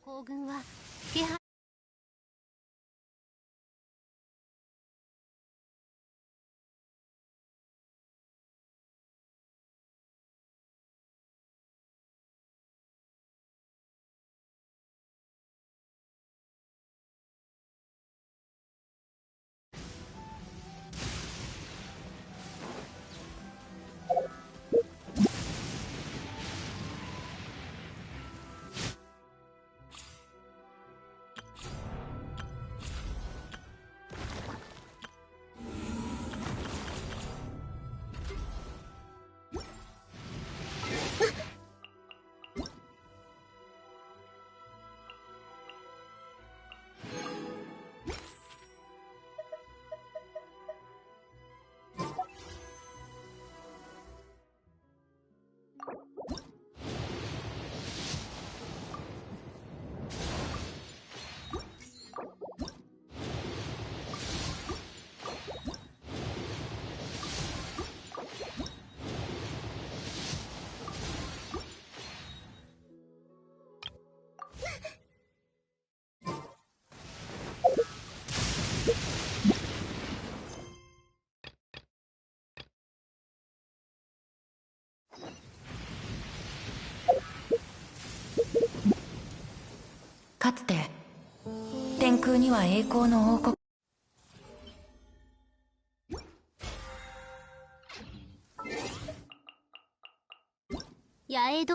行軍は気配。かつて天空には栄光の王国。八重戸。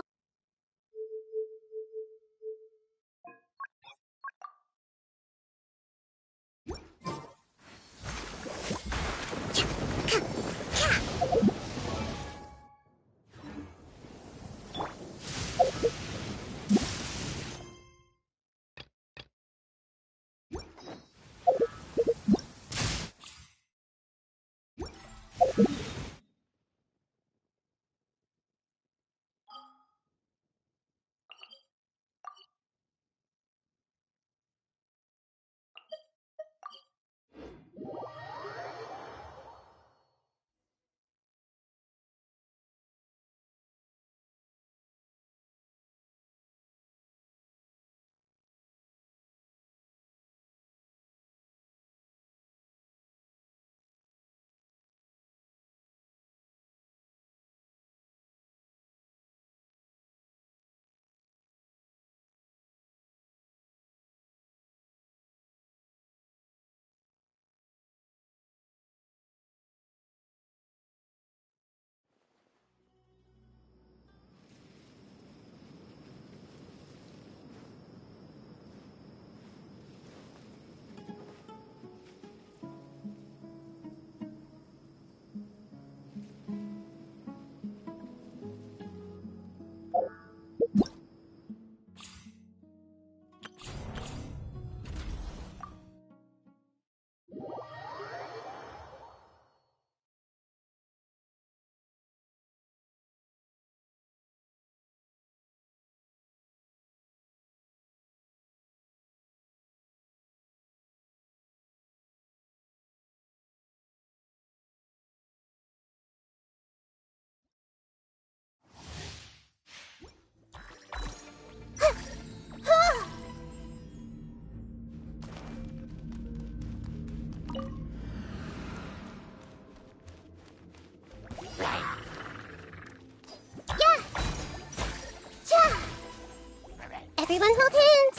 Everyone hold hands!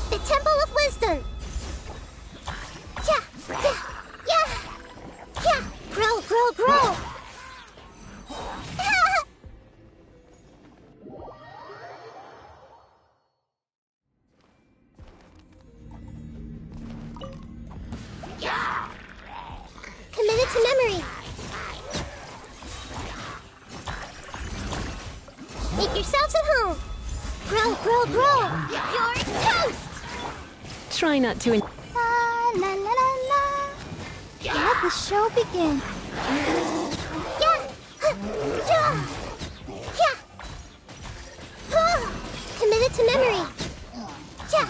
The Temple of Wisdom! Yeah! Yeah! Yeah! Grow, grow, grow! Committed to memory! Make yourselves at home! Grow, grow, grow! You're toast! Try not to. La la la la la! Let the show begin! Yeah! Yeah! Yeah! Committed to memory! Yeah!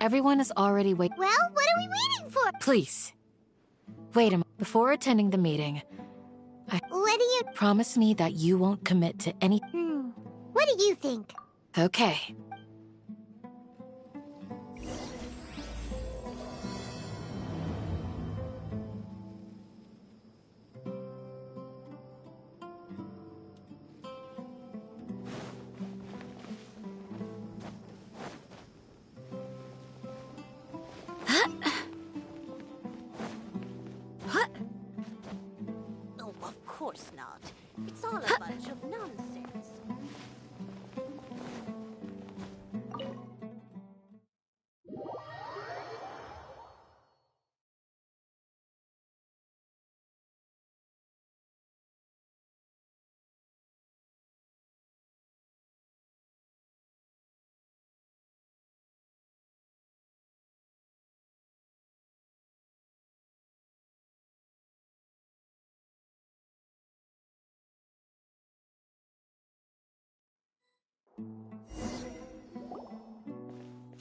Everyone is already waiting. Well, what are we waiting for? Please. Wait a minute. Before attending the meeting, What do you... promise me that you won't commit to any... What do you think? Okay. Oh, of course not. It's all a bunch of nonsense.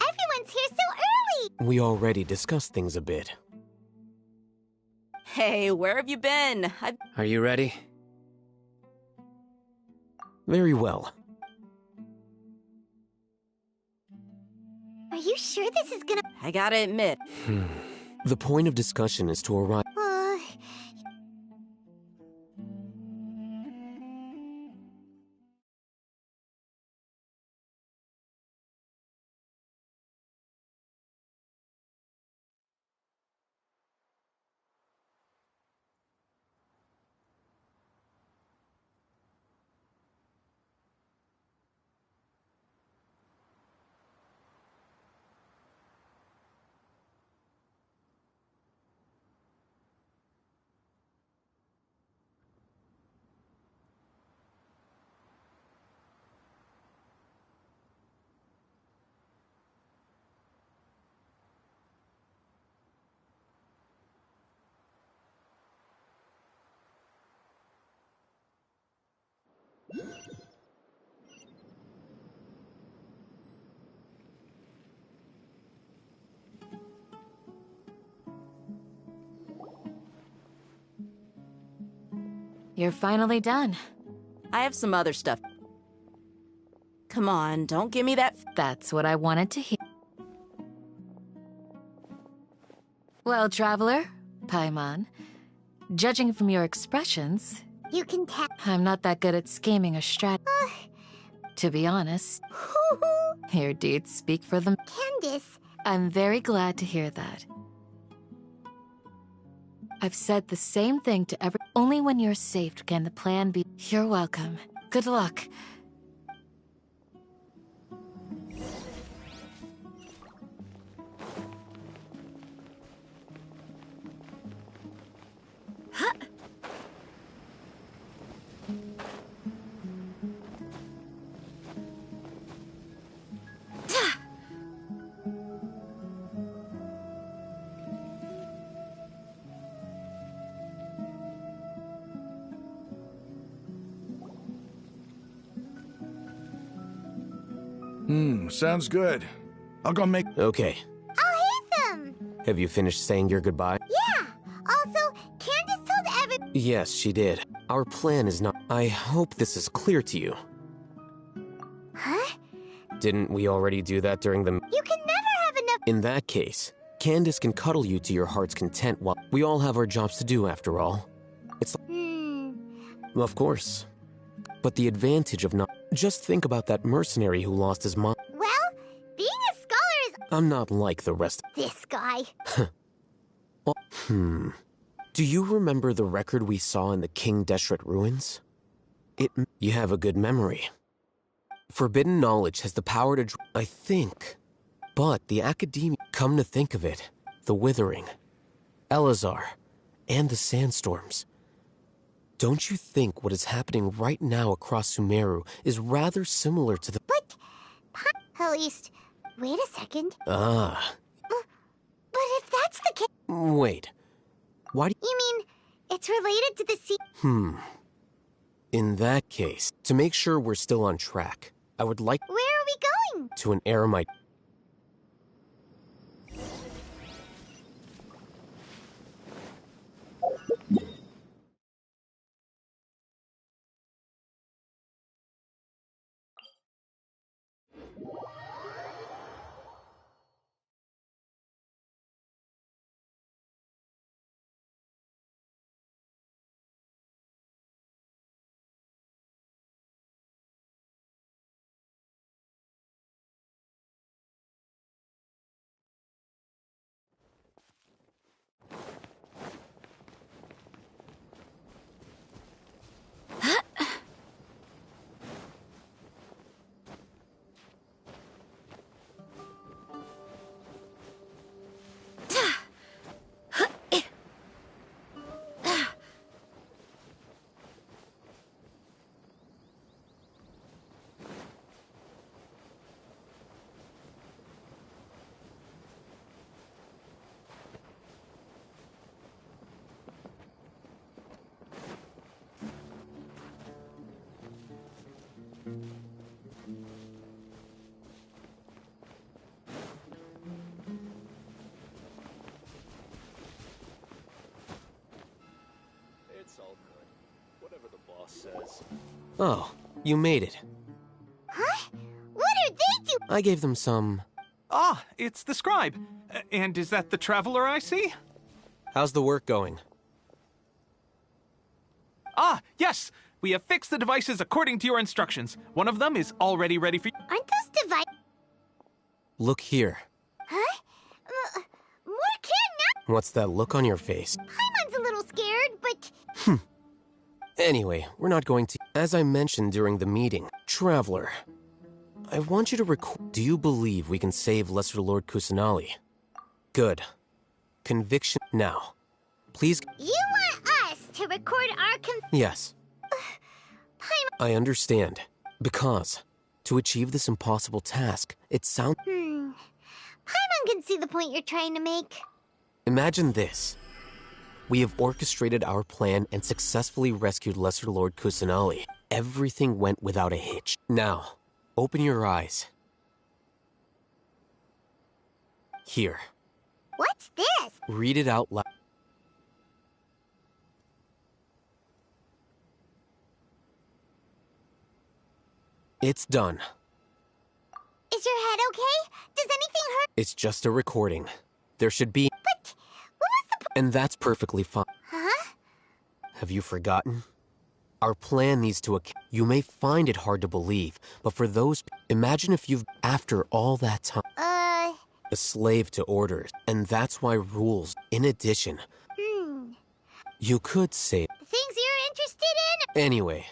Everyone's here so early! We already discussed things a bit. Hey, where have you been? Are you ready? Very well. Are you sure this is gonna... I gotta admit, The point of discussion is to arrive. You're finally done. I have some other stuff. Come on, don't give me that. That's what I wanted to hear. Well, Traveler, Paimon, judging from your expressions, You can tell... I'm not that good at scheming or To be honest, your deeds speak for them. Candace, I'm very glad to hear that. I've said the same thing to every... Only when you're safe can the plan be... You're welcome. Good luck. Sounds good. I'll go make... Okay. I'll hit them! Have you finished saying your goodbye? Yeah! Also, Candace told every... Yes, she did. Our plan is not... I hope this is clear to you. Huh? Didn't we already do that during the... You can never have enough... In that case, Candace can cuddle you to your heart's content while... We all have our jobs to do, after all. It's... Of course. But the advantage of not... Just think about that mercenary who lost his mom. Well, being a scholar is... I'm not like the rest. This guy. Do you remember the record we saw in the King Deshret ruins? You have a good memory. Forbidden knowledge has the power to... I think. But the Academia... Come to think of it, the Withering, Elazar, and the Sandstorms. Don't you think what is happening right now across Sumeru is rather similar to the... But... At least... Wait a second. Ah. But if that's the case... Wait. Why do You mean, it's related to the sea... In that case, to make sure we're still on track, I would like Where are we going? to an eremite. Oh, you made it. Huh? What are they doing? I gave them some... Ah, it's the scribe. And is that the traveler I see? How's the work going? Ah, yes! We have fixed the devices according to your instructions. One of them is already ready for you. Aren't those devices? Look here. Huh? More kid now? What's that look on your face? Paimon's a little scared, but... Anyway, we're not going to... As I mentioned during the meeting, Traveler, I want you to record... Do you believe we can save Lesser Lord Kusanali? Good. Conviction... Now, please... You want us to record our Yes. Paimon... I understand. Because, to achieve this impossible task, it sounds... Paimon can see the point you're trying to make. Imagine this. We have orchestrated our plan and successfully rescued Lesser Lord Kusanali. Everything went without a hitch. Now, open your eyes. Here. What's this? Read it out loud. It's done. Is your head okay? Does anything hurt? It's just a recording. There should be... But what was the And that's perfectly fine. Huh? Have you forgotten? Our plan needs to... You may find it hard to believe, but for those... Imagine if you've... After all that time... A slave to orders. And that's why rules... In addition... You could say... Things you're interested in? Anyway,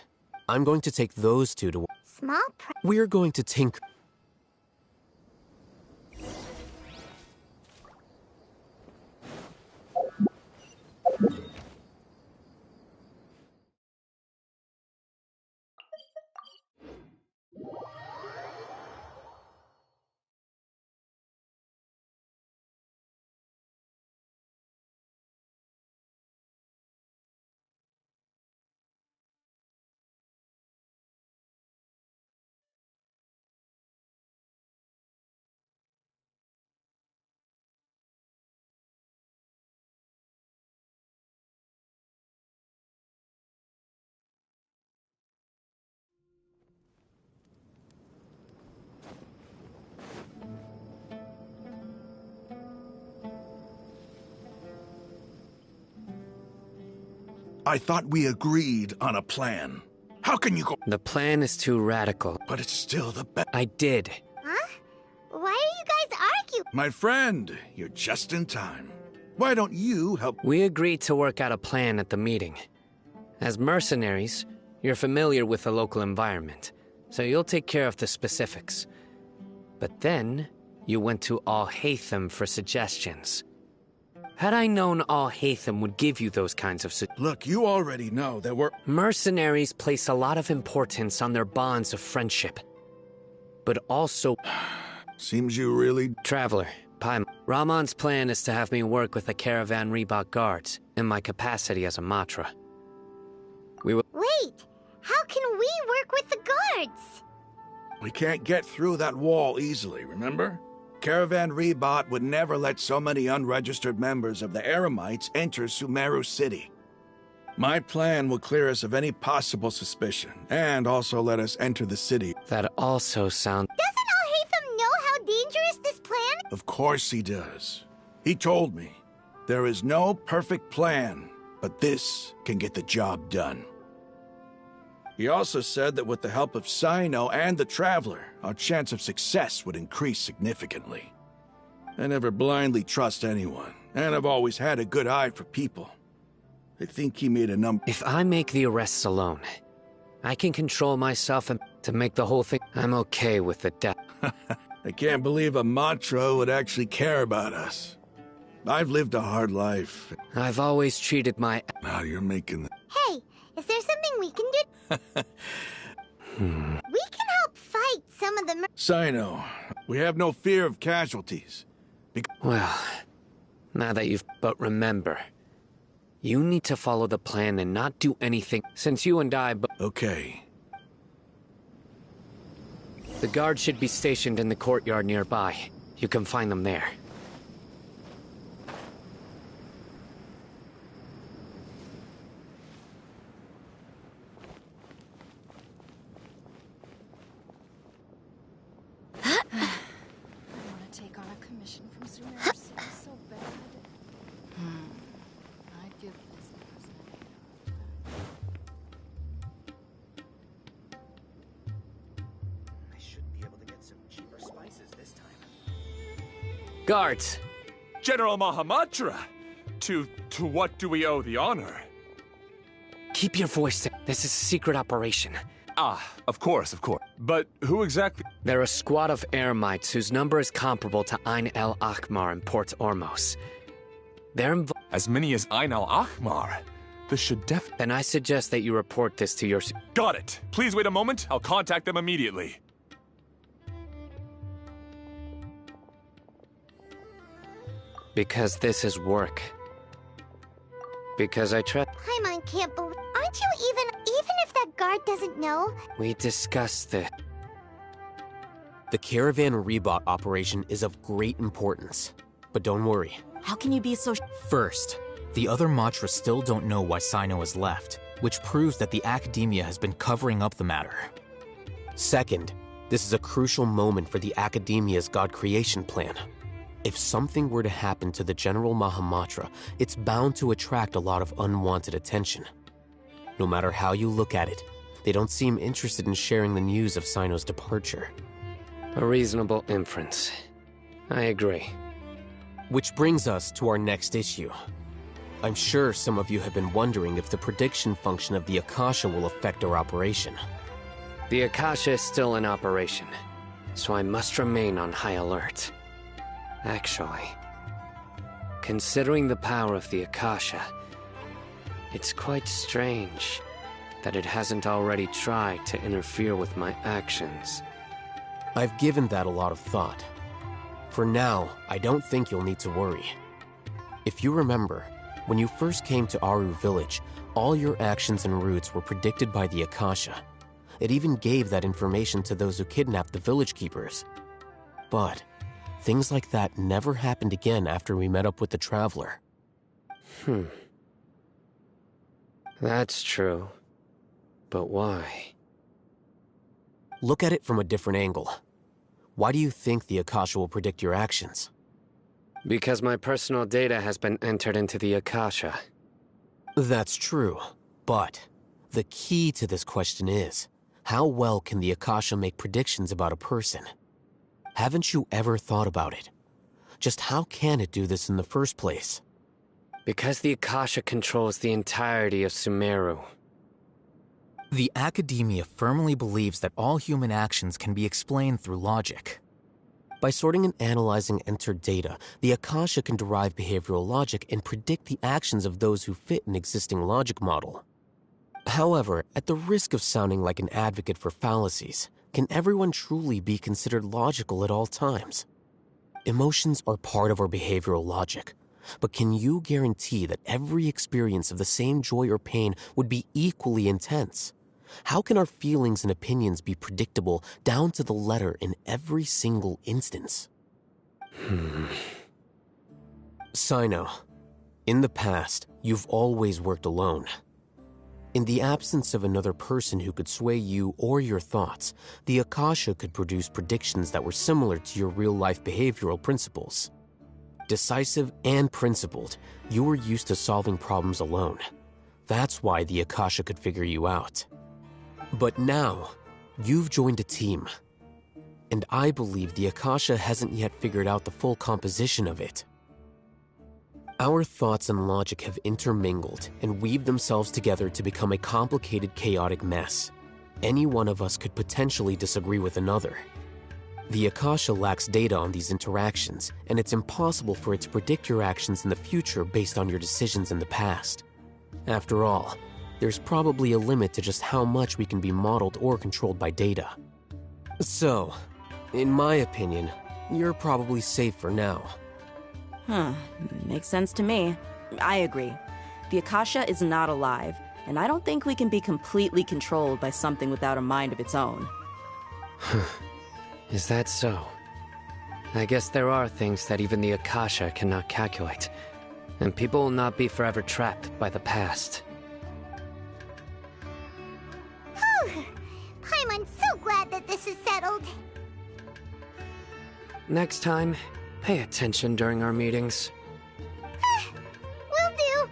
I'm going to take those two to... Small We're going to tinker... I thought we agreed on a plan. How can you go? The plan is too radical. But it's still the best. I did. Huh? Why are you guys arguing? My friend, you're just in time. Why don't you help? We agreed to work out a plan at the meeting. As mercenaries, you're familiar with the local environment, so you'll take care of the specifics. But then, you went to Al-Haytham for suggestions. Had I known Al-Haytham would give you those kinds of Look, you already know that we're... Mercenaries place a lot of importance on their bonds of friendship. But also... Seems you really... Traveler, Paimon. Rahman's plan is to have me work with the Caravan Reebok guards, in my capacity as a Matra. We will... Wait! How can we work with the guards? We can't get through that wall easily, remember? Caravan Reebok would never let so many unregistered members of the Eremites enter Sumeru City. My plan will clear us of any possible suspicion, and also let us enter the city. That also sounds... Doesn't Al-Haytham know how dangerous this plan? Of course he does. He told me, there is no perfect plan, but this can get the job done. He also said that with the help of Sino and the Traveler, our chance of success would increase significantly. I never blindly trust anyone, and I've always had a good eye for people. I think he made a number... If I make the arrests alone, I can control myself and to make the whole thing... I'm okay with the death. I can't believe a Matra would actually care about us. I've lived a hard life. I've always treated my... Now you're making the... Hey, is there something we can do? We can help fight some of the Sino, we have no fear of casualties. Well, now that you've... But remember, you need to follow the plan and not do anything, since you and I... Okay. The guards should be stationed in the courtyard nearby. You can find them there. mission from Sumeru seems so bad. I'd give this person I should be able to get some cheaper spices this time. Guards! General Mahamatra! To what do we owe the honor? Keep your voice down. This is a secret operation. Ah, of course. But who exactly? They're a squad of Eremites whose number is comparable to Ain el Akhmar in Port Ormos. They're As many as Ain al Akhmar. This should Then I suggest that you report this to your... Got it. Please wait a moment. I'll contact them immediately. Because this is work. Because I trust... Paimon can't believe... Aren't you even if that guard doesn't know? We discussed this. The Caravan Rebot operation is of great importance. But don't worry. How can you be so... First, the other Matra still don't know why Sino has left, which proves that the Academia has been covering up the matter. Second, this is a crucial moment for the Academia's God creation plan. If something were to happen to the General Mahamatra, it's bound to attract a lot of unwanted attention. No matter how you look at it, they don't seem interested in sharing the news of Sino's departure. A reasonable inference. I agree. Which brings us to our next issue. I'm sure some of you have been wondering if the prediction function of the Akasha will affect our operation. The Akasha is still in operation, so I must remain on high alert. Actually, considering the power of the Akasha, it's quite strange that it hasn't already tried to interfere with my actions. I've given that a lot of thought. For now, I don't think you'll need to worry. If you remember, when you first came to Aru Village, all your actions and routes were predicted by the Akasha. It even gave that information to those who kidnapped the village keepers. But things like that never happened again after we met up with the Traveler. That's true. But why? Look at it from a different angle. Why do you think the Akasha will predict your actions? Because my personal data has been entered into the Akasha. That's true, but the key to this question is, how well can the Akasha make predictions about a person? Haven't you ever thought about it? Just how can it do this in the first place? Because the Akasha controls the entirety of Sumeru. The Academia firmly believes that all human actions can be explained through logic. By sorting and analyzing entered data, the Akasha can derive behavioral logic and predict the actions of those who fit an existing logic model. However, at the risk of sounding like an advocate for fallacies, can everyone truly be considered logical at all times? Emotions are part of our behavioral logic, but can you guarantee that every experience of the same joy or pain would be equally intense? How can our feelings and opinions be predictable down to the letter in every single instance? Sino, in the past, you've always worked alone. In the absence of another person who could sway you or your thoughts, the Akasha could produce predictions that were similar to your real-life behavioral principles. Decisive and principled, you were used to solving problems alone. That's why the Akasha could figure you out. But now, you've joined a team. And I believe the Akasha hasn't yet figured out the full composition of it. Our thoughts and logic have intermingled and weaved themselves together to become a complicated, chaotic mess. Any one of us could potentially disagree with another. The Akasha lacks data on these interactions, and it's impossible for it to predict your actions in the future based on your decisions in the past. After all, there's probably a limit to just how much we can be modeled or controlled by data. So, in my opinion, you're probably safe for now. Makes sense to me. I agree. The Akasha is not alive, and I don't think we can be completely controlled by something without a mind of its own. Is that so? I guess there are things that even the Akasha cannot calculate, and people will not be forever trapped by the past. Paimon's so glad that this is settled. Next time, Pay attention during our meetings. Will do.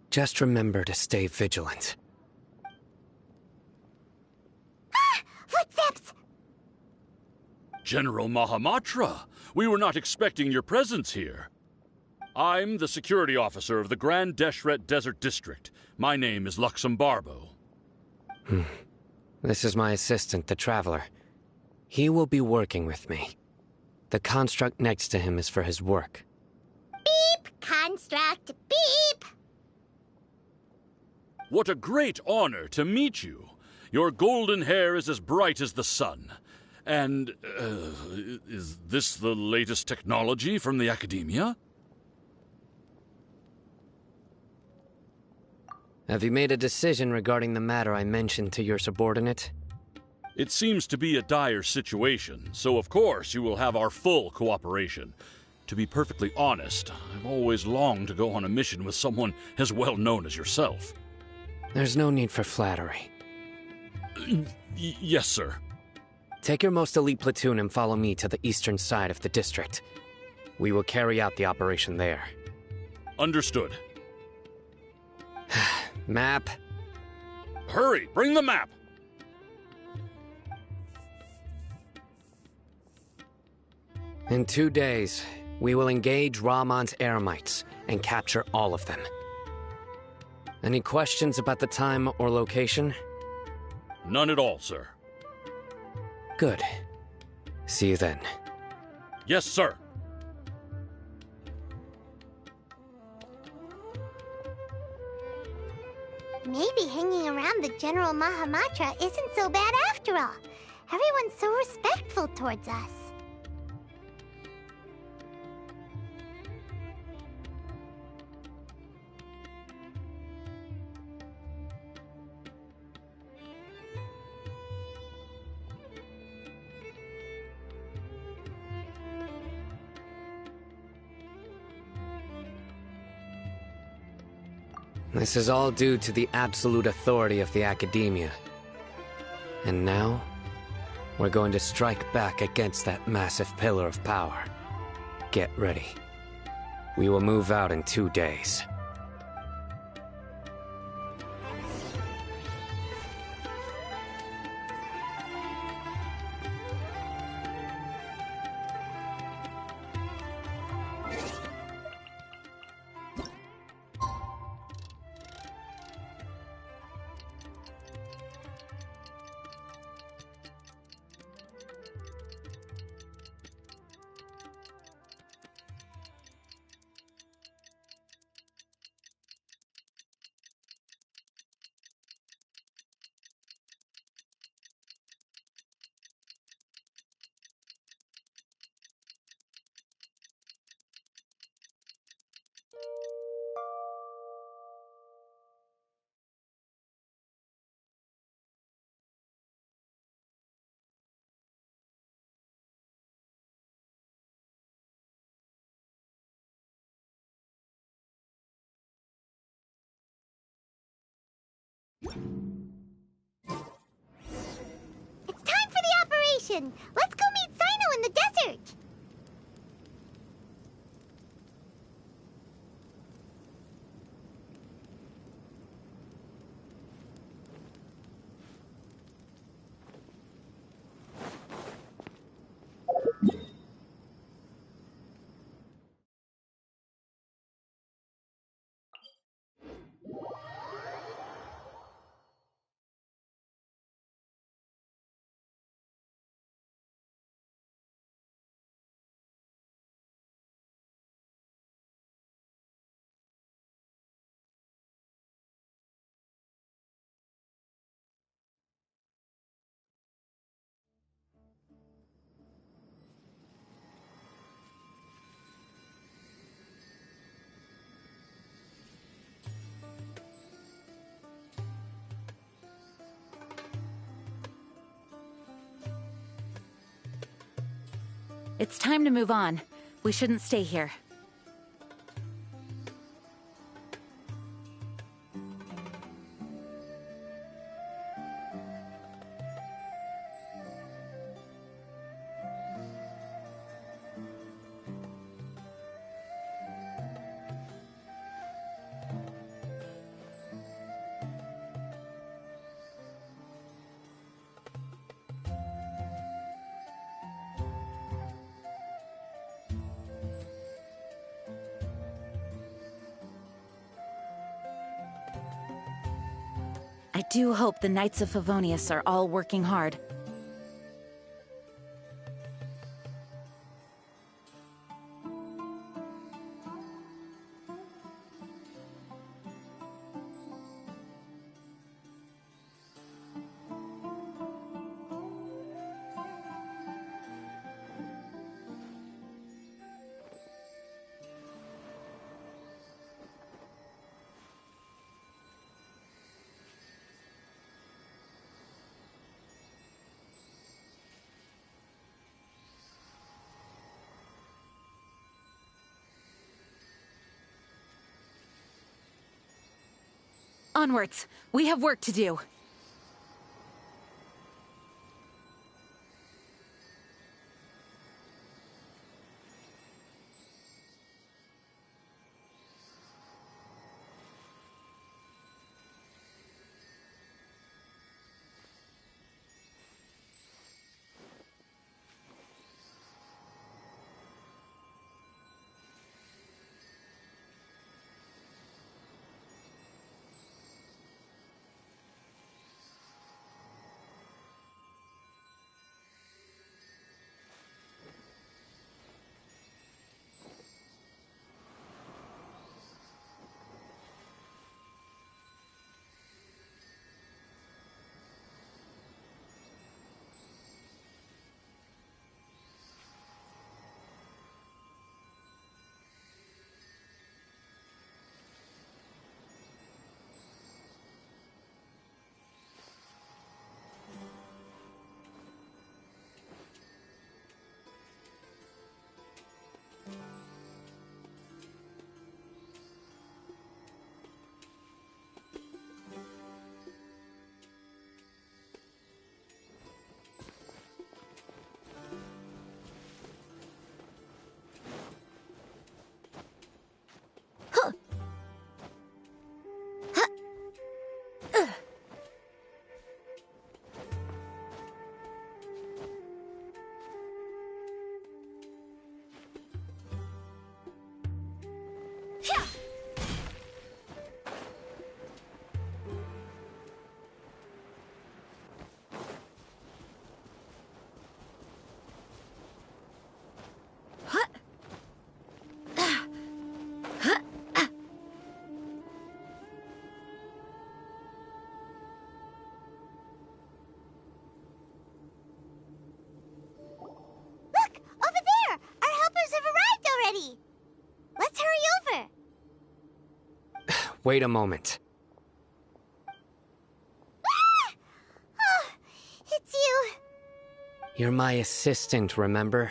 Just remember to stay vigilant. Footsteps! General Mahamatra, we were not expecting your presence here. I'm the security officer of the Grand Deshret Desert District. My name is Luxembarbo. This is my assistant, the Traveler. He will be working with me. The construct next to him is for his work. Beep! Construct, beep! What a great honor to meet you. Your golden hair is as bright as the sun. And, is this the latest technology from the Academia? Have you made a decision regarding the matter I mentioned to your subordinate? It seems to be a dire situation, so of course you will have our full cooperation. To be perfectly honest, I've always longed to go on a mission with someone as well known as yourself. There's no need for flattery. Yes, sir. Take your most elite platoon and follow me to the eastern side of the district. We will carry out the operation there. Understood. Map. Hurry, bring the map! In 2 days, we will engage Rahman's Eremites and capture all of them. Any questions about the time or location? None at all, sir. Good. See you then. Yes, sir. Maybe hanging around the General Mahamatra isn't so bad after all. Everyone's so respectful towards us. This is all due to the absolute authority of the Academia. And now, we're going to strike back against that massive pillar of power. Get ready. We will move out in 2 days. It's time for the operation! Let's go meet Sino in the desert! It's time to move on. We shouldn't stay here. I do hope the Knights of Favonius are all working hard. Onwards! We have work to do. Let's hurry over! Wait a moment. Ah! Oh, it's you. You're my assistant, remember?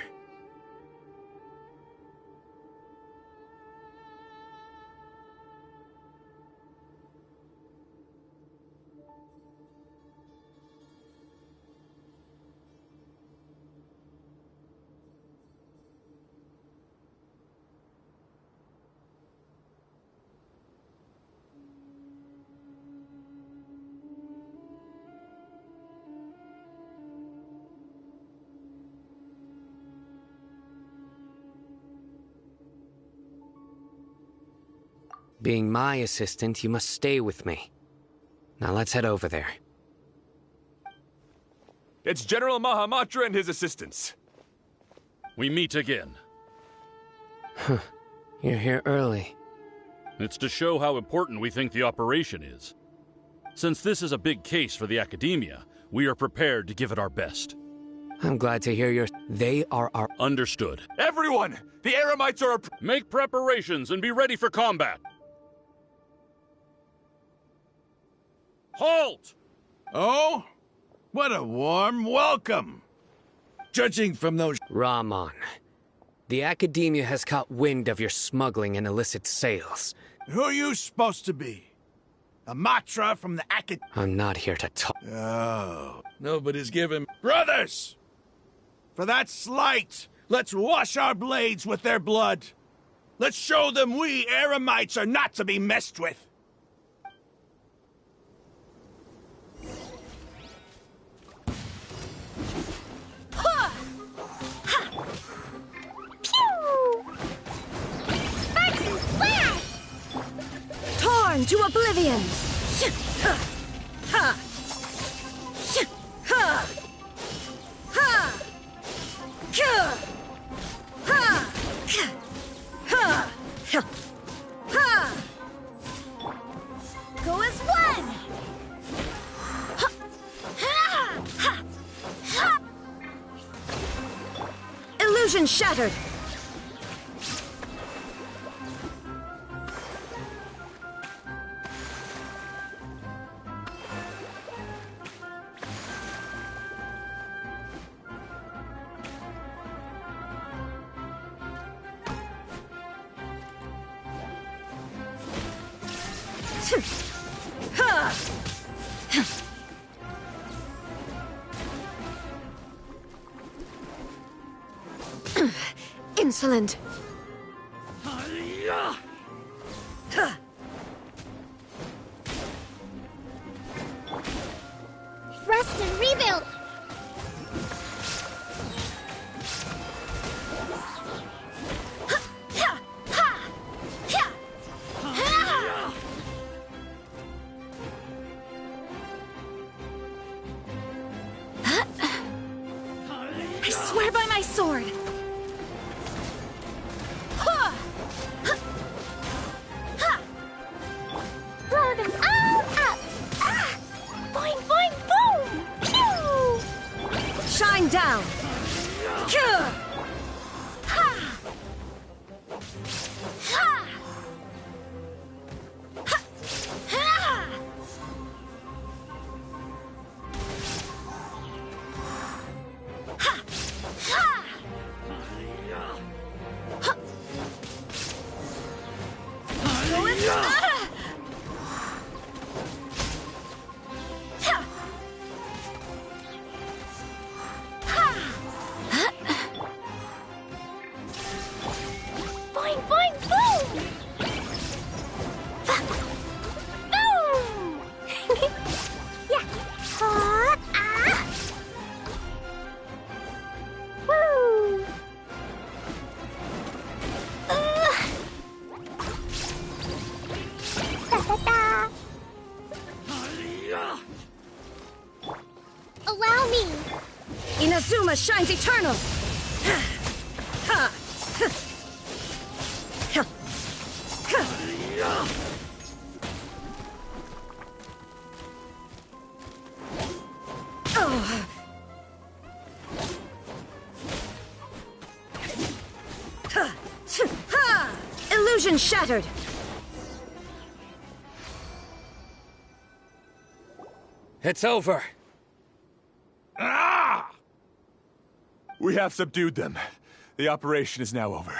Being my assistant, you must stay with me. Now let's head over there. It's General Mahamatra and his assistants. We meet again. You're here early. It's to show how important we think the operation is. Since this is a big case for the Academia, we are prepared to give it our best. I'm glad to hear They are our... Understood. Everyone! The Eremites are... Make preparations and be ready for combat! Halt! Oh? What a warm welcome! Judging from those... Rahman, the Academia has caught wind of your smuggling and illicit sales. Who are you supposed to be? A Matra from the Academia? I'm not here to talk. Oh, nobody's given... Brothers! For that slight, let's wash our blades with their blood. Let's show them we Eremites are not to be messed with. Torn to oblivion! Go as one! Illusion shattered! Insolent. Rest and rebuild! I swear by my sword! Blow them all up! Ah! Boing, boing, boom! Pew! Shine down! Ha! Ha! Ha! Ha! Ha! Ha! Go as Boing, boing, boom! Boom! Yeah. Ah! Woo! Da-da-da. Allow me! Inazuma shines eternal! Illusion shattered! It's over. Ah! We have subdued them. The operation is now over.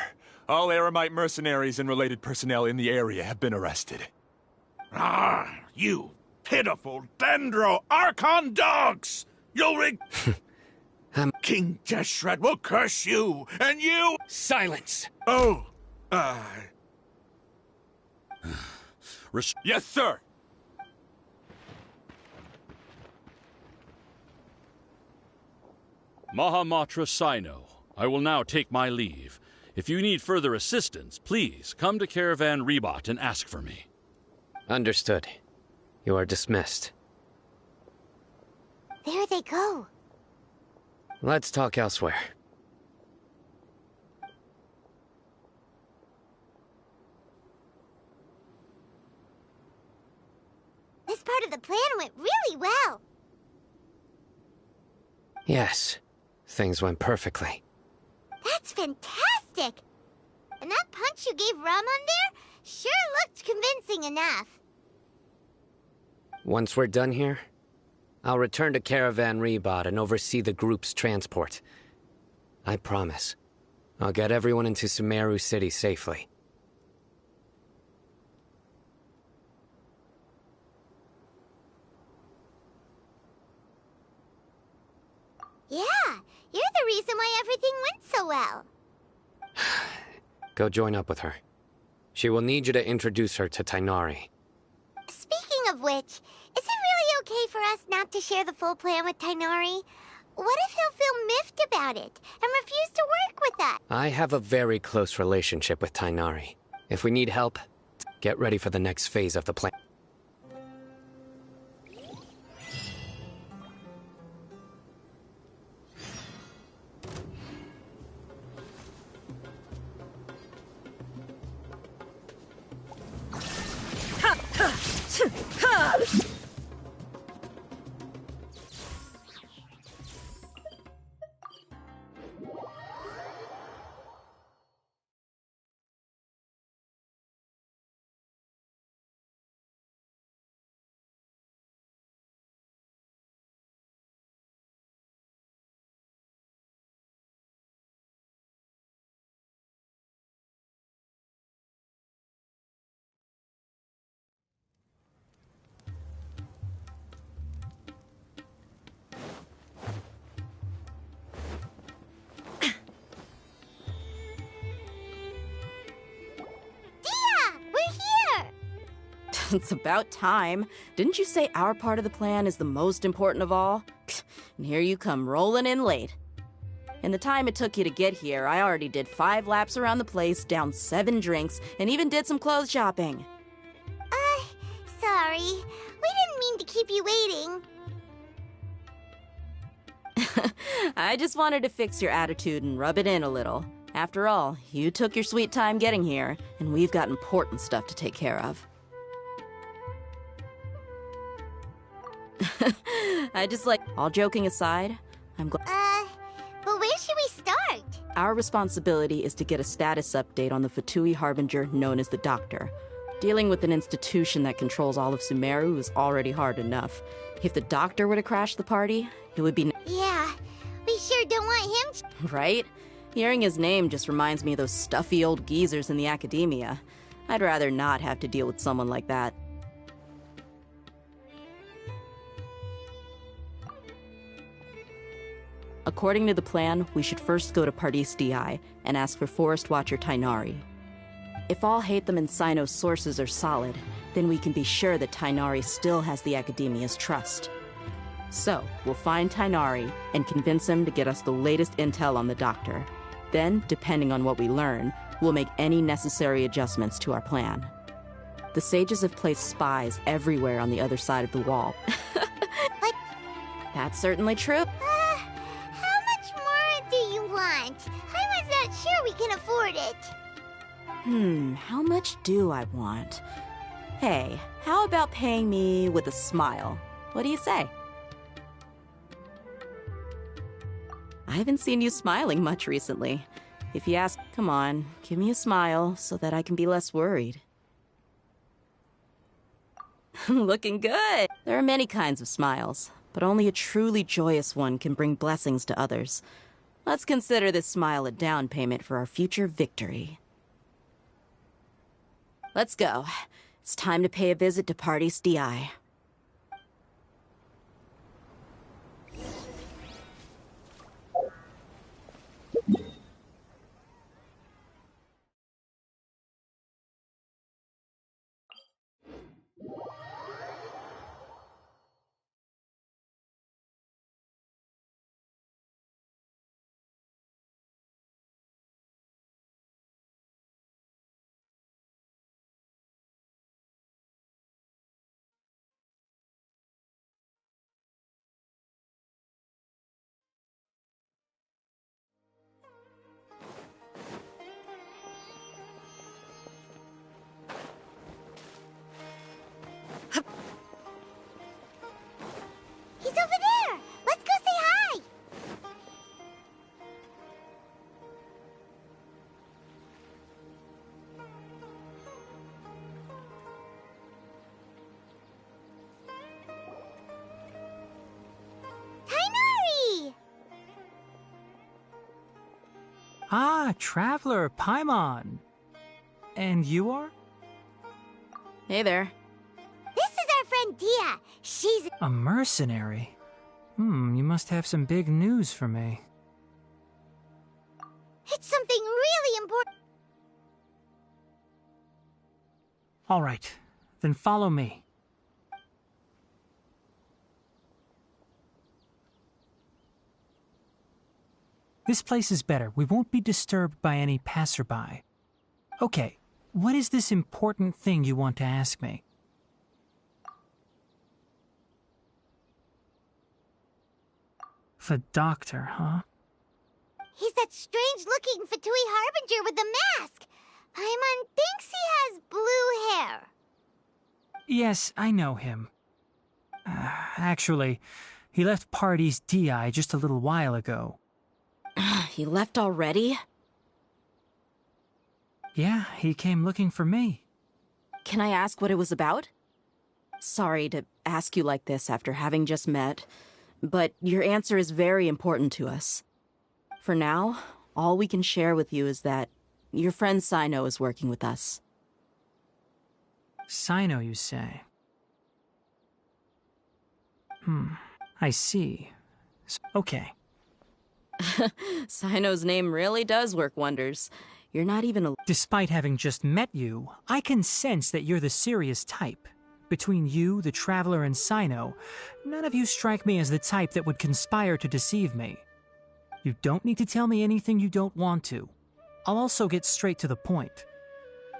All Eremite mercenaries and related personnel in the area have been arrested. Ah, you pitiful Dendro Archon dogs! You'll King Deshret will curse you, and you... Silence! Oh, Yes, sir! Mahamatra Sino, I will now take my leave. If you need further assistance, please come to Caravan Rebot and ask for me. Understood. You are dismissed. There they go. Let's talk elsewhere. This part of the plan went really well. Yes, things went perfectly. That's fantastic! And that punch you gave Raman there sure looked convincing enough. Once we're done here, I'll return to Caravan Rebot and oversee the group's transport. I promise. I'll get everyone into Sumeru City safely. Yeah, you're the reason why everything went so well. Go join up with her. She will need you to introduce her to Tainari. Speaking of which, is it really okay for us not to share the full plan with Tainari? What if he'll feel miffed about it and refuse to work with us? I have a very close relationship with Tainari. If we need help, get ready for the next phase of the plan. It's about time. Didn't you say our part of the plan is the most important of all? And here you come rolling in late. In the time it took you to get here, I already did 5 laps around the place, downed 7 drinks, and even did some clothes shopping. Sorry. We didn't mean to keep you waiting. I just wanted to fix your attitude and rub it in a little. After all, you took your sweet time getting here, and we've got important stuff to take care of. All joking aside, I'm glad. But where should we start? Our responsibility is to get a status update on the Fatui Harbinger known as the Doctor. Dealing with an institution that controls all of Sumeru is already hard enough. If the Doctor were to crash the party, it would be... Yeah, we sure don't want him... Right? Hearing his name just reminds me of those stuffy old geezers in the academia. I'd rather not have to deal with someone like that. According to the plan, we should first go to Pardis DI and ask for Forest Watcher Tainari. If all Hatham and Sino's sources are solid, then we can be sure that Tainari still has the Academia's trust. So, we'll find Tainari and convince him to get us the latest intel on the Doctor. Then, depending on what we learn, we'll make any necessary adjustments to our plan. The sages have placed spies everywhere on the other side of the wall. What? That's certainly true. How much more do you want? I was not sure we can afford it. How much do I want? Hey, how about paying me with a smile? What do you say? I haven't seen you smiling much recently. If you ask, come on, give me a smile so that I can be less worried. Looking good! There are many kinds of smiles, but only a truly joyous one can bring blessings to others. Let's consider this smile a down payment for our future victory. Let's go. It's time to pay a visit to Pardis DI. Ah, Traveler, Paimon. And you are? Hey there. This is our friend Dia. She's A mercenary? You must have some big news for me. It's something really important. All right, then follow me. This place is better. We won't be disturbed by any passerby. Okay, what is this important thing you want to ask me? The doctor, huh? He's that strange-looking Fatui Harbinger with the mask. Paimon thinks he has blue hair. Yes, I know him. Actually, he left Party's DI just a little while ago. He left already? Yeah, he came looking for me. Can I ask what it was about? Sorry to ask you like this after having just met, but your answer is very important to us. For now, all we can share with you is that your friend Sino is working with us. Sino, you say? I see. Okay. Sino's name really does work wonders. You're not even a... Despite having just met you, I can sense that you're the serious type. Between you, the Traveler, and Sino, none of you strike me as the type that would conspire to deceive me. You don't need to tell me anything you don't want to. I'll also get straight to the point.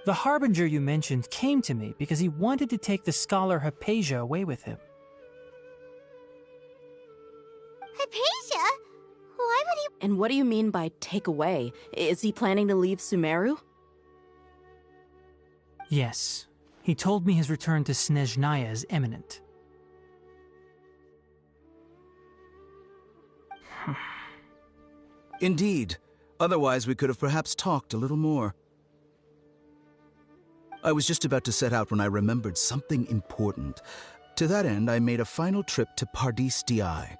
The Harbinger you mentioned came to me because he wanted to take the scholar Hypatia away with him. Hypatia? Why would he... And what do you mean by take away? Is he planning to leave Sumeru? Yes. He told me his return to Snezhnaya is imminent. Indeed. Otherwise, we could have perhaps talked a little more. I was just about to set out when I remembered something important. To that end, I made a final trip to Pardis Di.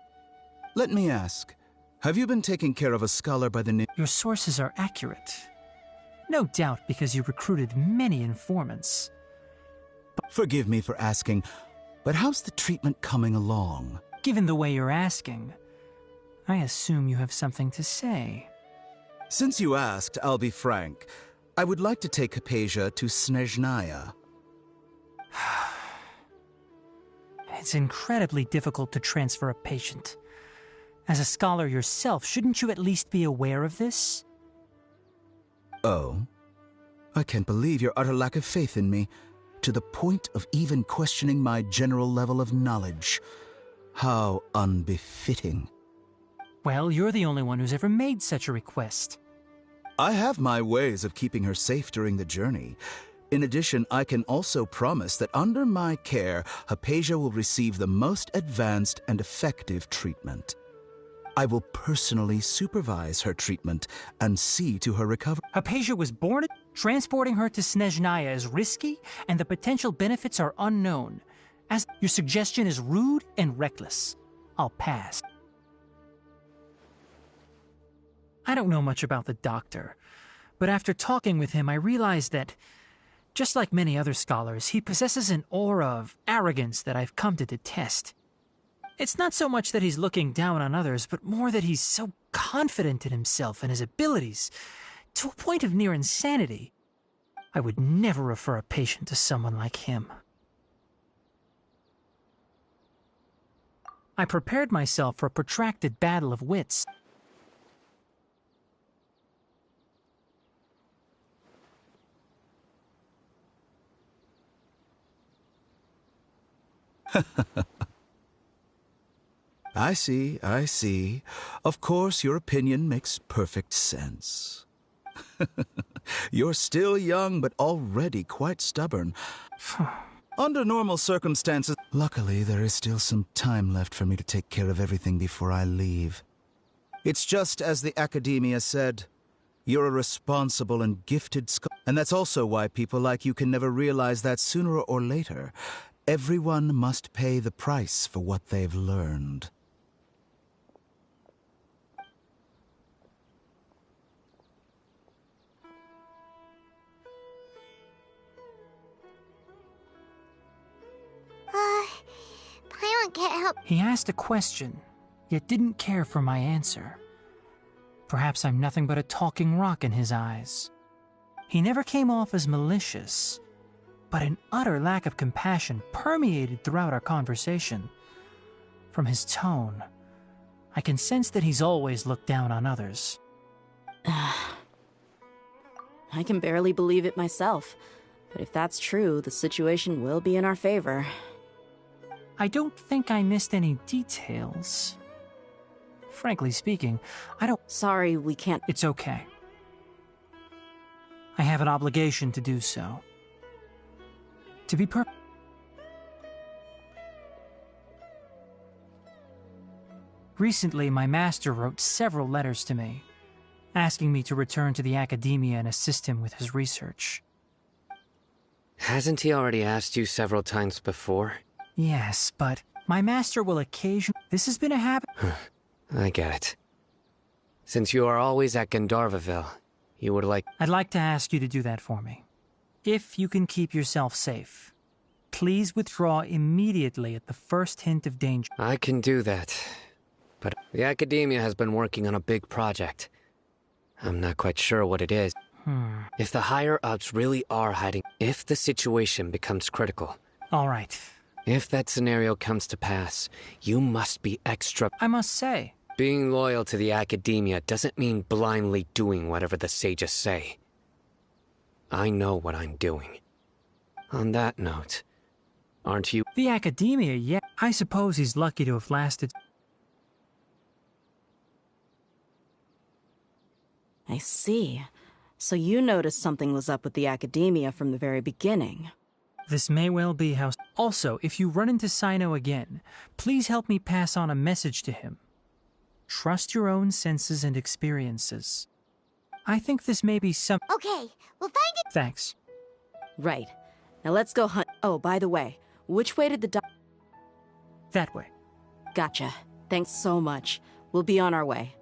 Let me ask, have you been taking care of a scholar by the name... Your sources are accurate. No doubt because you recruited many informants. Forgive me for asking, but how's the treatment coming along? Given the way you're asking, I assume you have something to say. Since you asked, I'll be frank. I would like to take Hypatia to Snezhnaya. It's incredibly difficult to transfer a patient. As a scholar yourself, shouldn't you at least be aware of this? Oh? I can't believe your utter lack of faith in me, to the point of even questioning my general level of knowledge. How unbefitting. Well, you're the only one who's ever made such a request. I have my ways of keeping her safe during the journey. In addition, I can also promise that under my care, Hypatia will receive the most advanced and effective treatment. I will personally supervise her treatment and see to her recovery. Hypatia was born. Transporting her to Snezhnaya is risky, and the potential benefits are unknown. As your suggestion is rude and reckless. I'll pass. I don't know much about the doctor, but after talking with him, I realized that, just like many other scholars, he possesses an aura of arrogance that I've come to detest. It's not so much that he's looking down on others, but more that he's so confident in himself and his abilities, to a point of near insanity. I would never refer a patient to someone like him. I prepared myself for a protracted battle of wits. I see. Of course, your opinion makes perfect sense. You're still young, but already quite stubborn. Under normal circumstances... Luckily, there is still some time left for me to take care of everything before I leave. It's just as the Academia said, you're a responsible and gifted scholar. And that's also why people like you can never realize that sooner or later, everyone must pay the price for what they've learned. help. He asked a question, yet didn't care for my answer. Perhaps I'm nothing but a talking rock in his eyes. He never came off as malicious, but an utter lack of compassion permeated throughout our conversation. From his tone, I can sense that he's always looked down on others. I can barely believe it myself, but if that's true, the situation will be in our favor. I don't think I missed any details. Frankly speaking, I don't... Sorry, we can't... It's okay. I have an obligation to do so. To be Recently, my master wrote several letters to me, asking me to return to the academia and assist him with his research. Hasn't he already asked you several times before? Yes, but my master will occasionally... This has been a habit... I get it. Since you are always at Gandharvaville, you would like... I'd like to ask you to do that for me. If you can keep yourself safe, please withdraw immediately at the first hint of danger. I can do that, but the academia has been working on a big project. I'm not quite sure what it is. If the higher-ups really are hiding... If the situation becomes critical... All right. If that scenario comes to pass, you must be extra... I must say... Being loyal to the academia doesn't mean blindly doing whatever the sages say. I know what I'm doing. On that note, aren't you... The academia, yeah. I suppose he's lucky to have lasted... I see. So you noticed something was up with the academia from the very beginning. This may well be how... Also, if you run into Sino again, please help me pass on a message to him. Trust your own senses and experiences. I think this may be some... Okay, we'll find it... Thanks. Right. Now let's go hunt... Oh, by the way, which way did the That way. Gotcha. Thanks so much. We'll be on our way.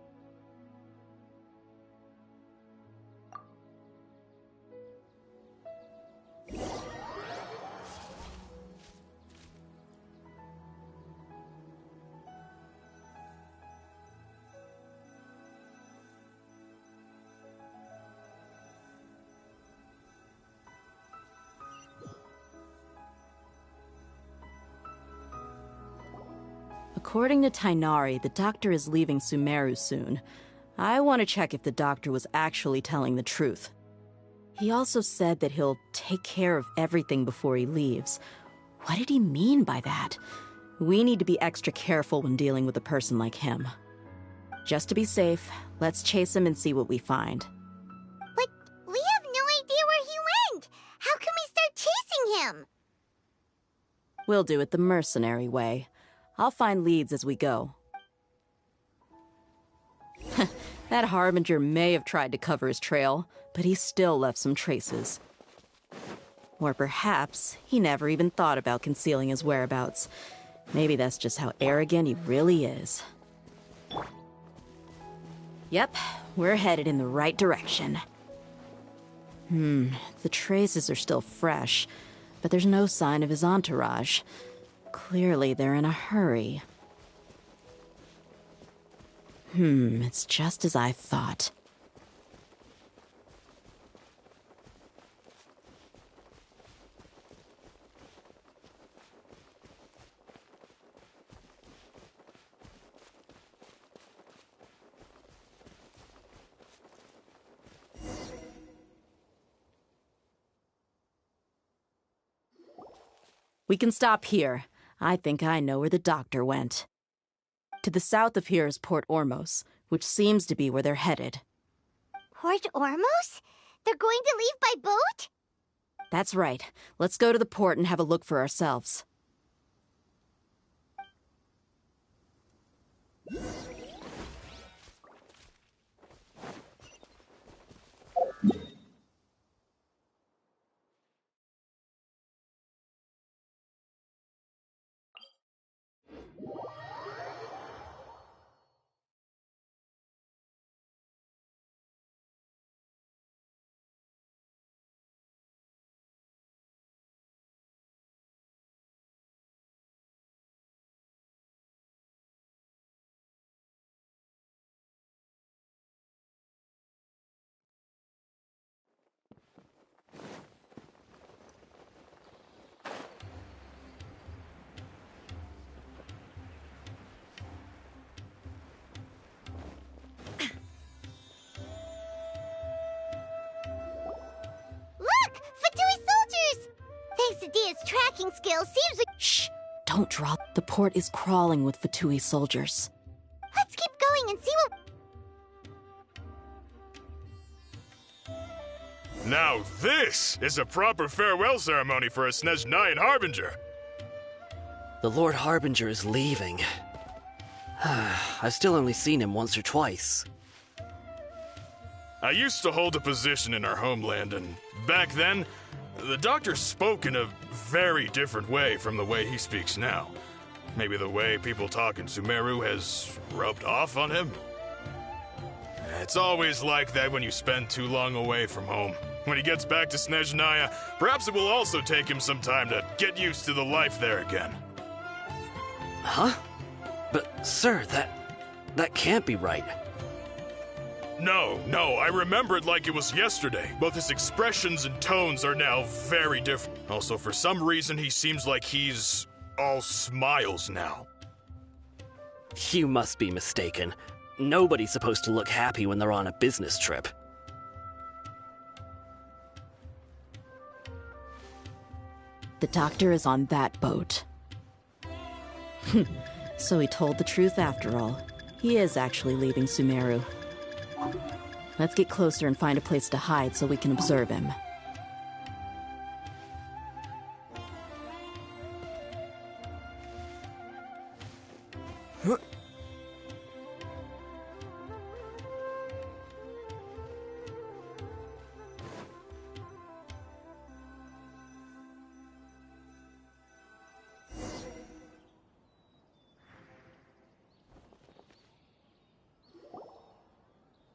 According to Tainari, the doctor is leaving Sumeru soon. I want to check if the doctor was actually telling the truth. He also said that he'll take care of everything before he leaves. What did he mean by that? We need to be extra careful when dealing with a person like him. Just to be safe, let's chase him and see what we find. But we have no idea where he went! How can we start chasing him? We'll do it the mercenary way. I'll find leads as we go. That Harbinger may have tried to cover his trail, but he still left some traces. Or perhaps he never even thought about concealing his whereabouts. Maybe that's just how arrogant he really is. Yep, we're headed in the right direction. The traces are still fresh, but there's no sign of his entourage. Clearly, they're in a hurry. It's just as I thought. We can stop here. I think I know where the doctor went. To the south of here is Port Ormos, which seems to be where they're headed. Port Ormos? They're going to leave by boat? That's right. Let's go to the port and have a look for ourselves. Medea's tracking skills seems like— Shh! Don't drop. The port is crawling with Fatui soldiers. Let's keep going and see what— Now this is a proper farewell ceremony for a Snezhnayan Harbinger. The Lord Harbinger is leaving. I've still only seen him once or twice. I used to hold a position in our homeland, and back then, the Doctor spoke in a very different way from the way he speaks now. Maybe the way people talk in Sumeru has rubbed off on him? It's always like that when you spend too long away from home. When he gets back to Snezhnaya, perhaps it will also take him some time to get used to the life there again. Huh? But, sir, that can't be right. No, I remember it like it was yesterday. Both his expressions and tones are now very different. Also, for some reason, he seems like he's all smiles now. You must be mistaken. Nobody's supposed to look happy when they're on a business trip. The Doctor is on that boat. So he told the truth after all. He is actually leaving Sumeru. Let's get closer and find a place to hide so we can observe him.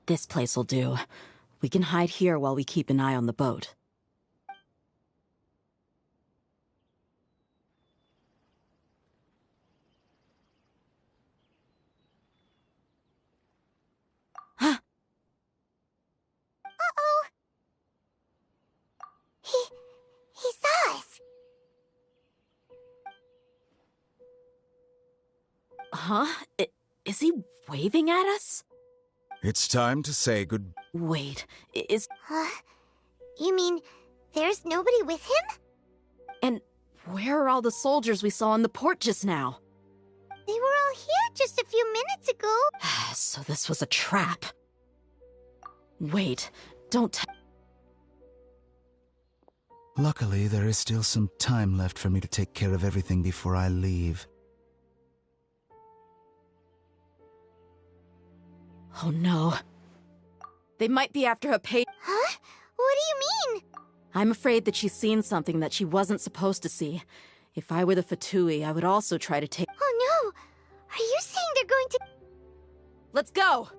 This place will do. We can hide here while we keep an eye on the boat. Uh-oh. He saw us. Huh? Is he waving at us? It's time to say good... Wait, is... You mean there's nobody with him? And where are all the soldiers we saw in the port just now? They were all here just a few minutes ago. So this was a trap. Wait, don't Luckily, there is still some time left for me to take care of everything before I leave. Oh no. They might be after a page. Huh? What do you mean? I'm afraid that she's seen something that she wasn't supposed to see. If I were the Fatui, I would also try to take... Oh no! Are you saying they're going to... Let's go!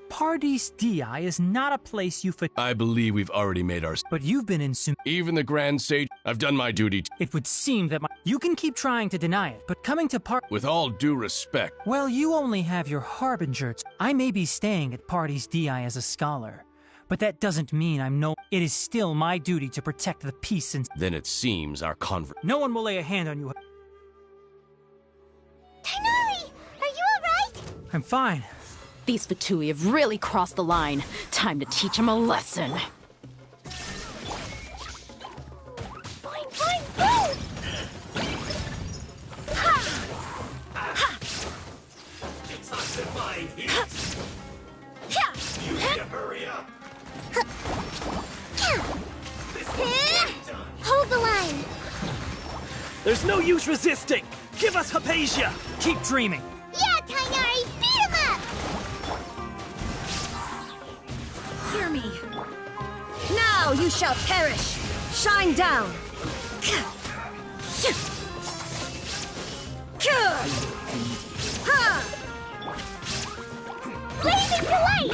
Paradis Di is not a place you I believe we've already made our... But you've been in Even the Grand Sage, I've done my duty. It would seem that you can keep trying to deny it, but coming to With all due respect. Well, you only have your Harbinger. I may be staying at Paradis Di as a scholar, but that doesn't mean It is still my duty to protect the peace and... Then it seems our No one will lay a hand on you. Tighnari! Are you alright? I'm fine. These Fatui have really crossed the line. Time to teach them a lesson. Fine, go! Detoxifying heat. You need to hurry up. Hold the line. There's no use resisting. Give us Hypatia. Keep dreaming. Yeah, Tighnari, beat him up! Hear me. Now! Now you shall perish! Shine down! Blazing delight!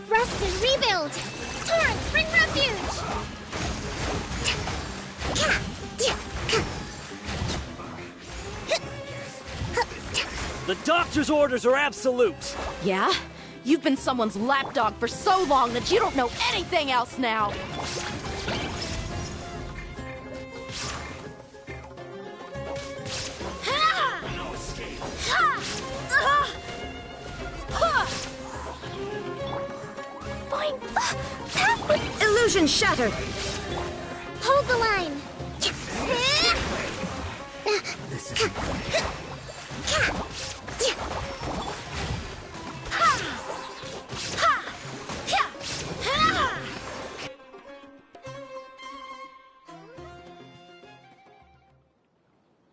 Rest and rebuild! Torrent, bring refuge! The doctor's orders are absolute! Yeah? You've been someone's lapdog for so long that you don't know anything else now! Fine. Illusion shattered! Hold the line!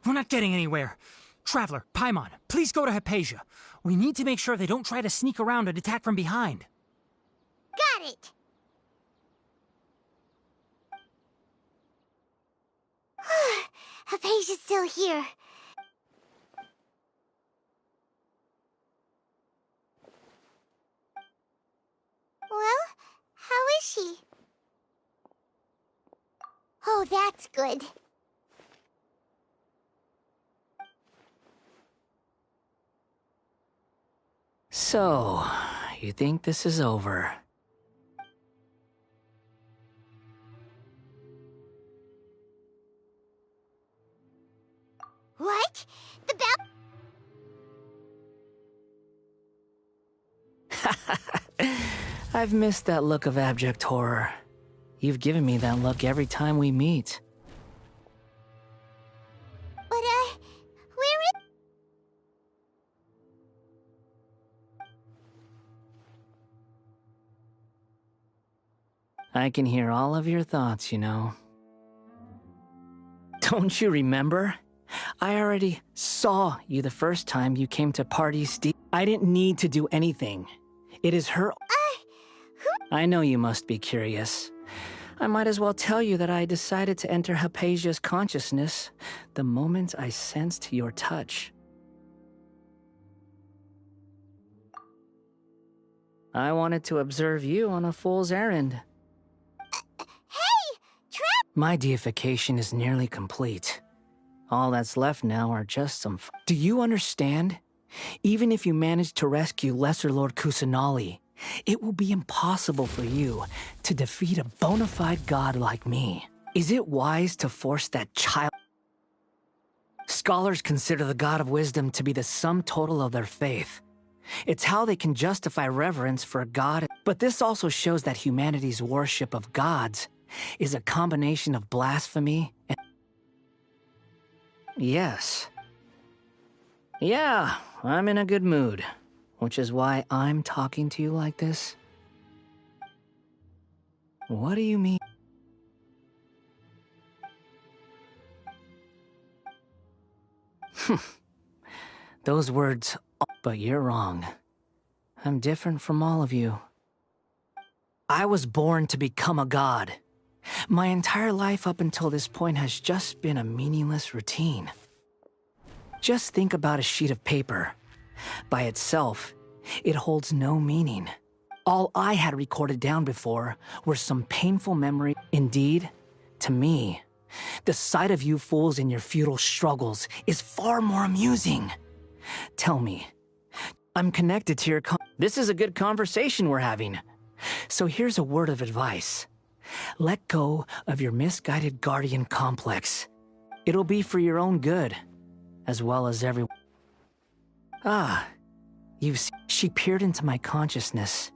We're not getting anywhere. Traveler, Paimon, please go to Hypatia. We need to make sure they don't try to sneak around and attack from behind. Got it! Hypatia's still here. Well, how is she? Oh, that's good. So, you think this is over? What? The bell? I've missed that look of abject horror. You've given me that look every time we meet. But, where is... I can hear all of your thoughts, you know. Don't you remember? I already saw you the first time you came to Party Steve. I didn't need to do anything. It is her... I know you must be curious. I might as well tell you that I decided to enter Hypatia's consciousness the moment I sensed your touch. I wanted to observe you on a fool's errand. My deification is nearly complete. All that's left now are just some Do you understand? Even if you manage to rescue Lesser Lord Kusanali, it will be impossible for you to defeat a bona fide god like me. Is it wise to force that child? Scholars consider the god of wisdom to be the sum total of their faith. It's how they can justify reverence for a god. But this also shows that humanity's worship of gods is a combination of blasphemy and... Yes. Yeah, I'm in a good mood, which is why I'm talking to you like this. What do you mean? Those words, but you're wrong. I'm different from all of you. I was born to become a god. My entire life up until this point has just been a meaningless routine. Just think about a sheet of paper. By itself, it holds no meaning. All I had recorded down before were some painful memory. Indeed, to me, the sight of you fools in your futile struggles is far more amusing. Tell me, I'm connected to your This is a good conversation we're having. So here's a word of advice. Let go of your misguided guardian complex. It'll be for your own good, as well as everyone. Ah, she peered into my consciousness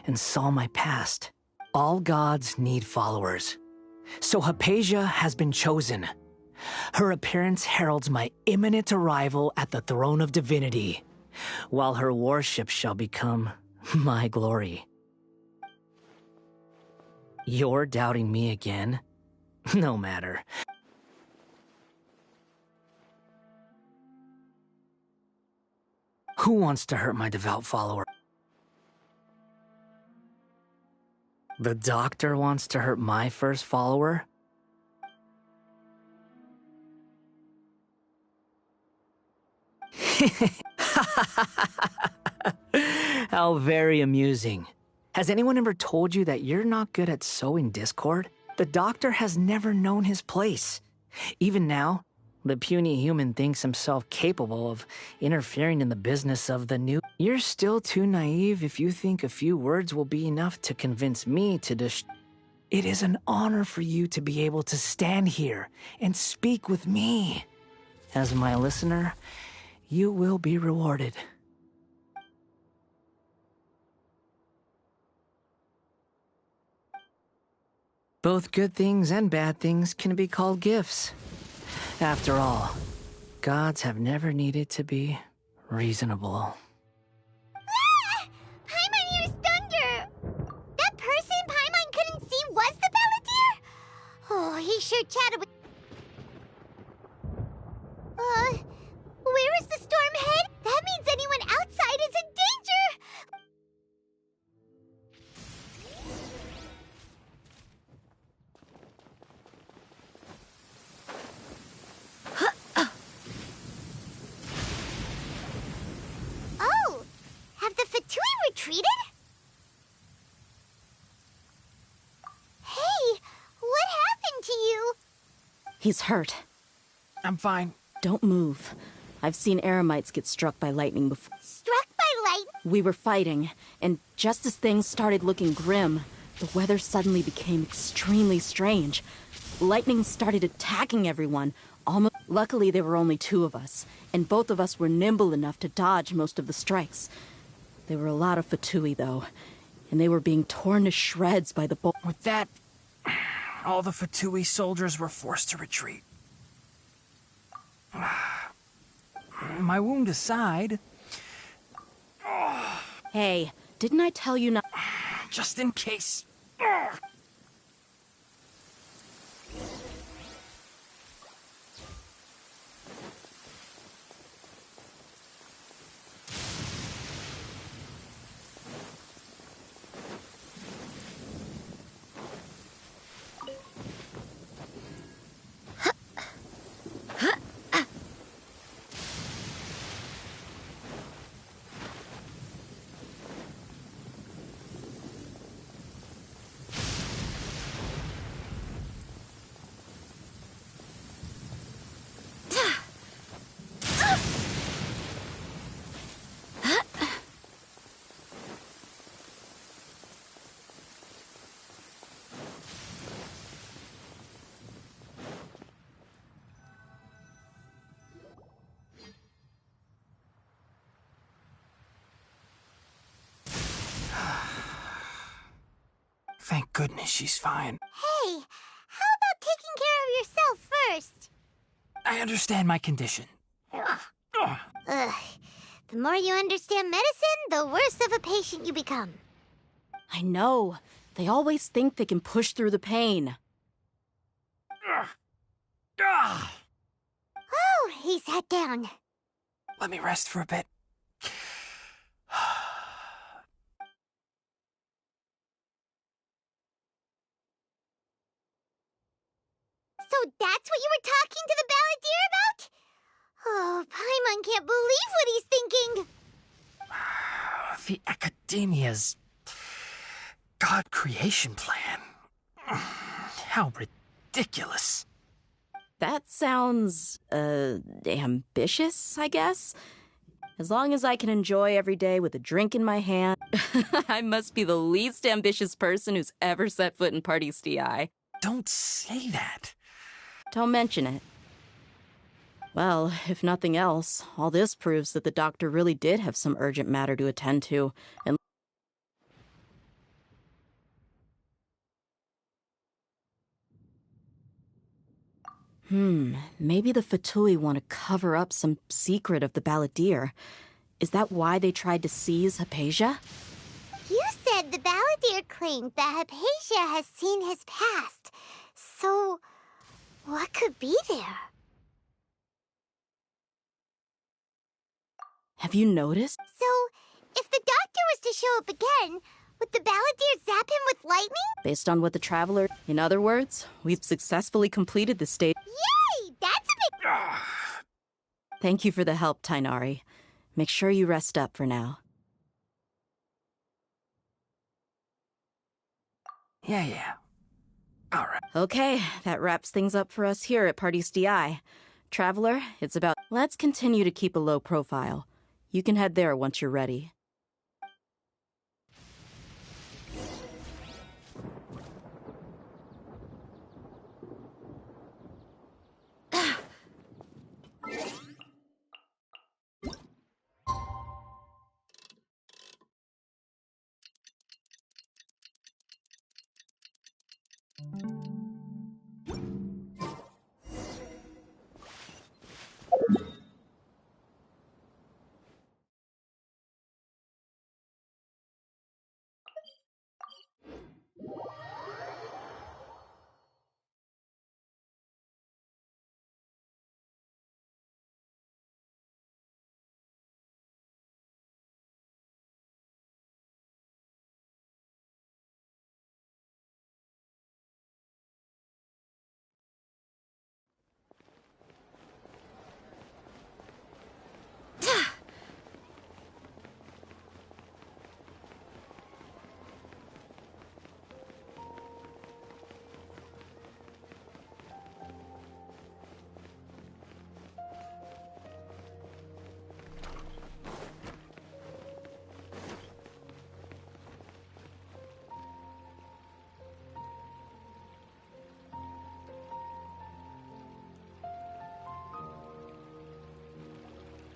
and saw my past. All gods need followers. So Hypatia has been chosen. Her appearance heralds my imminent arrival at the throne of divinity, while her worship shall become my glory. You're doubting me again? No matter. Who wants to hurt my devout follower? The doctor wants to hurt my first follower? How very amusing. Has anyone ever told you that you're not good at sowing discord? The doctor has never known his place. Even now, the puny human thinks himself capable of interfering in the business of the new. You're still too naive if you think a few words will be enough to convince me to It is an honor for you to be able to stand here and speak with me. As my listener, you will be rewarded. Both good things and bad things can be called gifts. After all, gods have never needed to be reasonable. Ah! Paimon used thunder! That person Paimon couldn't see was the Balladeer? Oh, he sure chatted with... where is the storm head? That means anyone outside is in danger! Oh! Have the Fatui retreated? Hey! What happened to you? He's hurt. I'm fine. Don't move. I've seen Eremites get struck by lightning before. Struck by lightning? We were fighting, and just as things started looking grim, the weather suddenly became extremely strange. Lightning started attacking everyone. Luckily, there were only two of us, and both of us were nimble enough to dodge most of the strikes. There were a lot of Fatui, though, and they were being torn to shreds by the With that, all the Fatui soldiers were forced to retreat. My wound aside... Hey, didn't I tell you not... Just in case... Thank goodness she's fine. Hey, how about taking care of yourself first? I understand my condition. Ugh. The more you understand medicine, the worse of a patient you become. I know. They always think they can push through the pain. Oh, he sat down. Let me rest for a bit. So that's what you were talking to the Balladeer about? Oh, Paimon can't believe what he's thinking. The Academia's God creation plan. How ridiculous. That sounds, ambitious, I guess? As long as I can enjoy every day with a drink in my hand, I must be the least ambitious person who's ever set foot in Party's DI. Don't say that. Don't mention it. Well, if nothing else, all this proves that the doctor really did have some urgent matter to attend to, and maybe the Fatui want to cover up some secret of the Balladeer. Is that why they tried to seize Hypatia? You said the Balladeer claimed that Hypatia has seen his past. So, what could be there? Have you noticed? So, if the doctor was to show up again, would the Balladeer zap him with lightning? Based on what the Traveler... In other words, we've successfully completed the stage... Yay! That's a big... Thank you for the help, Tainari. Make sure you rest up for now. Yeah. All right. Okay, that wraps things up for us here at Party's DI. Traveler, it's about... Let's continue to keep a low profile. You can head there once you're ready.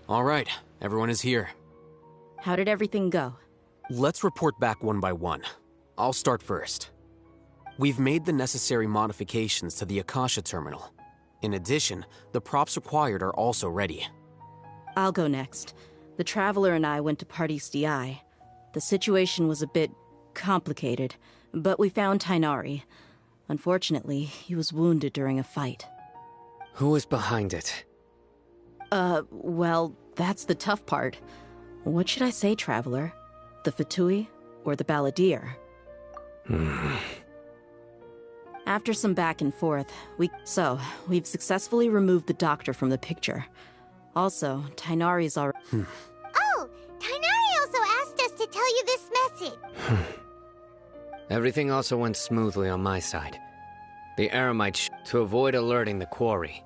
All right, everyone is here. How did everything go? Let's report back one by one. I'll start first. We've made the necessary modifications to the Akasha terminal. In addition, the props required are also ready. I'll go next. The Traveler and I went to Party's DI. The situation was a bit complicated, but we found Tainari. Unfortunately, he was wounded during a fight. Who was behind it? Well, that's the tough part. What should I say, Traveler? The Fatui or the Balladeer? After some back and forth, we've successfully removed the doctor from the picture. Also, Tainari's already... Oh, Tainari also asked us to tell you this message. Everything also went smoothly on my side. The Eremites, to avoid alerting the quarry,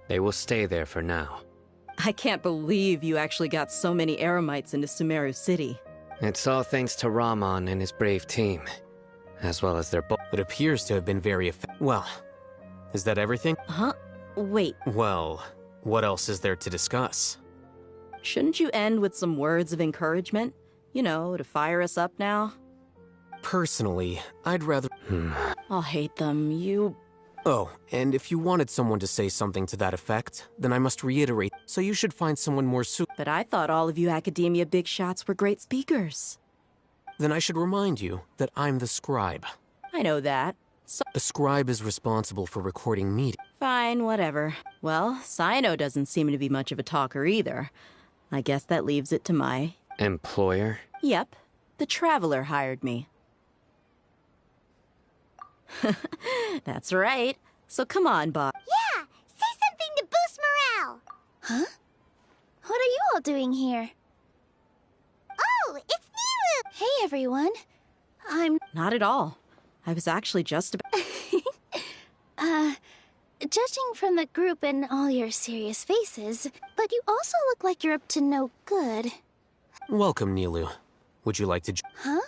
they will stay there for now. I can't believe you actually got so many Eremites into Sumeru City. It's all thanks to Rahman and his brave team, as well as their It appears to have been very effective. Well, is that everything? Huh? Wait. Well, what else is there to discuss? Shouldn't you end with some words of encouragement? You know, to fire us up now? Personally, I'd rather... I'll hate them. Oh, and if you wanted someone to say something to that effect, then I must reiterate, so you should find someone more But I thought all of you academia big shots were great speakers. Then I should remind you that I'm the scribe. I know that. A scribe is responsible for recording meetings. Fine, whatever. Well, Cyno doesn't seem to be much of a talker either. I guess that leaves it to my... Employer? Yep. The Traveler hired me. That's right. So come on, Bob. Yeah! Say something to boost morale! Huh? What are you all doing here? Oh, it's Nilu! Hey, everyone. I'm... Not at all. I was actually just about... Judging from the group and all your serious faces, but you also look like you're up to no good. Welcome, Nilu. Would you like to... Huh?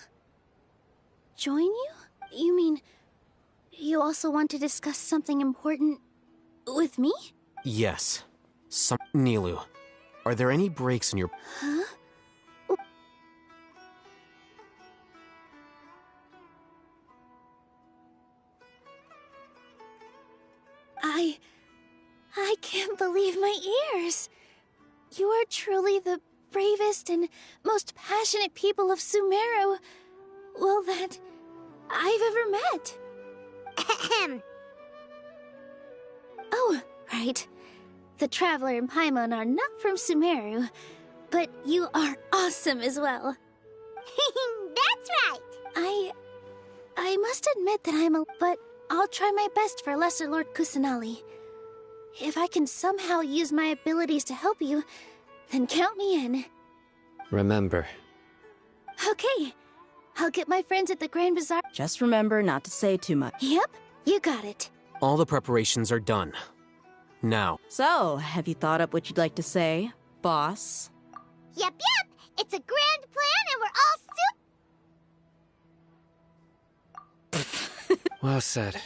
Join you? You mean... You also want to discuss something important with me? Yes. Nilu, are there any breaks in your... Huh? I can't believe my ears. You are truly the bravest and most passionate people of Sumeru, well, that I've ever met. Ahem. Oh, right. The Traveler and Paimon are not from Sumeru, but you are awesome as well. That's right! I must admit that but I'll try my best for Lesser Lord Kusanali. If I can somehow use my abilities to help you, then count me in. Remember. Okay, I'll get my friends at the Grand Bazaar. Just remember not to say too much. Yep, you got it. All the preparations are done. Now. So, have you thought up what you'd like to say, boss? Yep. It's a grand plan and we're all Well said.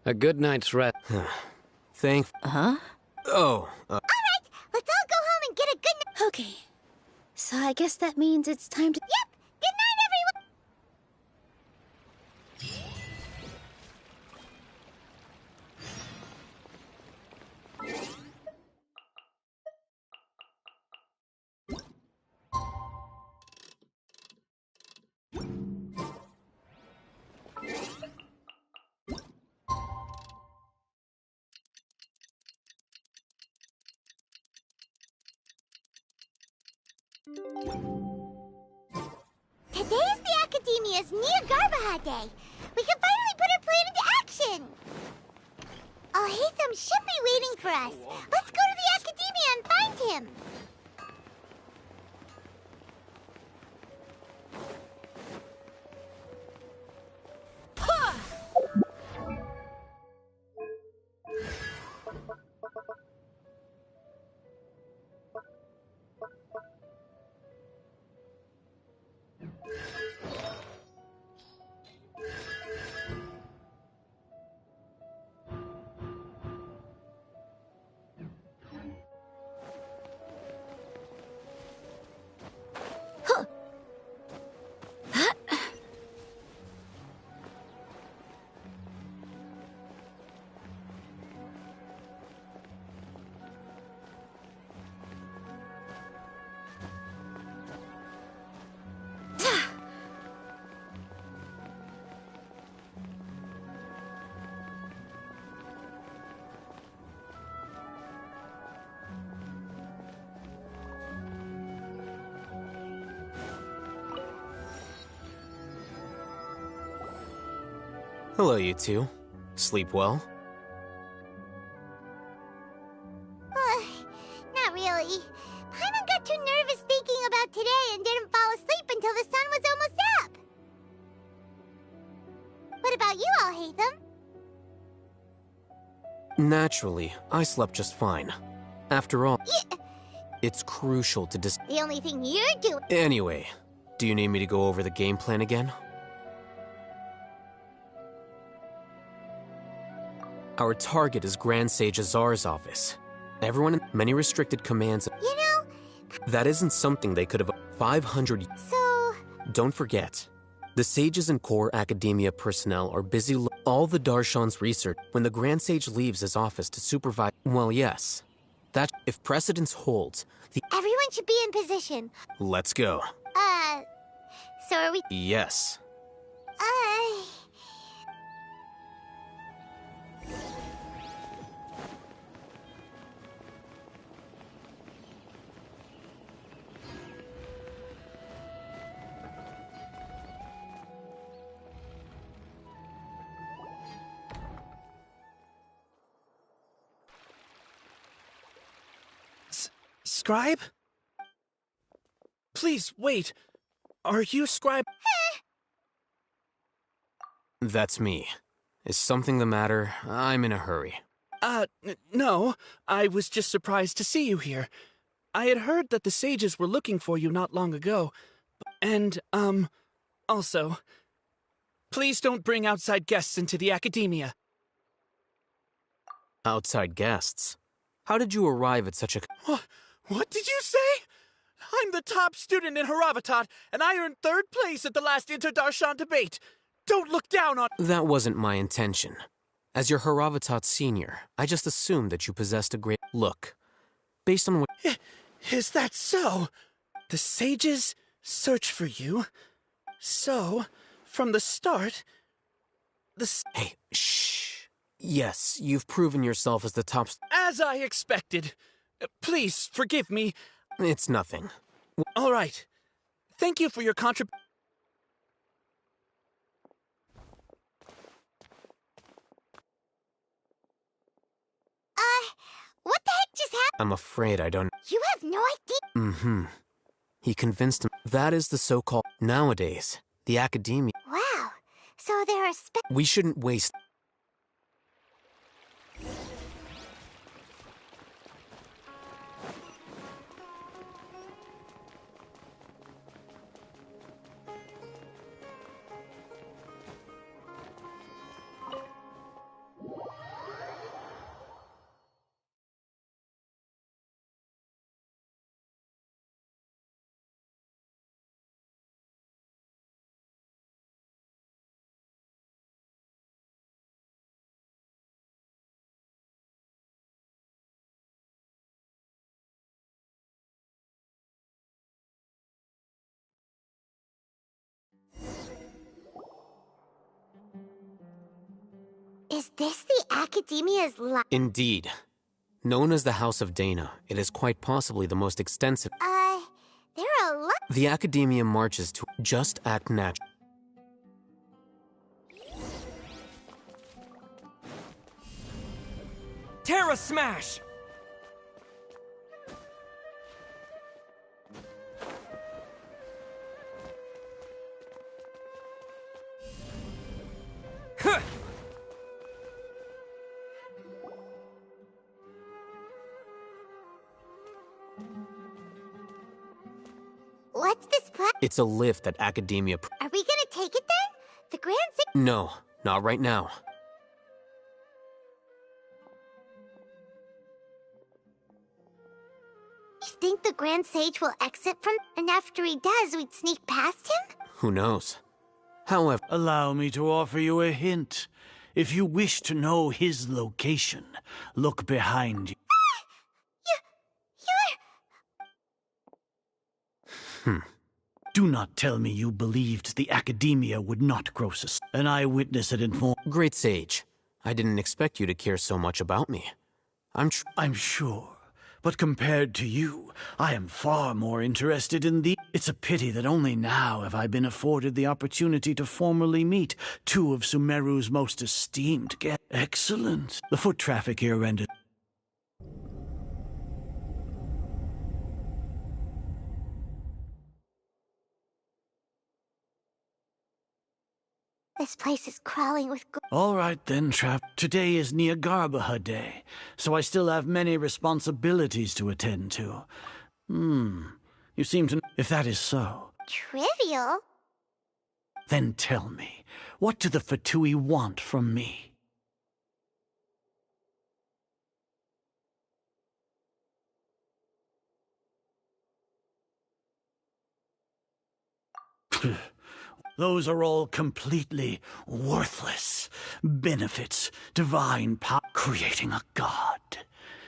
A good night's rest. Thank. Huh? Oh. Alright, let's all go home and get a good night. Okay. So I guess that means it's time to. Yep! Good night, everyone! Today is the Academia's Nia Garbaha Day. We can finally put our plan into action. Oh, Haytham should be waiting for us. Let's go to the Academia and find him. Hello, you two. Sleep well? Not really. Paimon got too nervous thinking about today and didn't fall asleep until the sun was almost up. What about you all, Haytham? Naturally, I slept just fine. After all, it's crucial to The only thing you're doing... Anyway, do you need me to go over the game plan again? Our target is Grand Sage Azar's office. Everyone in many restricted commands. You know... That isn't something they could have... 500... So... Don't forget, the sages and core academia personnel are busy all the Darshan's research when the Grand Sage leaves his office to supervise... Well, yes. That... If precedence holds, the... Everyone should be in position. Let's go. So are we... Yes. Scribe? Please, wait. Are you Scribe? That's me. Is something the matter? I'm in a hurry. No. I was just surprised to see you here. I had heard that the sages were looking for you not long ago. And, also, please don't bring outside guests into the Academia. Outside guests? How did you arrive at such a... What did you say? I'm the top student in Haravatat, and I earned 3rd place at the last Inter-Darshan debate. Don't look down on... That wasn't my intention. As your Haravatat senior, I just assumed that you possessed a great... Look, based on what... Is that so? The sages search for you. So, from the start, Hey, shh. Yes, you've proven yourself as the top... As I expected. Please, forgive me. It's nothing. All right. Thank you for your contribution. What the heck just happened? I'm afraid I don't... You have no idea. Mm-hmm. He convinced him. That is the so-called... Nowadays, the academia... Wow. So there are We shouldn't waste... Is this the Academia's Indeed. Known as the House of Dana, it is quite possibly the most extensive... there are a lot... The Academia marches to... Just act natural. Terra Smash! Huh! What's this plan? It's a lift that Academia... Are we gonna take it then? The Grand Sage... No, not right now. You think the Grand Sage will exit from... And after he does, we'd sneak past him? Who knows? However... Allow me to offer you a hint. If you wish to know his location, look behind you. Do not tell me you believed the Academia would not grow sus. An eyewitness had informed... Great Sage, I didn't expect you to care so much about me. I'm sure. But compared to you, I am far more interested in the... It's a pity that only now have I been afforded the opportunity to formally meet two of Sumeru's most esteemed guests. Excellent. The foot traffic here rendered... This place is crawling with... All right then, Trap. Today is Niagarbaha Day, so I still have many responsibilities to attend to. You seem to... If that is so... Trivial? Then tell me, what do the Fatui want from me? Those are all completely worthless. Benefits, divine power, creating a god.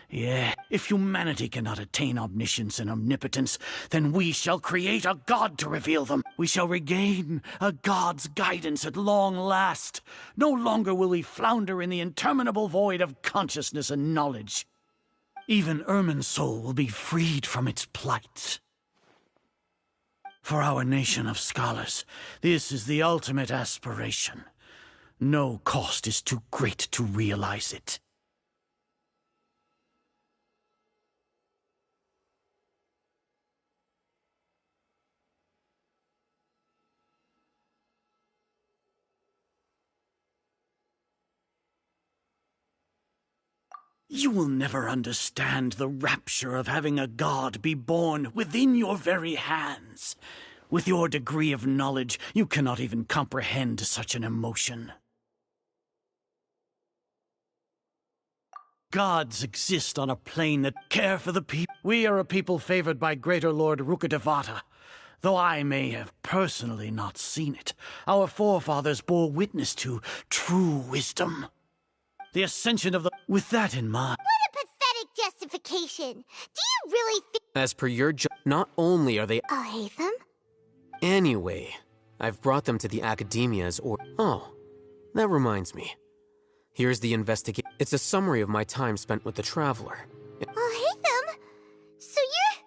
Yeah, if humanity cannot attain omniscience and omnipotence, then we shall create a god to reveal them. We shall regain a god's guidance at long last. No longer will we flounder in the interminable void of consciousness and knowledge. Even Ermin's soul will be freed from its plight. For our nation of scholars, this is the ultimate aspiration. No cost is too great to realize it. You will never understand the rapture of having a god be born within your very hands. With your degree of knowledge, you cannot even comprehend such an emotion. Gods exist on a plane that care for the people. We are a people favored by Greater Lord Rukkhadevata. Though I may have personally not seen it, our forefathers bore witness to true wisdom. The ascension of the... With that in mind... What a pathetic justification! Do you really think... As per your not only are they... I'll hate them? Anyway, I've brought them to the Academia's or... Oh, that reminds me. Here's the investigation. It's a summary of my time spent with the Traveler. I'll hate them? So you're...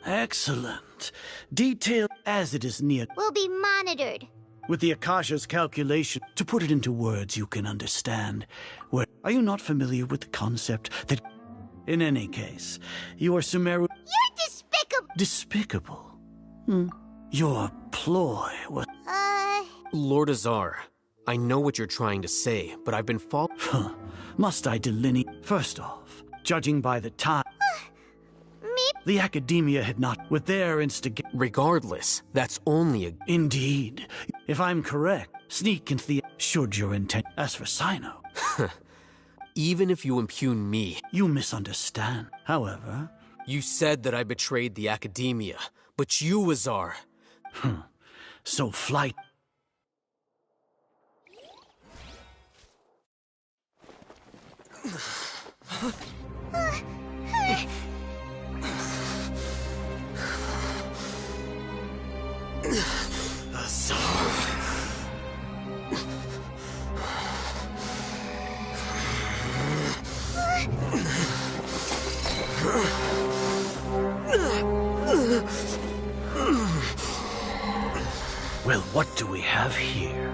Excellent. Detailed as it is near. Will be monitored. With the Akasha's calculation, to put it into words you can understand, are you not familiar with the concept that... In any case, you are Sumeru... You're despicable! Despicable? Your ploy was... Lord Azar, I know what you're trying to say, but I've been Must I delineate? First off, judging by the time... The Academia had not, with their instigation... Regardless, that's only a... Indeed. If I'm correct, sneak into the... Should your intent... As for Sino... Even if you impugn me... You misunderstand. However... You said that I betrayed the Academia, but you, Azar... So flight... Well, what do we have here?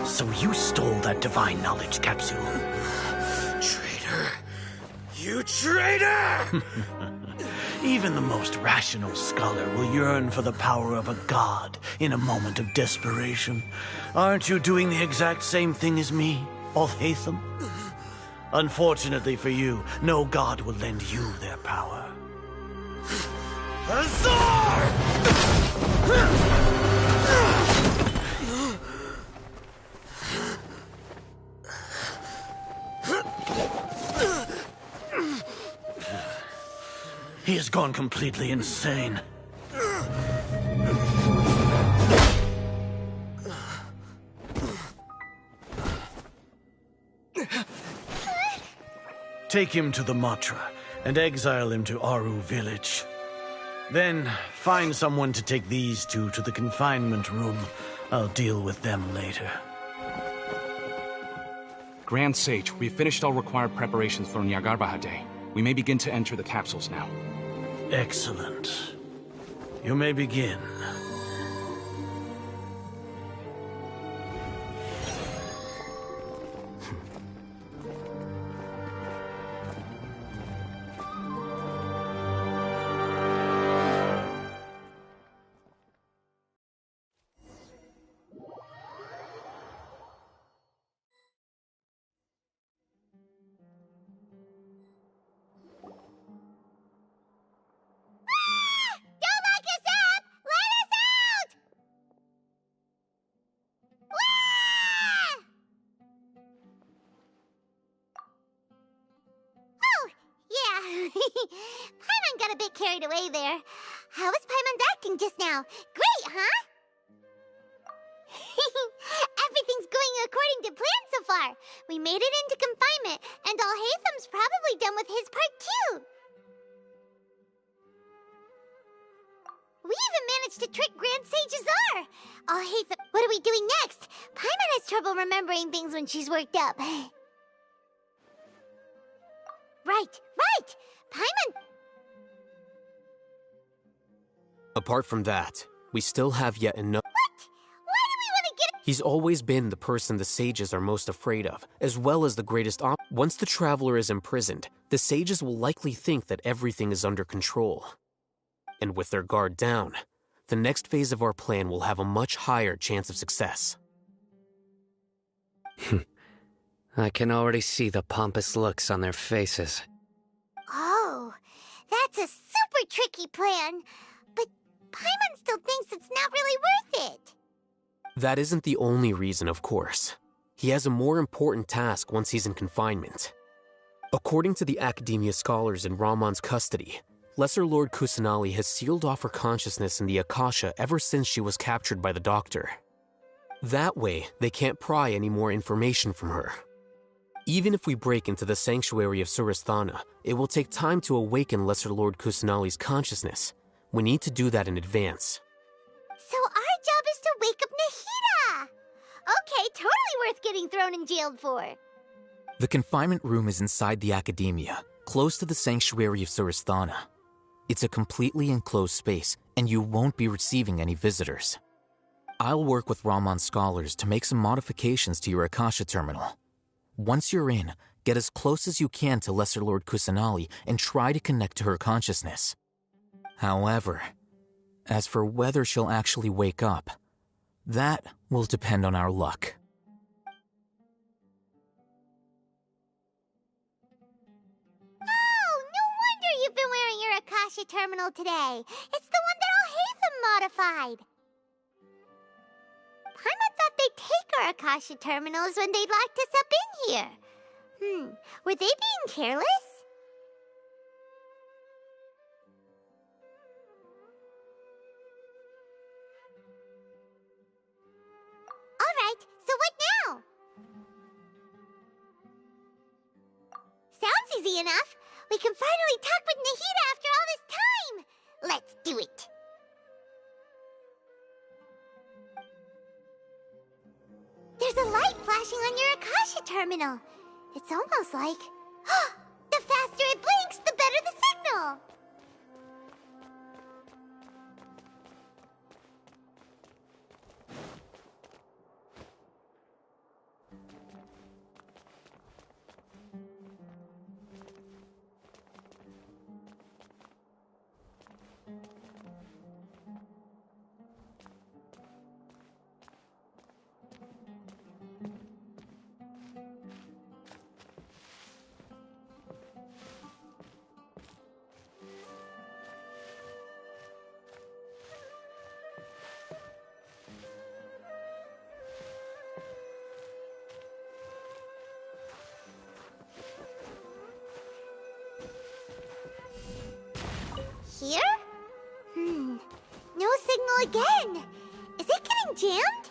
So you stole that divine knowledge capsule. Traitor! You traitor! Even the most rational scholar will yearn for the power of a god in a moment of desperation. Aren't you doing the exact same thing as me, Alhaitham? Unfortunately for you, no god will lend you their power. Azar! He has gone completely insane. Take him to the Matra and exile him to Aru village. Then find someone to take these two to the confinement room. I'll deal with them later. Grand Sage, we've finished all required preparations for Nyagarbahar Day. We may begin to enter the capsules now. Excellent. You may begin. Paimon got a bit carried away there. How was Paimon acting just now? Great, huh? Everything's going according to plan so far. We made it into confinement, and Alhaitham's probably done with his part too. We even managed to trick Grand Sage Azar. Alhaitham, what are we doing next? Paimon has trouble remembering things when she's worked up. Right. Paimon! Apart from that, we still have yet another... What? Why do we want to get... He's always been the person the sages are most afraid of, as well as the greatest Once the traveler is imprisoned, the sages will likely think that everything is under control. And with their guard down, the next phase of our plan will have a much higher chance of success. I can already see the pompous looks on their faces. Oh, that's a super tricky plan. But Paimon still thinks it's not really worth it. That isn't the only reason, of course. He has a more important task once he's in confinement. According to the Academia scholars in Ramon's custody, Lesser Lord Kusanali has sealed off her consciousness in the Akasha ever since she was captured by the Doctor. That way, they can't pry any more information from her. Even if we break into the sanctuary of Surasthana, it will take time to awaken Lesser Lord Kusanali's consciousness. We need to do that in advance. So our job is to wake up Nahida! Okay, totally worth getting thrown in jail for. The confinement room is inside the Academia, close to the sanctuary of Surasthana. It's a completely enclosed space, and you won't be receiving any visitors. I'll work with Ramon's scholars to make some modifications to your Akasha terminal. Once you're in, get as close as you can to Lesser Lord Kusanali and try to connect to her consciousness. However, as for whether she'll actually wake up, that will depend on our luck. Oh, no wonder you've been wearing your Akasha terminal today. It's the one that Al-Haytham modified. Paimon thought they'd take our Akasha terminals when they'd locked us up in here. Were they being careless? Alright, so what now? Sounds easy enough. We can finally talk with Nahida after all this time. Let's do it. There's a light flashing on your Akasha terminal. It's almost like... the faster it blinks, the better the signal! Here? No signal again. Is it getting jammed?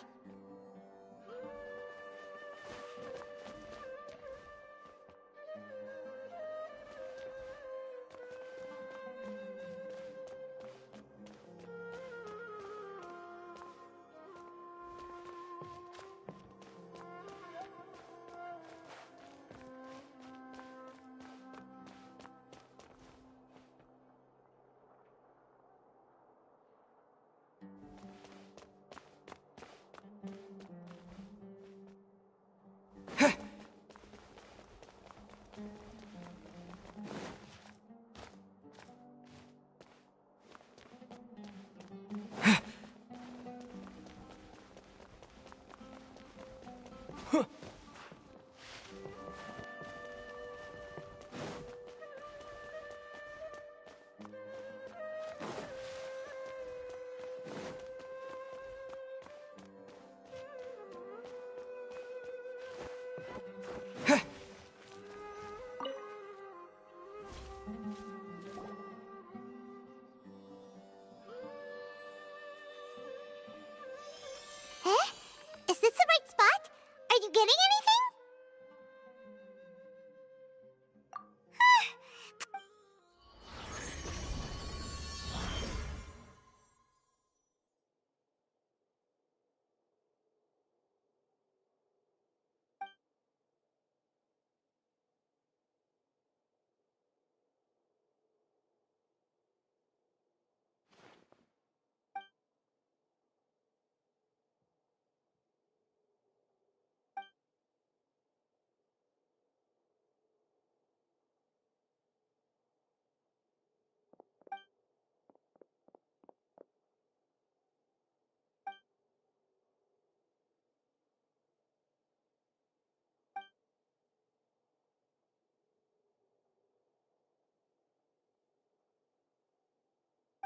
Is this the right spot? Are you getting anything?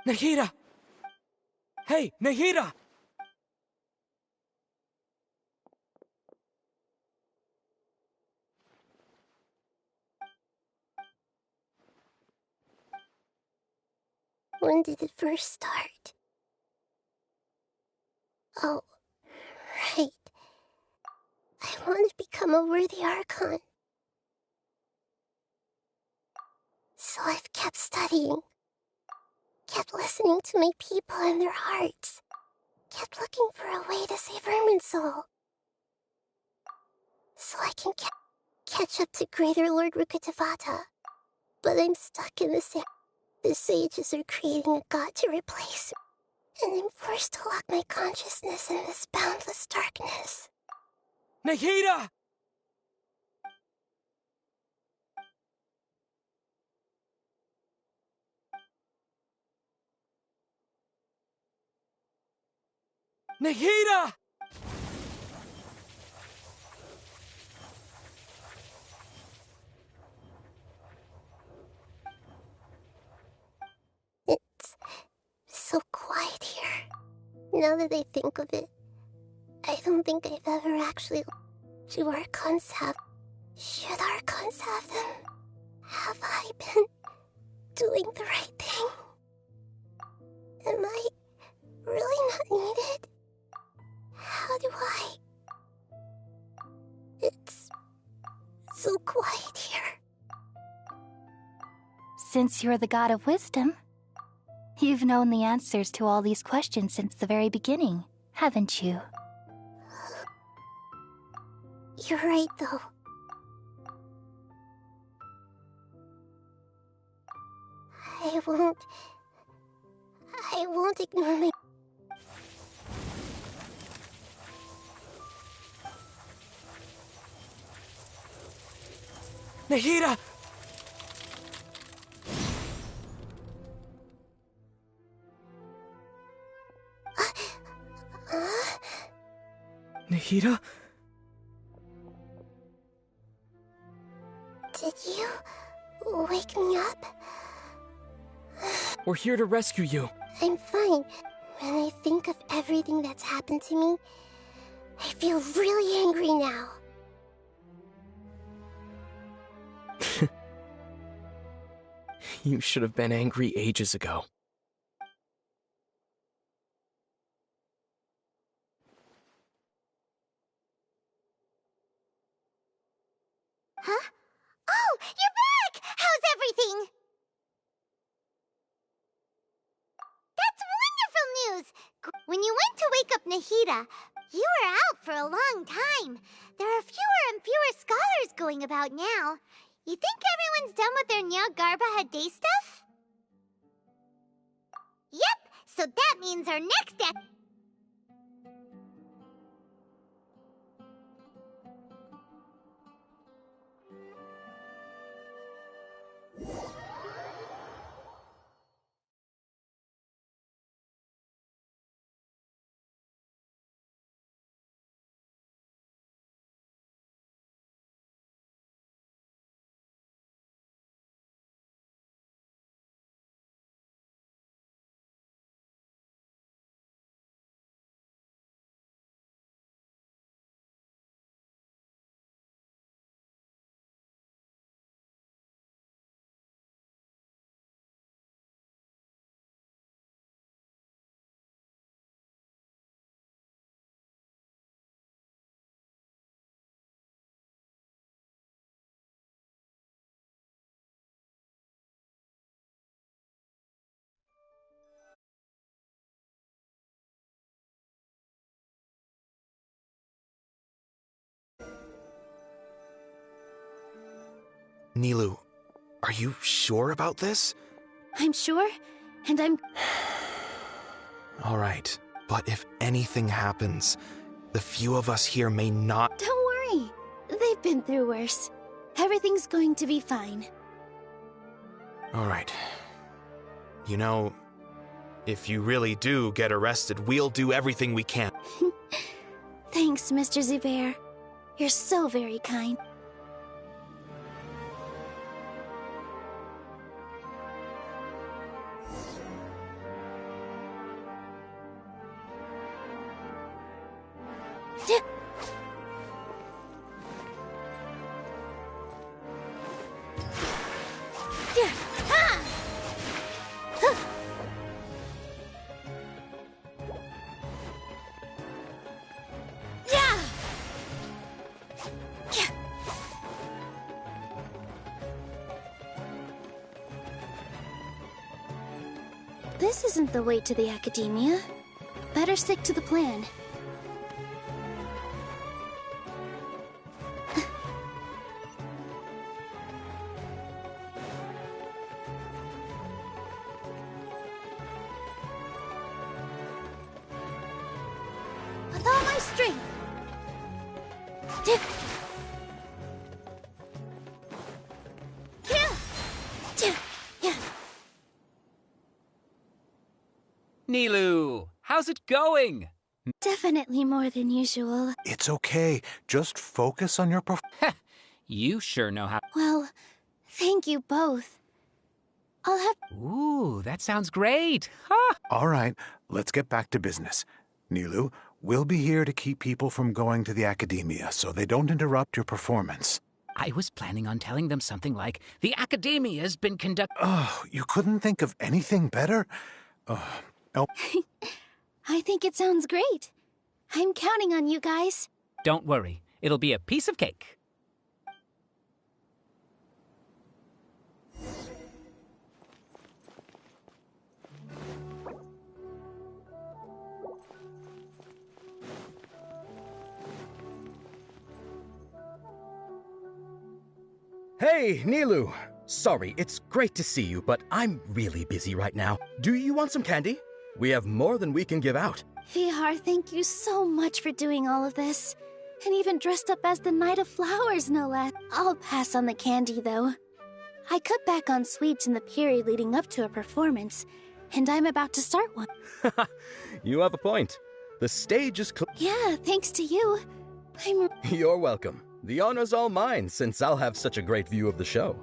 Nahida! Hey, Nahida! When did it first start? Oh, right. I want to become a worthy Archon. So I've kept studying. Kept listening to my people and their hearts. Kept looking for a way to save Irminsul. So I can catch up to Greater Lord Rukkhadevata. But I'm stuck in the same... The sages are creating a god to replace me, and I'm forced to lock my consciousness in this boundless darkness. Nahida! Nahida! It's so quiet here. Now that I think of it, I don't think I've ever actually... Do Archons have... Should Archons have them? Have I been doing the right thing? Am I really not needed? How do I... It's so quiet here. Since you're the god of wisdom, you've known the answers to all these questions since the very beginning, haven't you? You're right, though. I won't ignore my... Nahida! Nahida? Did you wake me up? We're here to rescue you. I'm fine. When I think of everything that's happened to me, I feel really angry now. You should have been angry ages ago. Huh? Oh, you're back! How's everything? That's wonderful news! When you went to wake up Nahida, you were out for a long time. There are fewer and fewer scholars going about now. You think everyone's done with their Nya Garbaha Day stuff? Yep, so that means our next step... Nilou, are you sure about this? I'm sure, and I'm... All right, but if anything happens, the few of us here may not... Don't worry. They've been through worse. Everything's going to be fine. All right. You know, if you really do get arrested, we'll do everything we can. Thanks, Mr. Zubair. You're so very kind. This isn't the way to the Academia. Better stick to the plan. strength! Nilu, how's it going? Definitely more than usual. It's okay. Just focus on your You sure know how. Well, thank you both. I'll have... Ooh, that sounds great. Huh? All right, let's get back to business. Nilu, we'll be here to keep people from going to the academia so they don't interrupt your performance. I was planning on telling them something like, the academia's been Oh, you couldn't think of anything better? I think it sounds great. I'm counting on you guys. Don't worry, it'll be a piece of cake. Hey, Nilu! Sorry, it's great to see you, but I'm really busy right now. Do you want some candy? We have more than we can give out. Vihar, thank you so much for doing all of this. And even dressed up as the Knight of Flowers, no less. I'll pass on the candy, though. I cut back on sweets in the period leading up to a performance, and I'm about to start one. You have a point. The stage is Yeah, thanks to you. You're welcome. The honor's all mine, since I'll have such a great view of the show.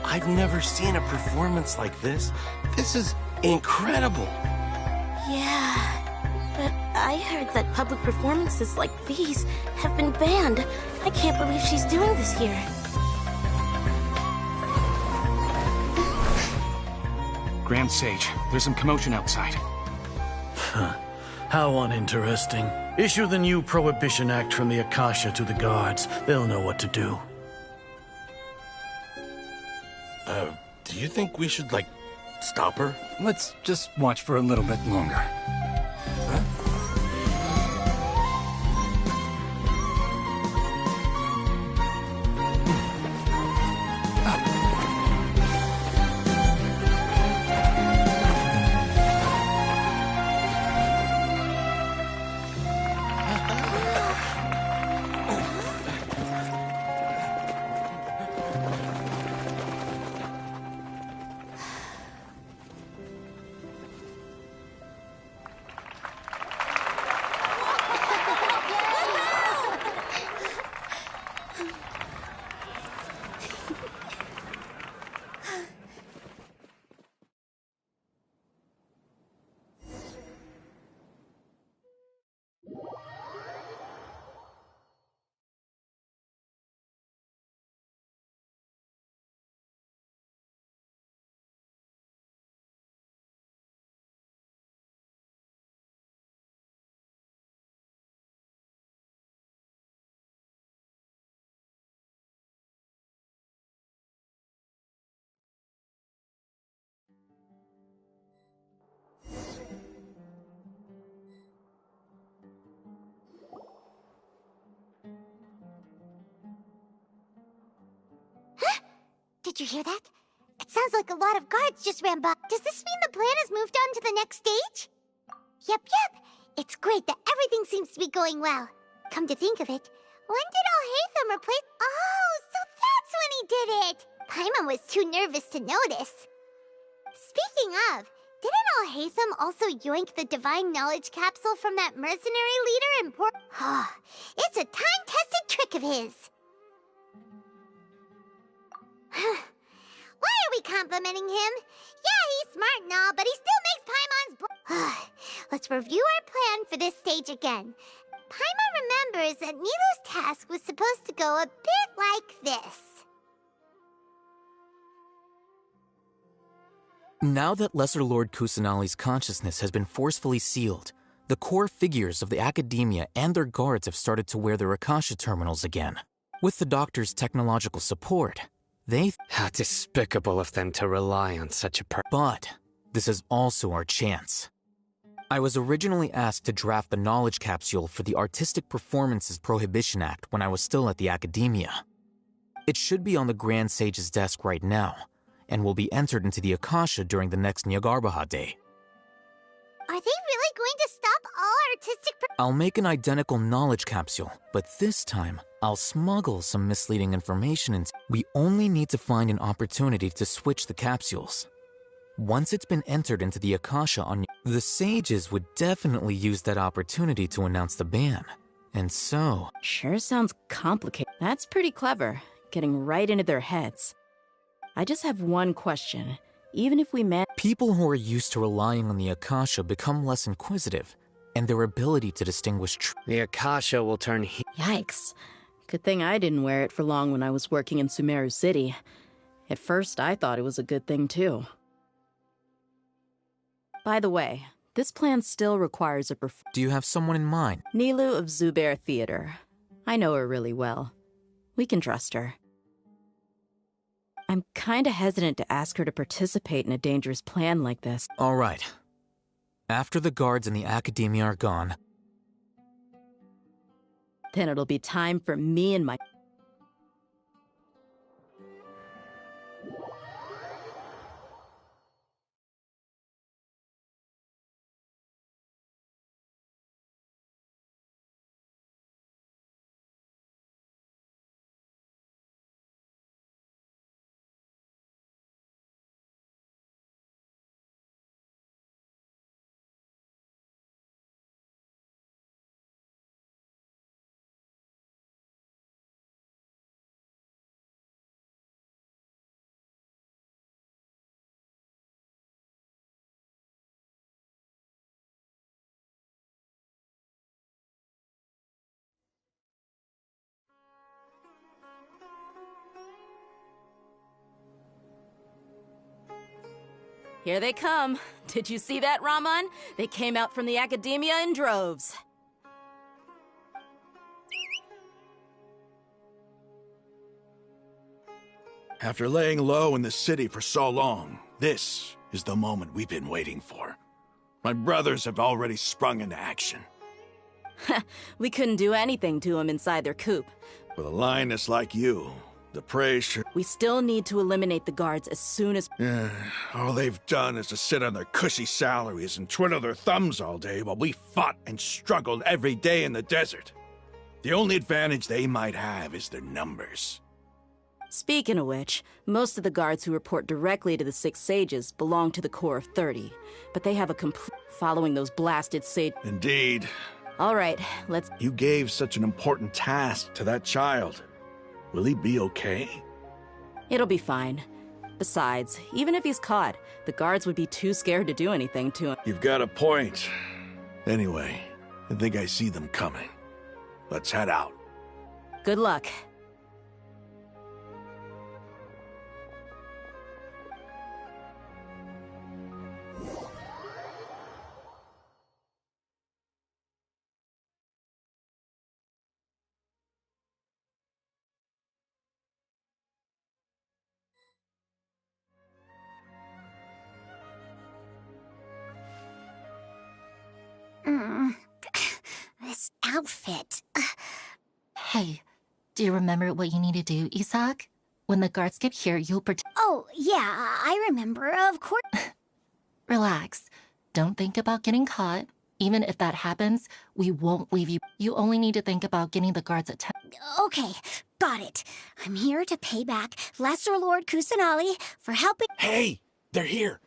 I've never seen a performance like this. This is incredible. Yeah, but I heard that public performances like these have been banned. I can't believe she's doing this here. Grand Sage, there's some commotion outside. How uninteresting. Issue the new Prohibition Act from the Akasha to the guards. They'll know what to do. Do you think we should, stop her? Let's just watch for a little bit longer. Did you hear that? It sounds like a lot of guards just ran by. Does this mean the plan has moved on to the next stage? Yep. It's great that everything seems to be going well. Come to think of it, when did Alhaitham replace... Oh, so that's when he did it! Paimon was too nervous to notice. Speaking of, didn't Alhaitham also yoink the divine knowledge capsule from that mercenary leader in Port... It's a time-tested trick of his. Why are we complimenting him? Yeah, he's smart and all, but he still makes Paimon's... Let's review our plan for this stage again. Paimon remembers that Nilu's task was supposed to go a bit like this. Now that Lesser Lord Kusanali's consciousness has been forcefully sealed, the core figures of the Academia and their guards have started to wear their Akasha terminals again. With the Doctor's technological support, How despicable of them to rely on such a But this is also our chance. I was originally asked to draft the knowledge capsule for the Artistic Performances Prohibition Act when I was still at the Academia. It should be on the Grand Sage's desk right now, and will be entered into the Akasha during the next Nyargarbaha Day. Are they really going to stop all artistic I'll make an identical knowledge capsule, but this time, I'll smuggle some misleading information in. We only need to find an opportunity to switch the capsules. Once it's been entered into the Akasha the sages would definitely use that opportunity to announce the ban. And so... Sure sounds complicated. That's pretty clever, getting right into their heads. I just have one question. Even if we People who are used to relying on the Akasha become less inquisitive, and their ability to distinguish The Akasha will turn Yikes. Good thing I didn't wear it for long when I was working in Sumeru City. At first, I thought it was a good thing, too. By the way, this plan still requires a Do you have someone in mind? Nilu of Zubair Theater. I know her really well. We can trust her. I'm kinda hesitant to ask her to participate in a dangerous plan like this. All right. After the guards in the Academia are gone, then it'll be time for me and my... Here they come. Did you see that, Raman? They came out from the Academia in droves. After laying low in the city for so long, this is the moment we've been waiting for. My brothers have already sprung into action. We couldn't do anything to them inside their coop. With a lioness like you, the prey sure... We still need to eliminate the guards as soon as... All they've done is to sit on their cushy salaries and twiddle their thumbs all day while we fought and struggled every day in the desert. The only advantage they might have is their numbers. Speaking of which, most of the guards who report directly to the Six Sages belong to the Corps of 30, but they have a complete... following those blasted sages. Indeed. All right, let's... You gave such an important task to that child. Will he be okay? It'll be fine. Besides, even if he's caught, the guards would be too scared to do anything to him. You've got a point. Anyway, I think I see them coming. Let's head out. Good luck. This outfit. Hey, do you remember what you need to do, Isaac? When the guards get here, you'll pretend. Oh, yeah, I remember, of course. Relax. Don't think about getting caught. Even if that happens, we won't leave you. You only need to think about getting the guards' attention. Okay, got it. I'm here to pay back Lesser Lord Kusanali for helping. Hey, they're here.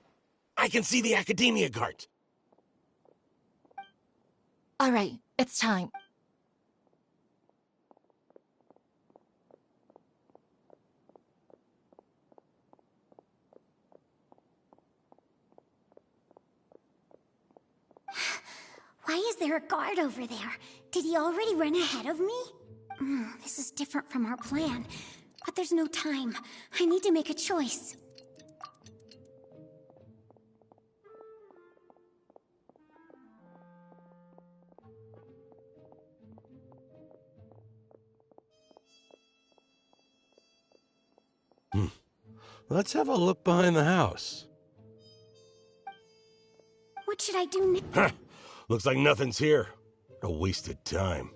I can see the Academia guards. All right, it's time. Why is there a guard over there? Did he already run ahead of me? This is different from our plan. But there's no time. I need to make a choice. Let's have a look behind the house. What should I do now? Huh. Looks like nothing's here. A wasted time.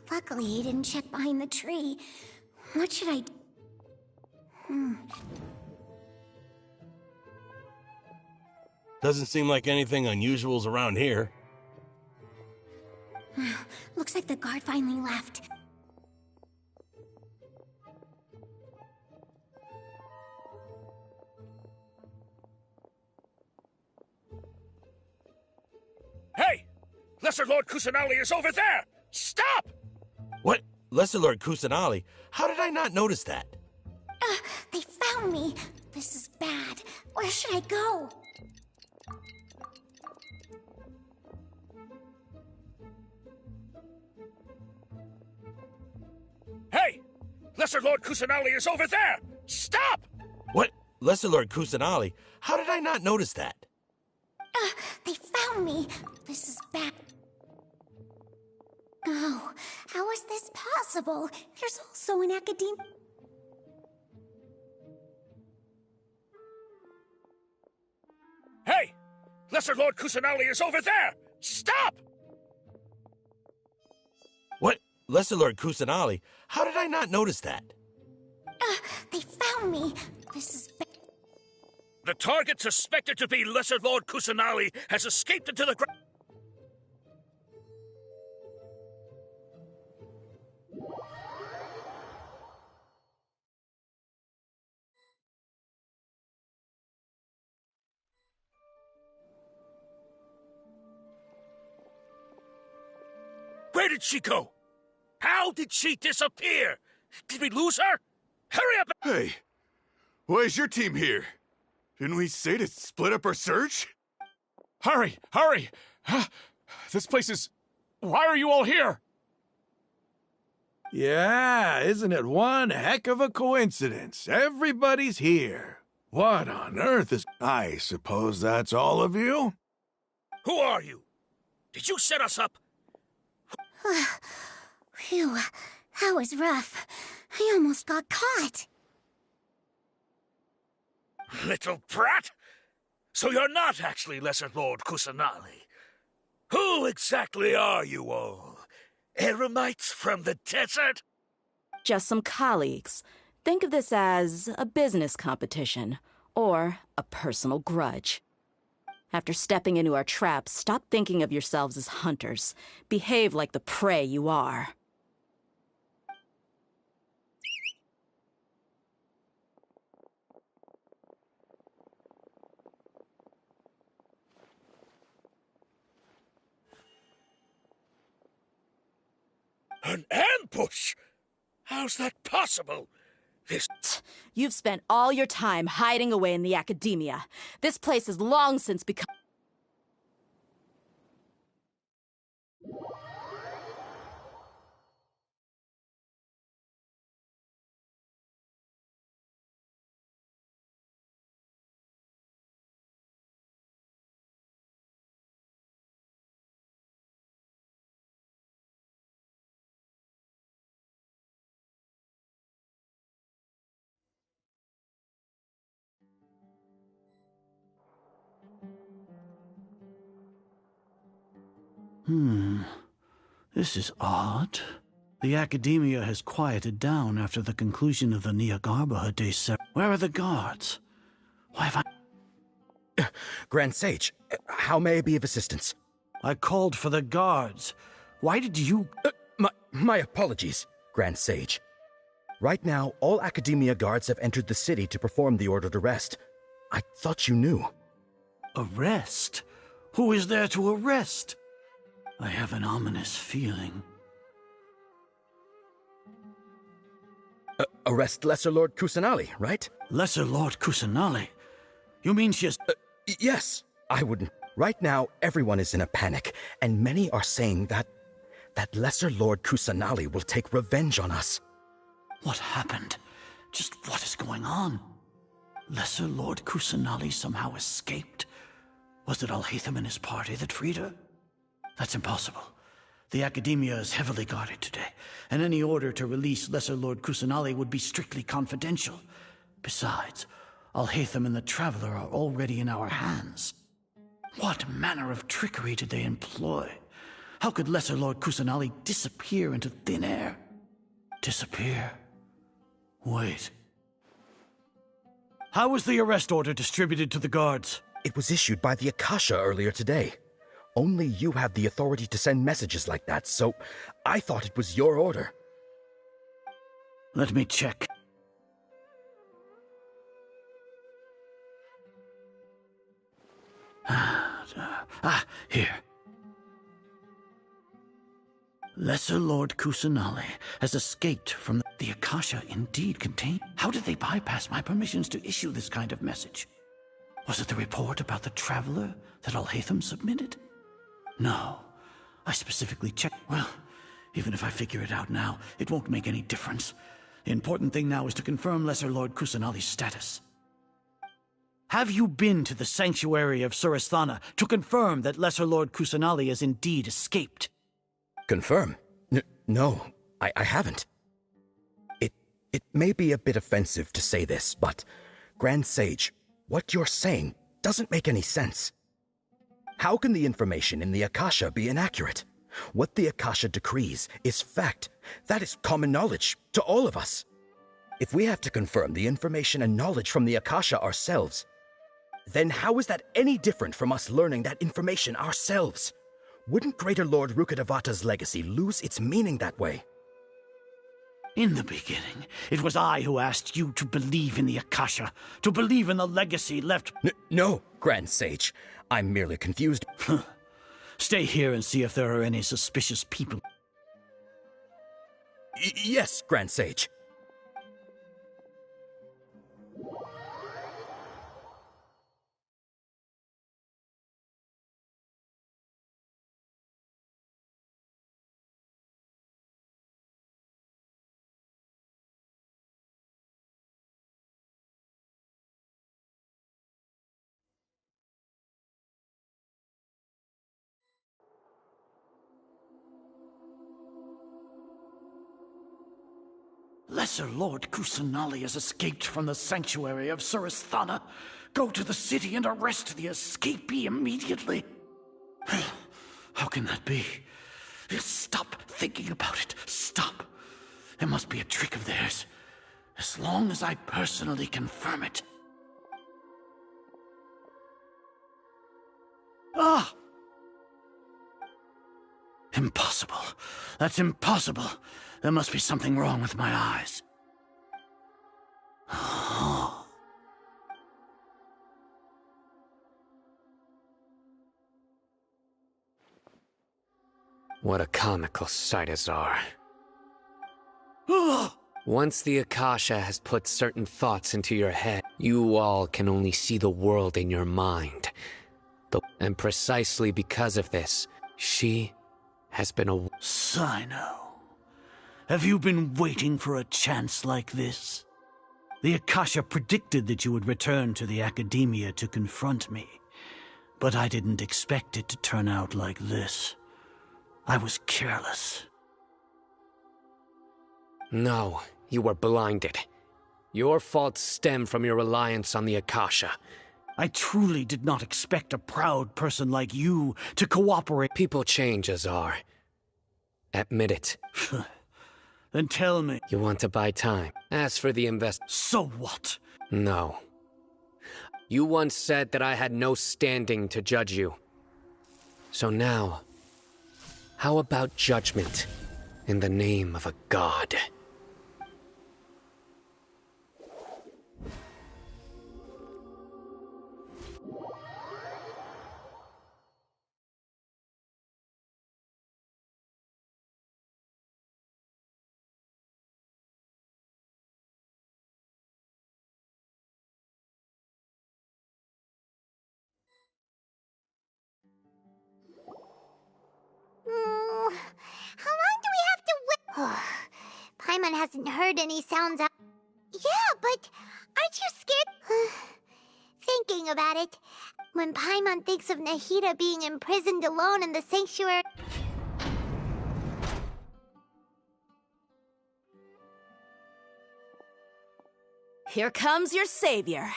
Luckily, he didn't check behind the tree. What should I do? Doesn't seem like anything unusual's around here. Looks like the guard finally left. Hey! Lesser Lord Kusanali is over there! Stop! What? Lesser Lord Kusanali? How did I not notice that? They found me. This is bad. Where should I go? Hey! Lesser Lord Kusanali is over there! Stop! What? Lesser Lord Kusanali? How did I not notice that? They found me. This is bad. Oh, how is this possible? There's also an academe. Hey! Lesser Lord Kusanali is over there! Stop! What? Lesser Lord Kusanali? How did I not notice that? They found me. This is bad. The target suspected to be Lesser Lord Kusanali has escaped into the ground. Where did she go? How did she disappear? Did we lose her? Hurry up! Hey, why is your team here? Didn't we say to split up our search? Hurry! Hurry! This place is... Why are you all here? Yeah, isn't it one heck of a coincidence? Everybody's here. What on earth is... I suppose that's all of you? Who are you? Did you set us up? Phew, that was rough. I almost got caught. Little brat! So you're not actually Lesser Lord Kusanali. Who exactly are you all? Eremites from the desert? Just some colleagues. Think of this as a business competition, or a personal grudge. After stepping into our traps, stop thinking of yourselves as hunters. Behave like the prey you are. An ambush? How's that possible? You've spent all your time hiding away in the academia. This place has long since become... This is odd. The academia has quieted down after the conclusion of the Nyagarbha Day ceremony. Where are the guards? Why have I... Grand Sage, how may I be of assistance? I called for the guards. Why did you... My apologies, Grand Sage. Right now, all Academia guards have entered the city to perform the ordered arrest. I thought you knew. Arrest? Who is there to arrest? I have an ominous feeling. Arrest Lesser Lord Kusanali, right? Lesser Lord Kusanali? You mean she has... Yes, I wouldn't... Right now, everyone is in a panic, and many are saying that Lesser Lord Kusanali will take revenge on us. What happened? Just what is going on? Lesser Lord Kusanali somehow escaped? Was it Alhaitham and his party that freed her? That's impossible. The Academia is heavily guarded today, and any order to release Lesser Lord Kusanali would be strictly confidential. Besides, Alhaitham and the Traveler are already in our hands. What manner of trickery did they employ? How could Lesser Lord Kusanali disappear into thin air? Disappear? Wait. How was the arrest order distributed to the guards? It was issued by the Akasha earlier today. Only you have the authority to send messages like that, so I thought it was your order. Let me check. Here. Lesser Lord Kusanali has escaped from the Akasha indeed contained. How did they bypass my permissions to issue this kind of message? Was it the report about the Traveler that Alhaitham submitted? No. I specifically checked. Well, even if I figure it out now, it won't make any difference. The important thing now is to confirm Lesser Lord Kusanali's status. Have you been to the sanctuary of Surasthana to confirm that Lesser Lord Kusanali has indeed escaped? Confirm? No, I haven't. It may be a bit offensive to say this, but, Grand Sage, what you're saying doesn't make any sense. How can the information in the Akasha be inaccurate? What the Akasha decrees is fact. That is common knowledge to all of us. If we have to confirm the information and knowledge from the Akasha ourselves, then how is that any different from us learning that information ourselves? Wouldn't Greater Lord Rukkhadevata's legacy lose its meaning that way? In the beginning, it was I who asked you to believe in the Akasha, to believe in the legacy left... No, Grand Sage. I'm merely confused. Stay here and see if there are any suspicious people. Yes, Grand Sage. Lesser Lord Kusanali has escaped from the sanctuary of Surasthana. Go to the city and arrest the escapee immediately. How can that be? Stop thinking about it. Stop. There must be a trick of theirs. As long as I personally confirm it. Ah! Impossible. That's impossible. There must be something wrong with my eyes. What a comical sight, Azar. Once the Akasha has put certain thoughts into your head, you all can only see the world in your mind. And precisely because of this, she has been a... Sino, have you been waiting for a chance like this? The Akasha predicted that you would return to the Academia to confront me, but I didn't expect it to turn out like this. I was careless. No, you were blinded. Your faults stem from your reliance on the Akasha. I truly did not expect a proud person like you to cooperate. People change, Azar. Admit it. Then tell me. You want to buy time. As for the So what? No. You once said that I had no standing to judge you. So now, how about judgment in the name of a god? heard any sounds out. Yeah, but aren't you scared? Thinking about it, when Paimon thinks of Nahida being imprisoned alone in the sanctuary... Here comes your savior.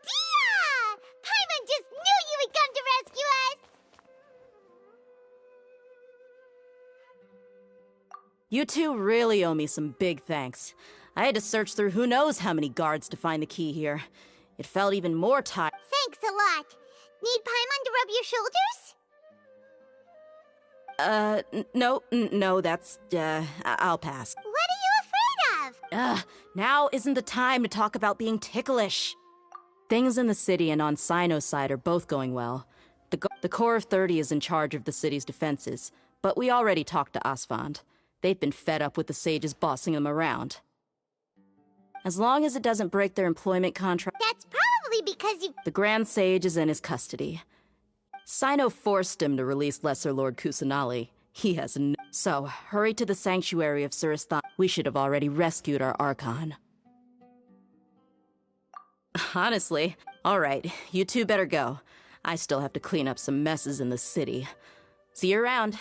Yeah! Paimon just knew you would come to rescue us! You two really owe me some big thanks. I had to search through who knows how many guards to find the key here. It felt even more tight. Thanks a lot. Need Paimon to rub your shoulders? No, that's, I'll pass. What are you afraid of? Now isn't the time to talk about being ticklish. Things in the city and on Sino's side are both going well. The Corps of 30 is in charge of the city's defenses, but we already talked to Asfand. They've been fed up with the sages bossing them around. As long as it doesn't break their employment contract... That's probably because you... The Grand Sage is in his custody. Sino forced him to release Lesser Lord Kusanali. He has no... So, hurry to the sanctuary of Suristan. We should have already rescued our Archon. Honestly, alright, you two better go. I still have to clean up some messes in the city. See you around.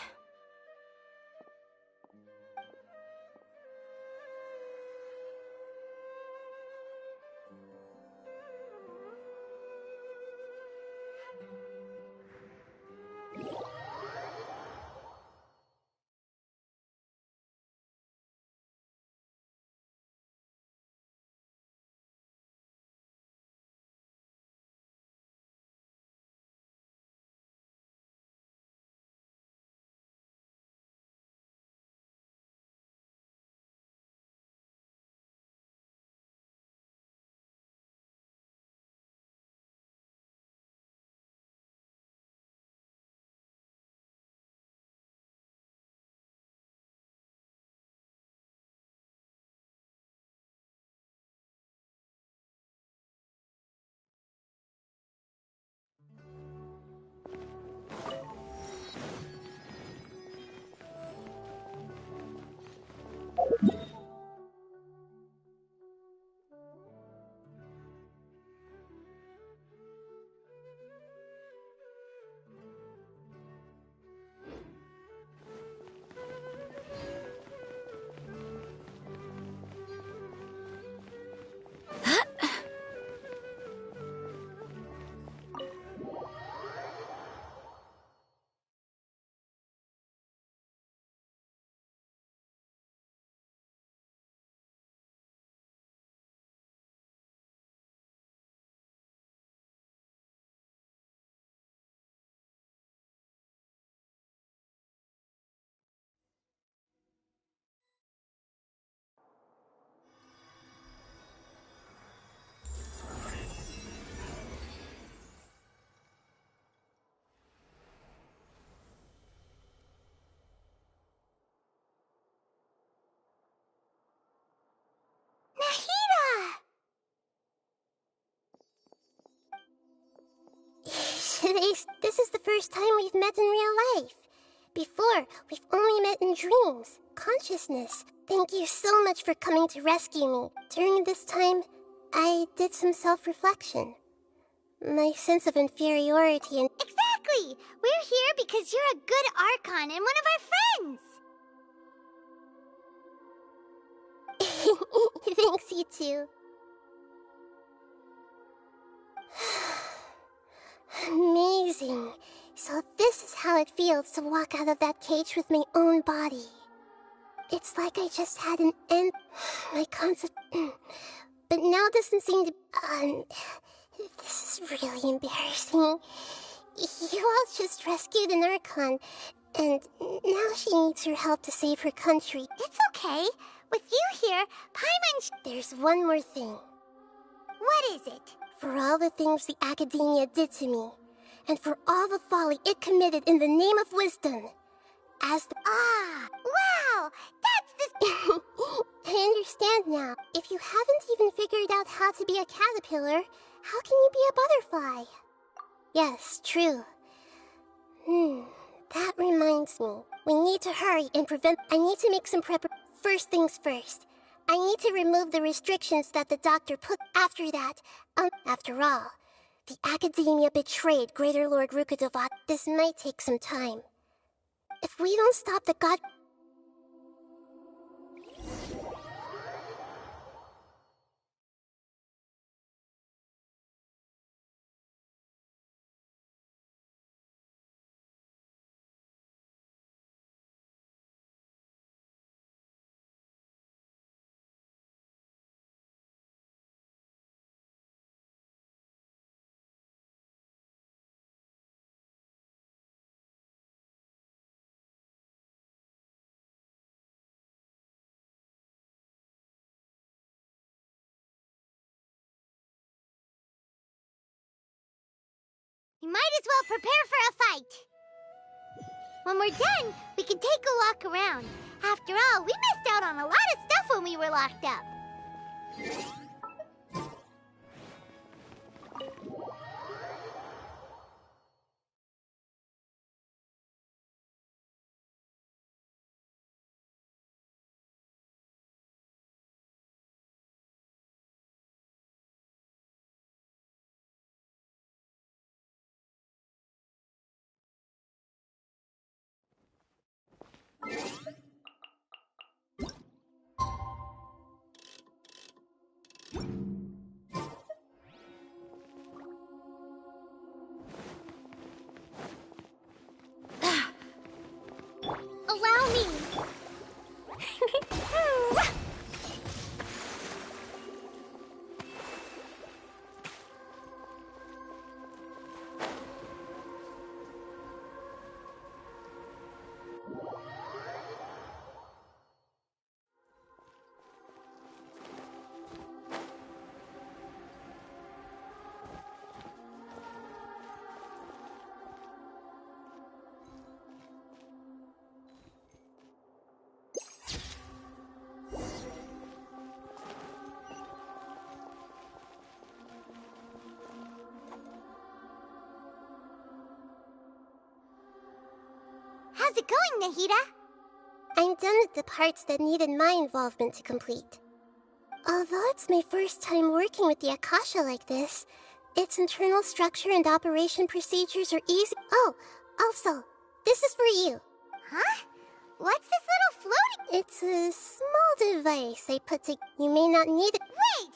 This is the first time we've met in real life. Before, we've only met in dreams, consciousness. Thank you so much for coming to rescue me. During this time, I did some self-reflection. My sense of inferiority and... Exactly! We're here because you're a good Archon and one of our friends! Thanks, you too. Amazing. So this is how it feels to walk out of that cage with my own body. It's like I just had an end... My concept... But now doesn't seem to... This is really embarrassing. You all just rescued an Archon, and now she needs your help to save her country. It's okay. With you here, Paimon... There's one more thing. What is it? For all the things the Academia did to me, and for all the folly it committed in the name of wisdom, as the... Wow! That's the... I understand now. If you haven't even figured out how to be a caterpillar, how can you be a butterfly? Yes, true. That reminds me. We need to hurry and prevent. I need to make some prep. First things first. I need to remove the restrictions that the doctor put. After that, after all, the Academia betrayed Greater Lord Rukkhadevata. This might take some time. If we don't stop the god... We might as well prepare for a fight. When we're done, we can take a walk around. After all, we missed out on a lot of stuff when we were locked up. Allow me. How's it going, Nahida? I'm done with the parts that needed my involvement to complete. Although it's my first time working with the Akasha like this, its internal structure and operation procedures are easy. Oh, also, this is for you. Huh? What's this little floating? It's a small device I put to... You may not need it. Wait!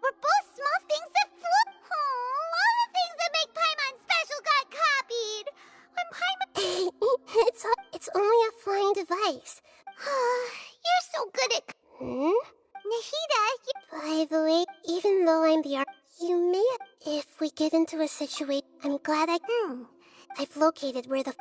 We're both small things that float. Oh, all the things that make Paimon special got copied. When Paimon... It's only a flying device. You're so good at... Nahida, By the way, even though I'm the you may... If we get into a situation... I'm glad I've located where the...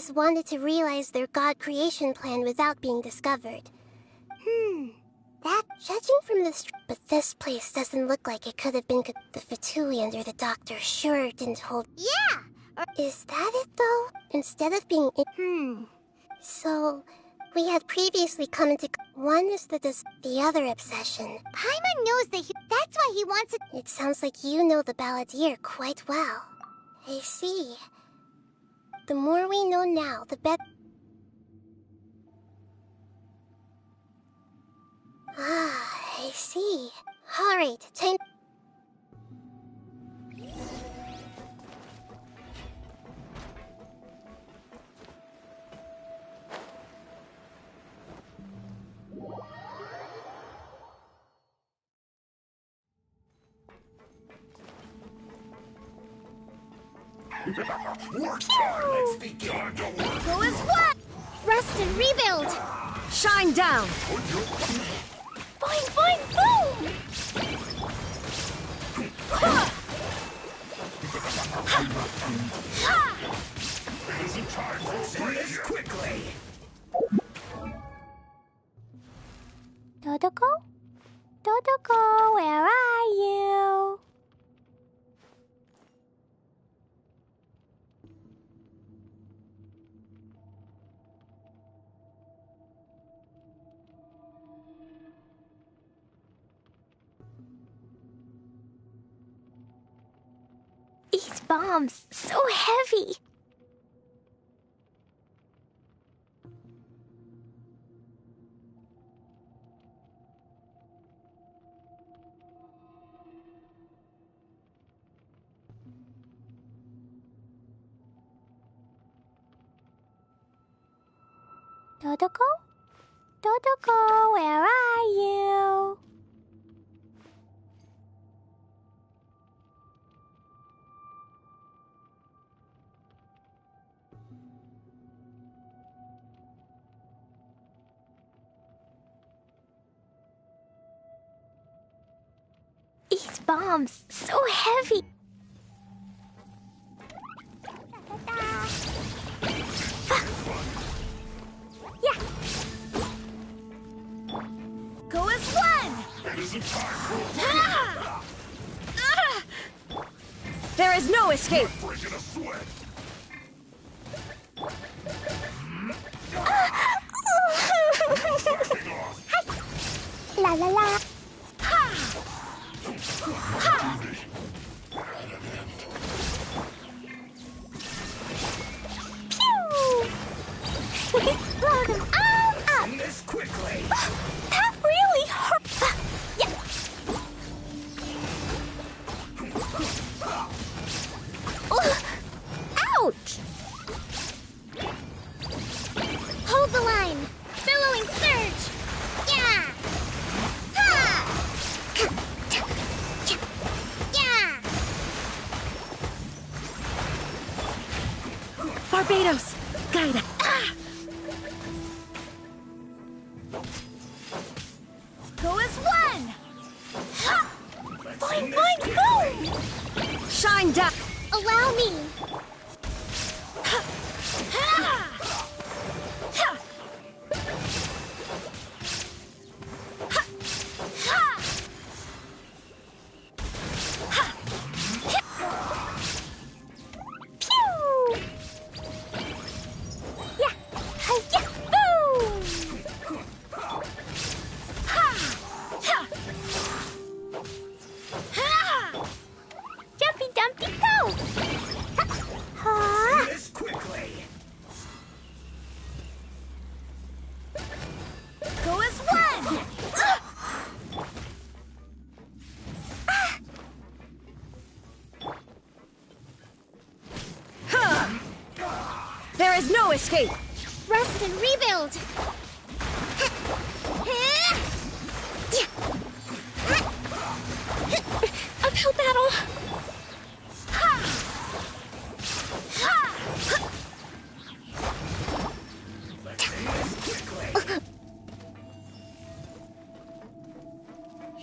just wanted to realize their god creation plan without being discovered. Judging from this, but this place doesn't look like it could have been the Fatui under the doctor sure didn't hold. Yeah! Is that it though? Instead of being So, we had previously come into. One is the other obsession. Paimon knows that's why he wants it. It sounds like you know the Balladeer quite well. I see. The more we know now, the better. I see. Alright, time. Let's begin to work. Go as what? Rest and rebuild. Shine down. Boing, boing, boom! Isn't time for this quickly. Dodoko? Dodoko, where are you? These bombs, so heavy. Dodoko? Dodoko, where are you? These bombs, so heavy. Yeah. Go as one. It isn't time. There is no escape. Breaking a sweat. La la la. Blow them all up. This quickly. That really hurt. Yeah. Ouch. Hold the line. Billowing surge. Yeah. Barbados, guide us. Go as one. Boing, boing, boom. Shine down. Allow me. There is no escape. Rest and rebuild. Uphill battle.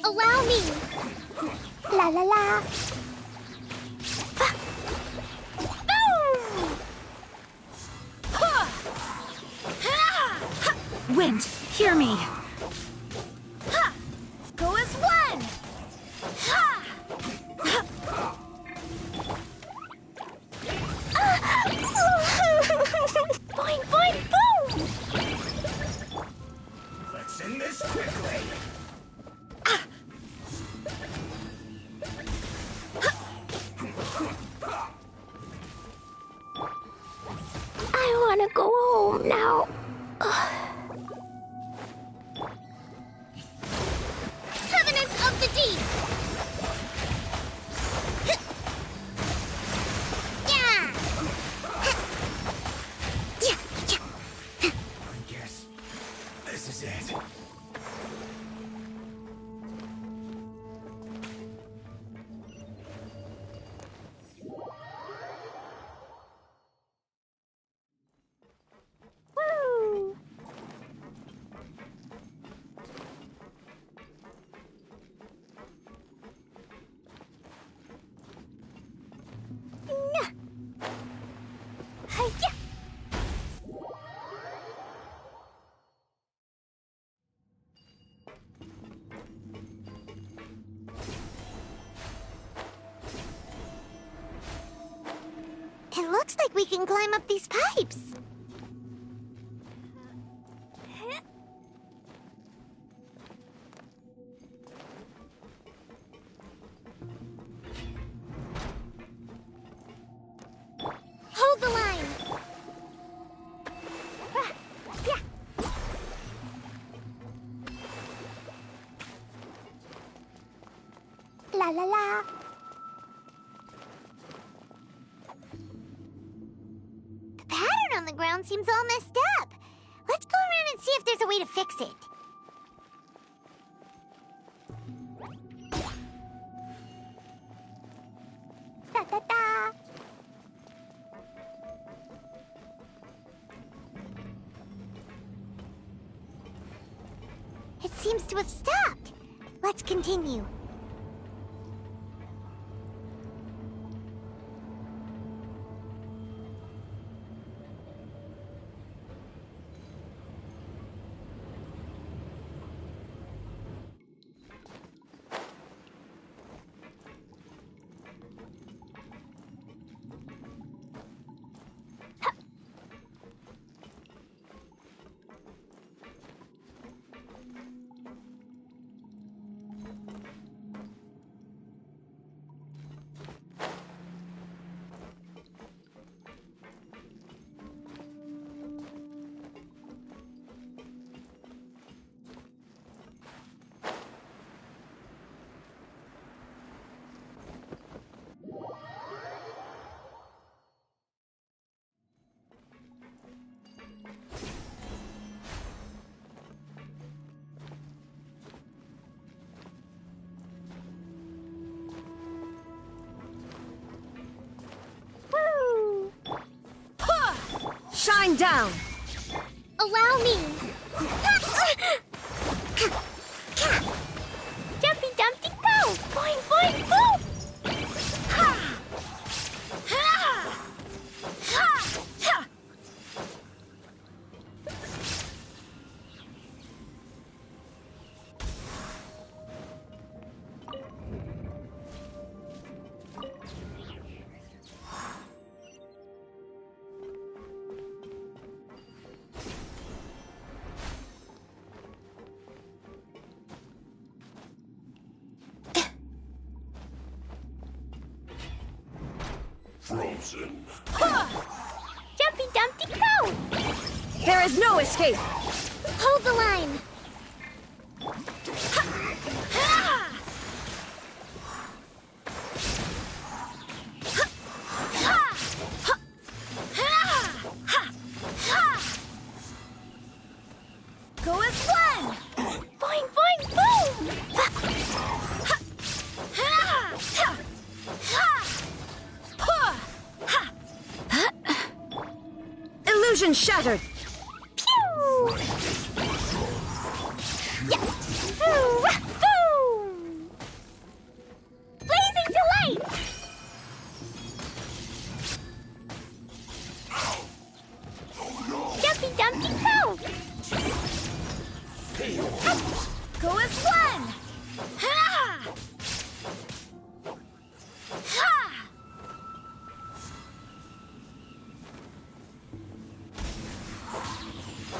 Allow me. La la la. Boom! Wind, hear me. Ha! Go as one! Ha! Boing, boing, boom! Let's end this quickly. I want to go home now. Covenants of the Deep! Yeah! I guess this is it. Woo! Nah. Hi-ya! It looks like we can climb up these pipes. Hold the line. Ah, yeah. La la la. The pattern on the ground seems all messed up. Let's go around and see if there's a way to fix it. Da da da. It seems to have stopped. Let's continue. Shine down! Allow me. Jumpy Dumpty go! Boing boing boom! Ha! Ha! Ha! Ha! Frozen. Jumpy Dumpty go! There is no escape! Hold the line. Go as one! Boing boing boom! Illusion shattered! Pew! Yeah. Boom! Blazing delight! Jumpy Dumpty go! Go as one! Ha! Ha!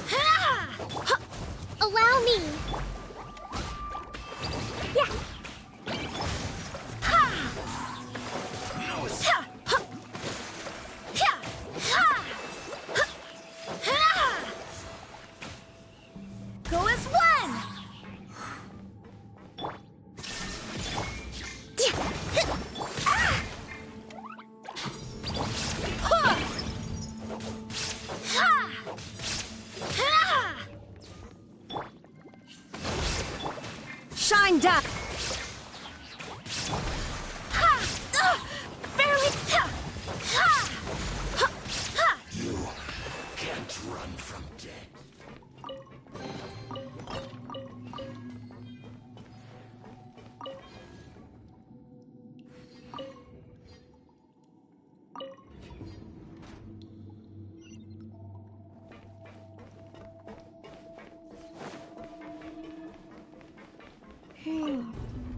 Ha! Allow me. Yeah. Ha! Ha! Ha! Ha! Ha! Ha! Go as one! Ah! Huh! Ha! Ha! Shine down! Ha! Barely! Ha! Ha! Ha! Ha! You can't run from death.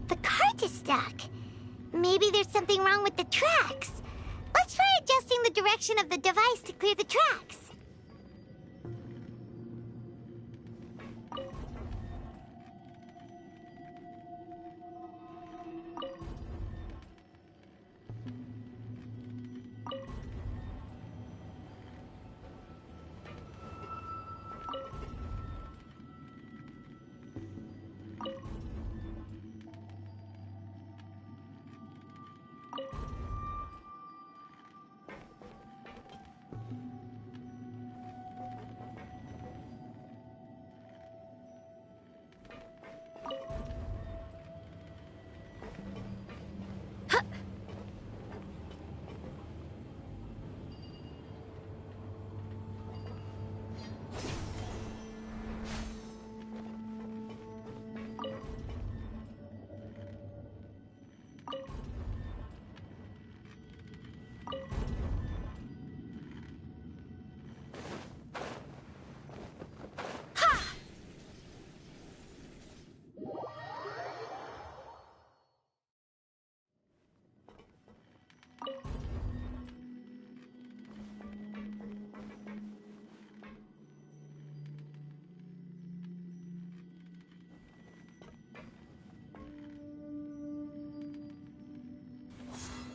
The cart is stuck. Maybe there's something wrong with the tracks. Let's try adjusting the direction of the device to clear the tracks.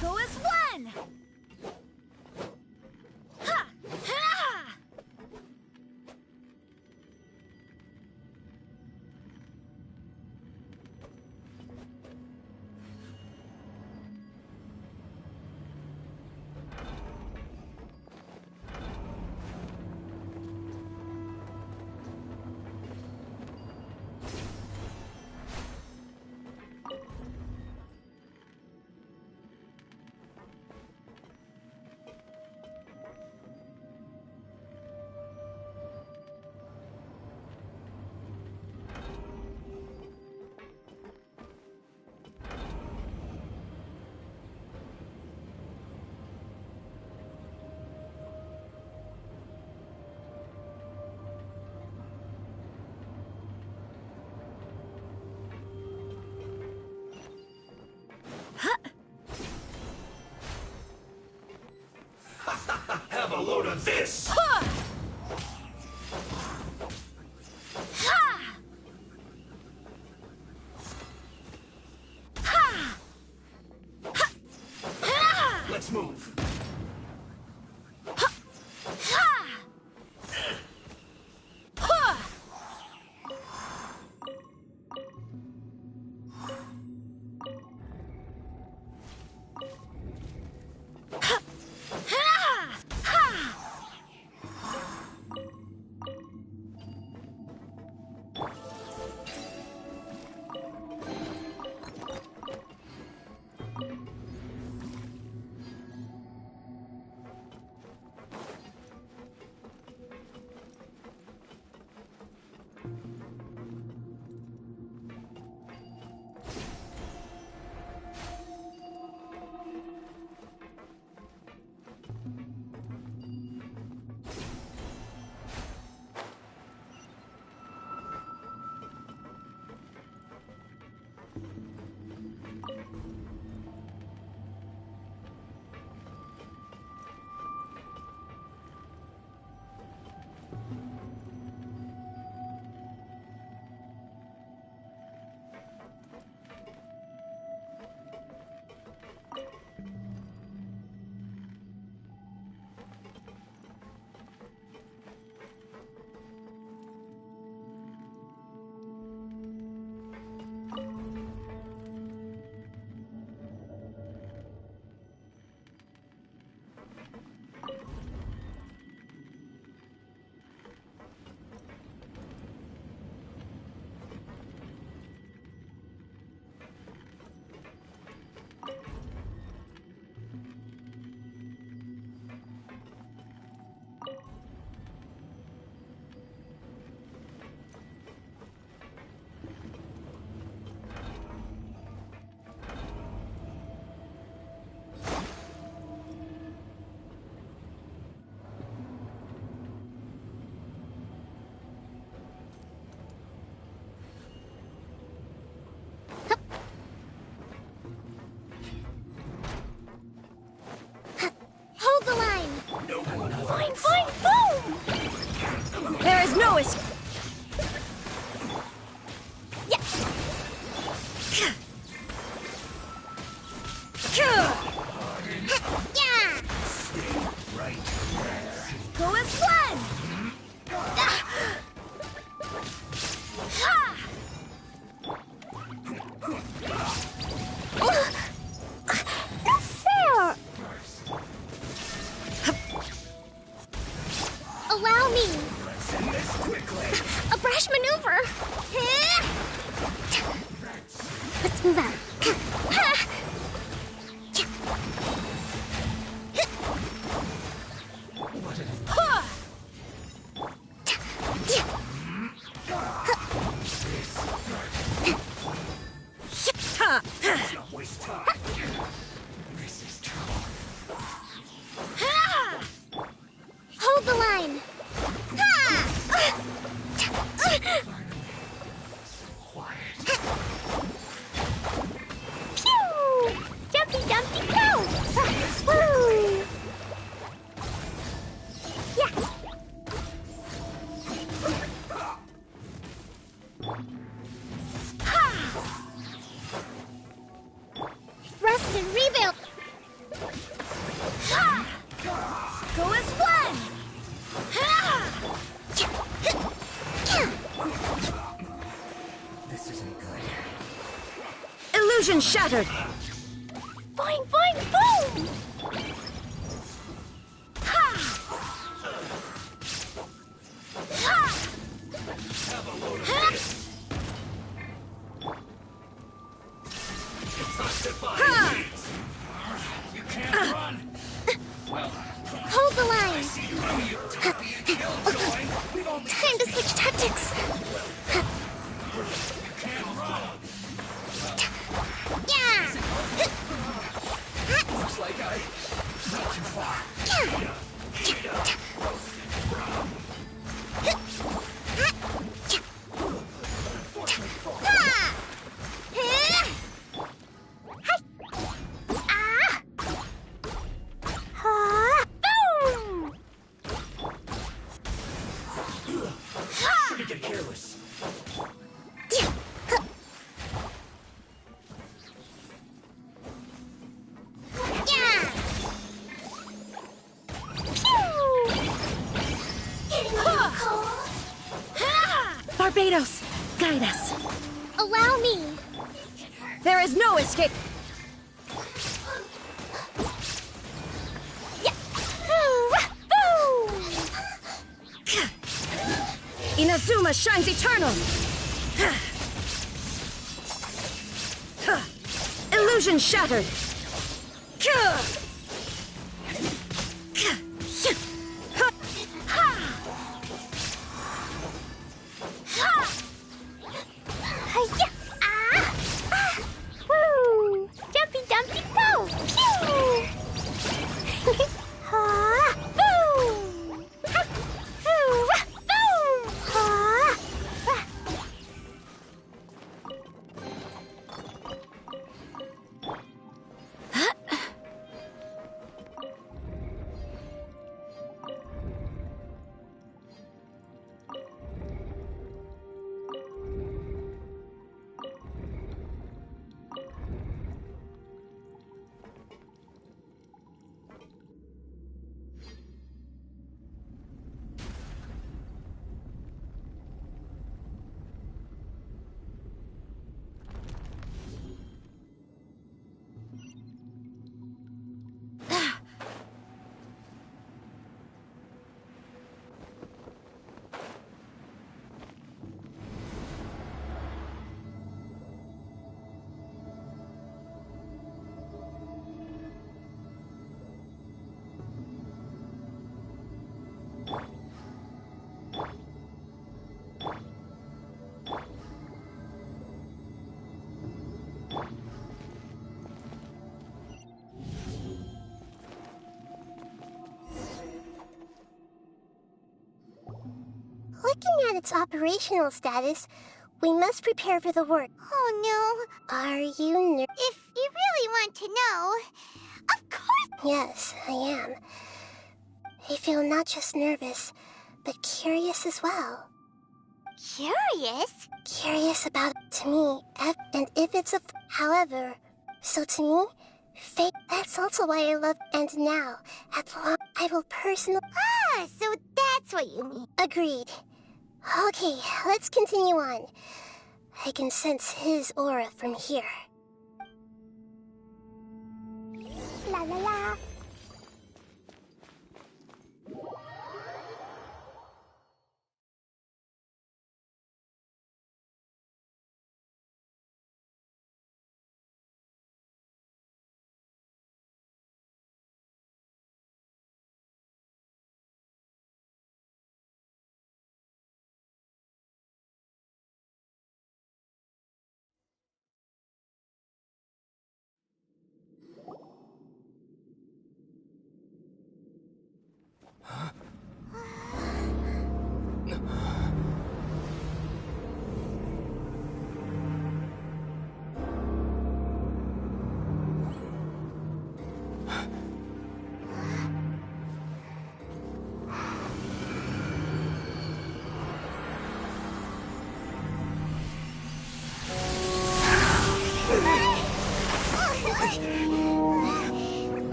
Go as one! Ha! Ha! Have a load of this! Ha! Ha! Ha! Ha! Ha! Let's move. Ha! Ha! Ha! Ha! Ha! is no escape. Go as planned! Not fair! Allow me! A brash maneuver! Let's move out. Hold the line! Pew! Jumpy dumpty pew! Woo! Yeah! Rest and rebuild! Go as planned! This isn't good. Illusion shattered! Boing, boing, boom! You can't run. Hold the line! Time to switch tactics! Yeah! Looks like not too far. Boom! Shouldn't get careless. Barbados, guide us. Allow me. There is no escape. Inazuma shines eternal. Illusion shattered. Woo! Jumpy dumpty go! Pew! Ha! Boom! Ha! Hoo! Boom! Ha! Looking at its operational status, we must prepare for the work. Oh no. Are you nervous? If you really want to know, of course. Yes, I am. I feel not just nervous, but curious as well. Curious? Curious about it to me, and if it's a... However, so to me, fate, that's also why I love... And now, at long, I will personally... Ah, so that's what you mean. Agreed. Okay, let's continue on. I can sense his aura from here. La la la.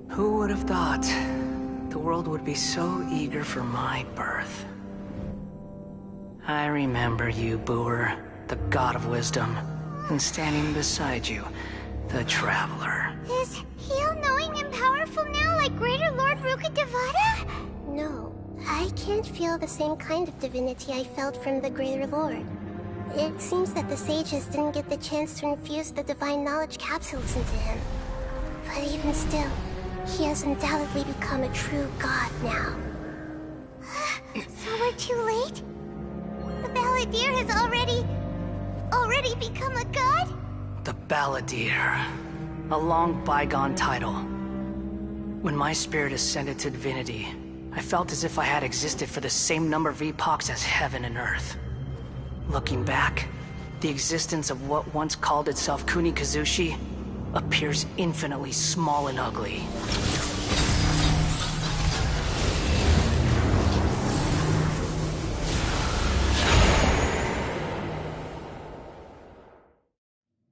Who would have thought the world would be so eager for my birth? I remember you, Booer, the god of wisdom, and standing beside you, the traveler. Is he all-knowing and powerful now like Greater Lord Rukkhadevata? No, I can't feel the same kind of divinity I felt from the Greater Lord. It seems that the sages didn't get the chance to infuse the divine knowledge capsules into him. But even still, he has undoubtedly become a true god now. So we're too late? The Balladeer has already become a god? The Balladeer. A long bygone title. When my spirit ascended to divinity, I felt as if I had existed for the same number of epochs as heaven and earth. Looking back, the existence of what once called itself Kunikazushi appears infinitely small and ugly.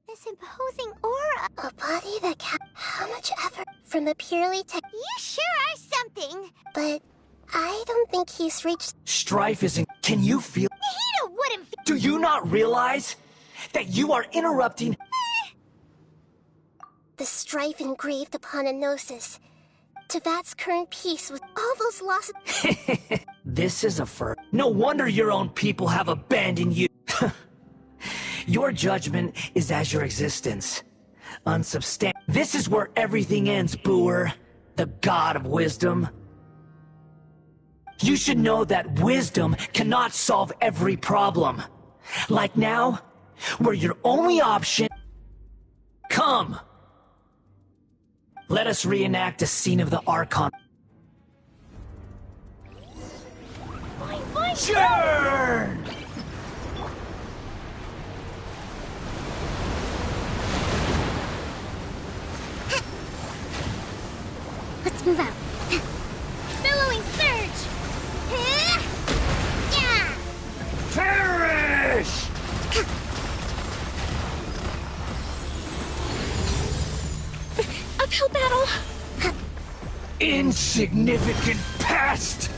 This imposing aura. A body that how much effort from a purely You sure are something. But I don't think he's reached... Strife isn't... Can you feel... Hito wouldn't... Do you not realize that you are interrupting... The strife engraved upon a gnosis. Tevat's current peace with all those losses... This is a first. No wonder your own people have abandoned you. Your judgment is as your existence. Unsubstantiated. This is where everything ends, Booer. The god of wisdom. You should know that wisdom cannot solve every problem. Like now, where your only option... Come! Let us reenact a scene of the ARCHON. Churn! Let's move out. Billowing surge! Yeah! Perish! Uphill battle! Insignificant pest!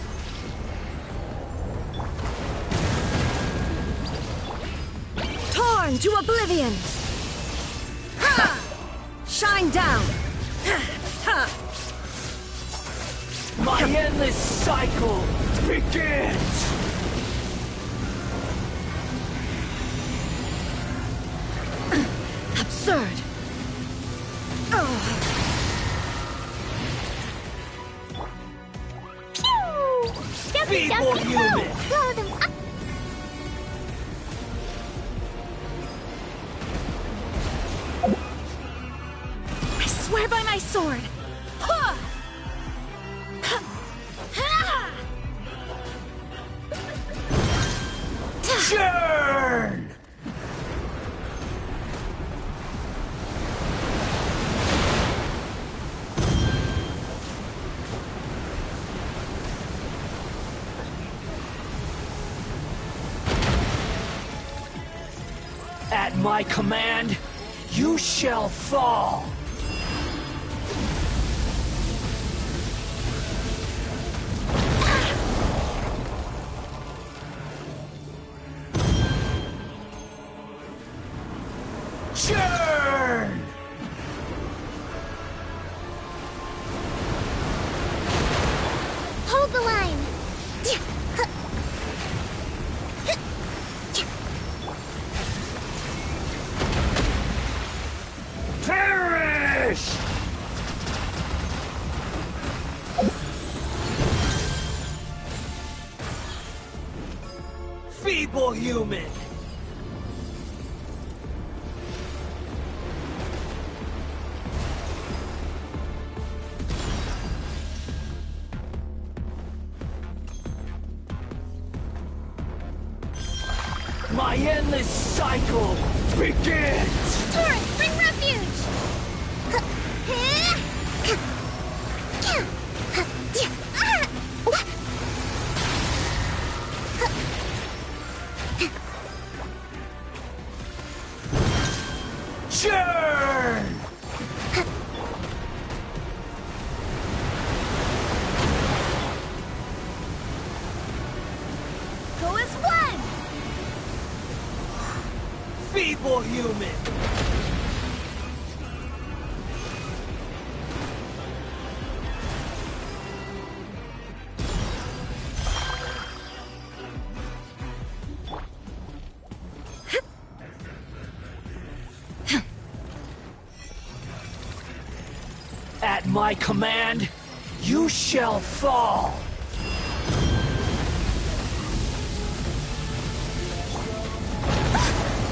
Torn to oblivion! Ha! Shine down! Ha! My endless cycle begins! Absurd! Be more human! Blow them up! I swear by my sword! Ha! Churn! At my command, you shall fall! Churn! Hold the line! Perish! Feeble human! My endless cycle begins! Torrent, bring refuge! Churn! Go as one! Feeble human! At my command, you shall fall!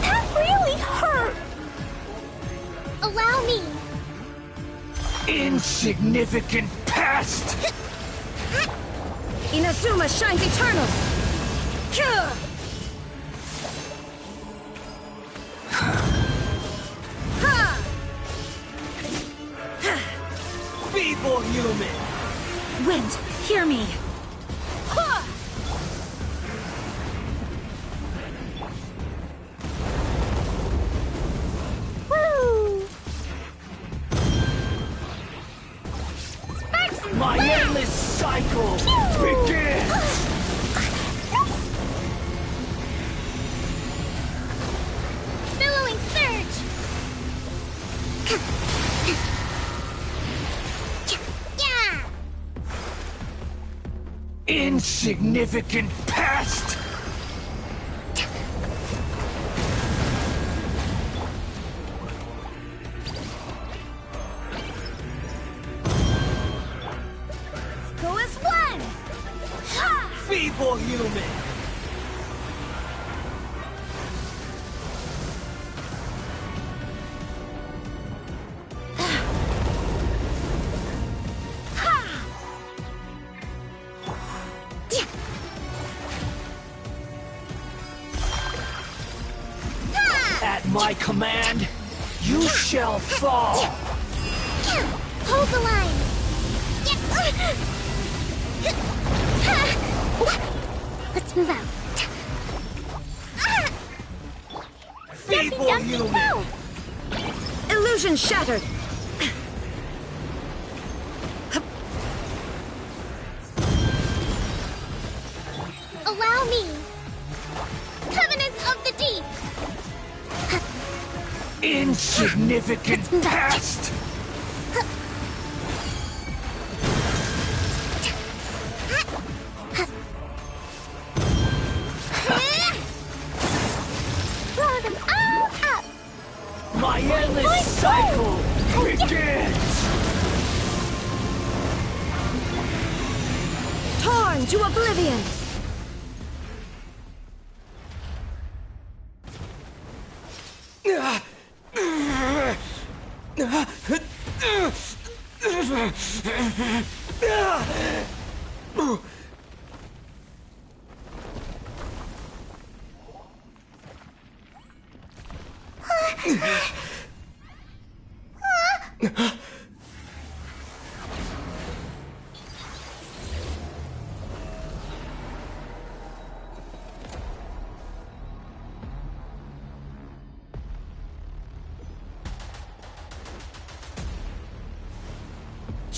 That really hurt! Allow me! Insignificant pest! Inazuma shines eternal! Feeble human! Wind, hear me! Woo! My endless cycle begins! Billowing surge! Yeah! Insignificant pest! Go as one! Ha! Feeble human! At my command, you shall fall! Hold the line! Let's move out. Feeble human! Illusion shattered! Allow me! Covenants of the Deep! Insignificant pest! Blow them all up! My endless cycle begins! Torn to oblivion!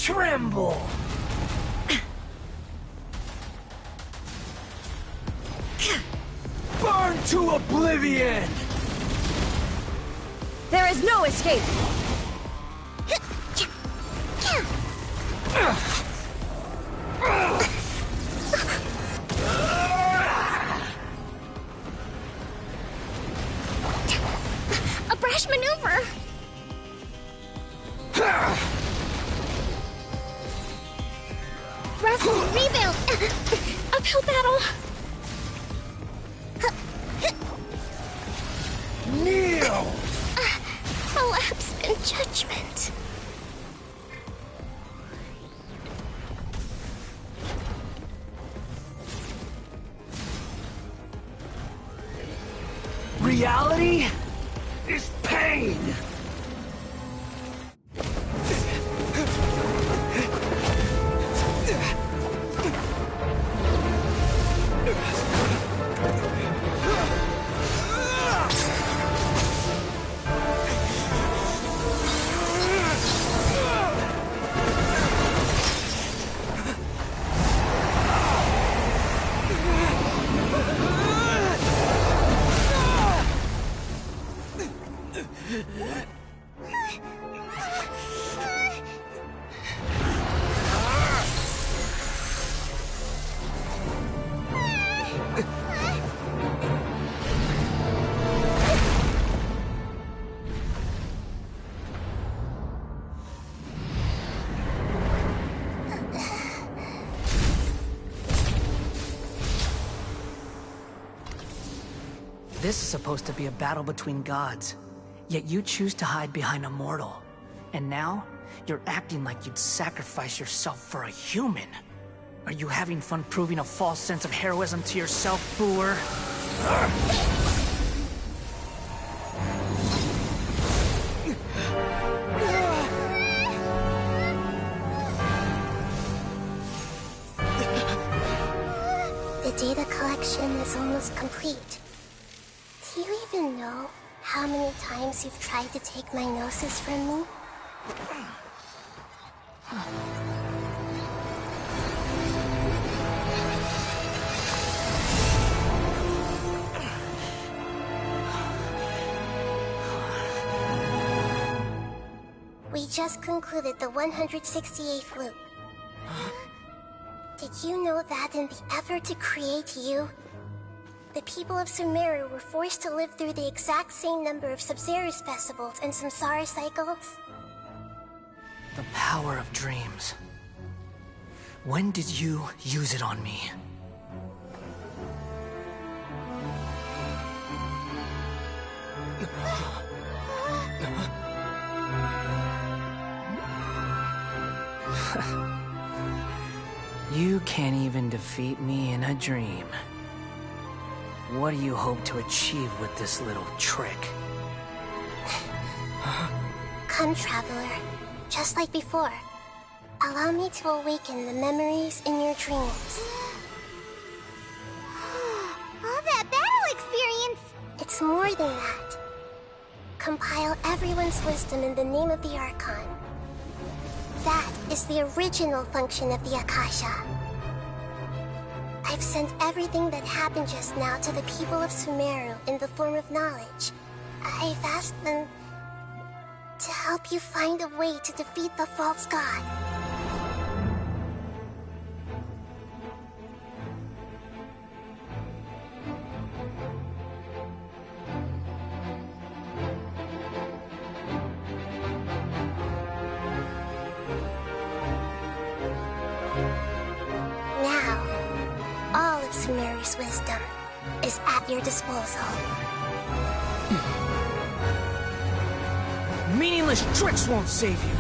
tremble! Burn to oblivion! There is no escape! A brash maneuver! Wrestle, rebuild! Uphill battle! Kneel! A lapse in judgment. Reality is pain! This is supposed to be a battle between gods, yet you choose to hide behind a mortal. And now, you're acting like you'd sacrifice yourself for a human. Are you having fun proving a false sense of heroism to yourself, Booer? The data collection is almost complete. Do you even know how many times you've tried to take my gnosis from me? We just concluded the 168th loop. Did you know that in the effort to create you, the people of Sumeru were forced to live through the exact same number of Sub-Zerus festivals and Samsara cycles? The power of dreams. When did you use it on me? You can't even defeat me in a dream. What do you hope to achieve with this little trick? Come, Traveler. Just like before. Allow me to awaken the memories in your dreams. All that battle experience! It's more than that. Compile everyone's wisdom in the name of the Archon. That is the original function of the Akasha. I've sent everything that happened just now to the people of Sumeru in the form of knowledge. I've asked them to help you find a way to defeat the false god. Sumeru's wisdom is at your disposal. Meaningless tricks won't save you.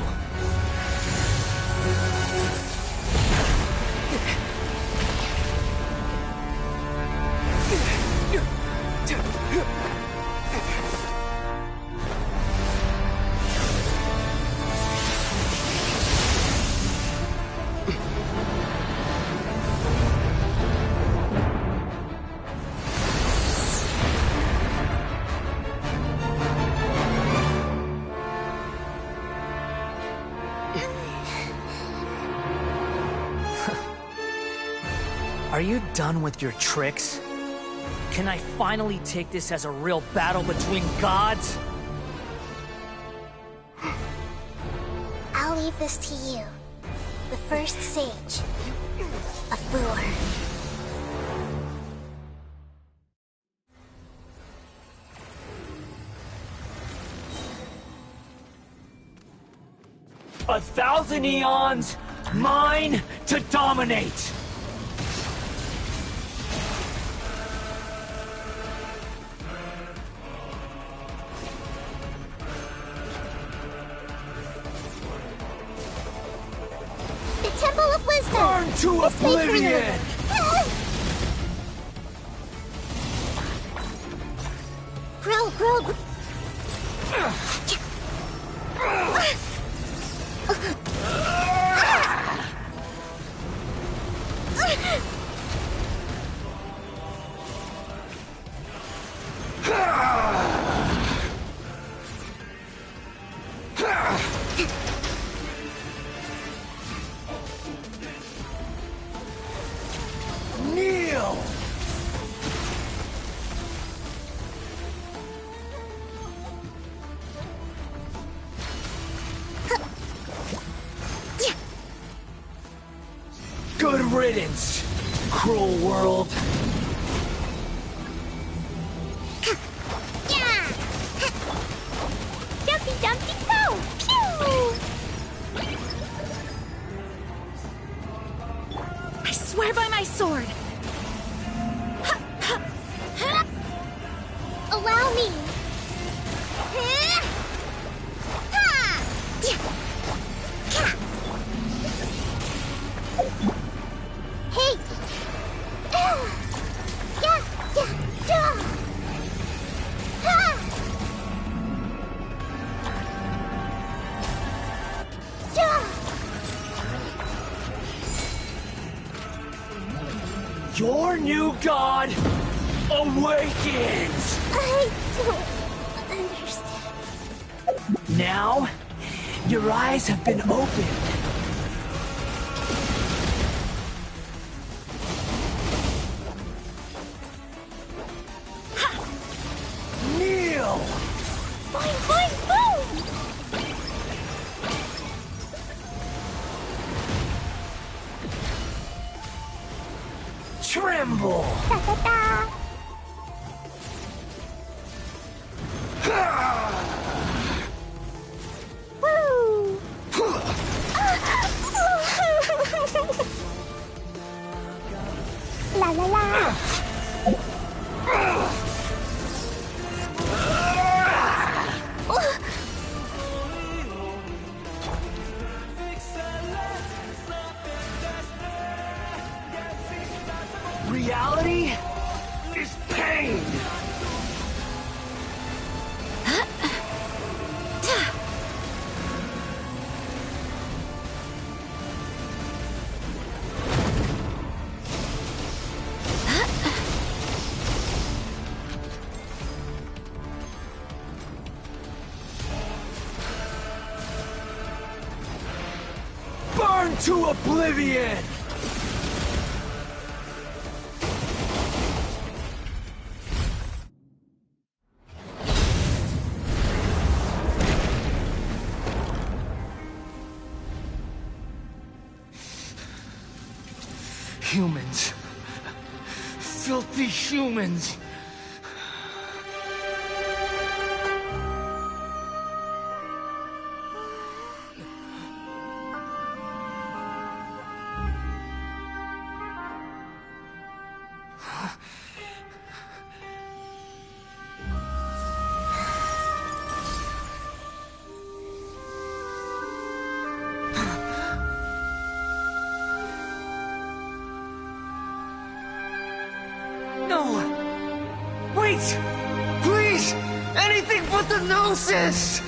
Are you done with your tricks? Can I finally take this as a real battle between gods? I'll leave this to you. The first sage of Lure. A thousand eons, mine to dominate! The Temple of Wisdom! Burn to oblivion! Grow. Kneel! Good riddance, cruel world. Dumpty Dumpty Go! Pew! I swear by my sword! Allow me! Hey! Your new god awakens! I don't understand. Now, your eyes have been opened. Kneel! Fine, boom! Tremble! Da-da-da! Woo! La la la! Reality is pain! Burn to oblivion! Humans. Filthy humans. No! Wait! Please! Anything but the Gnosis!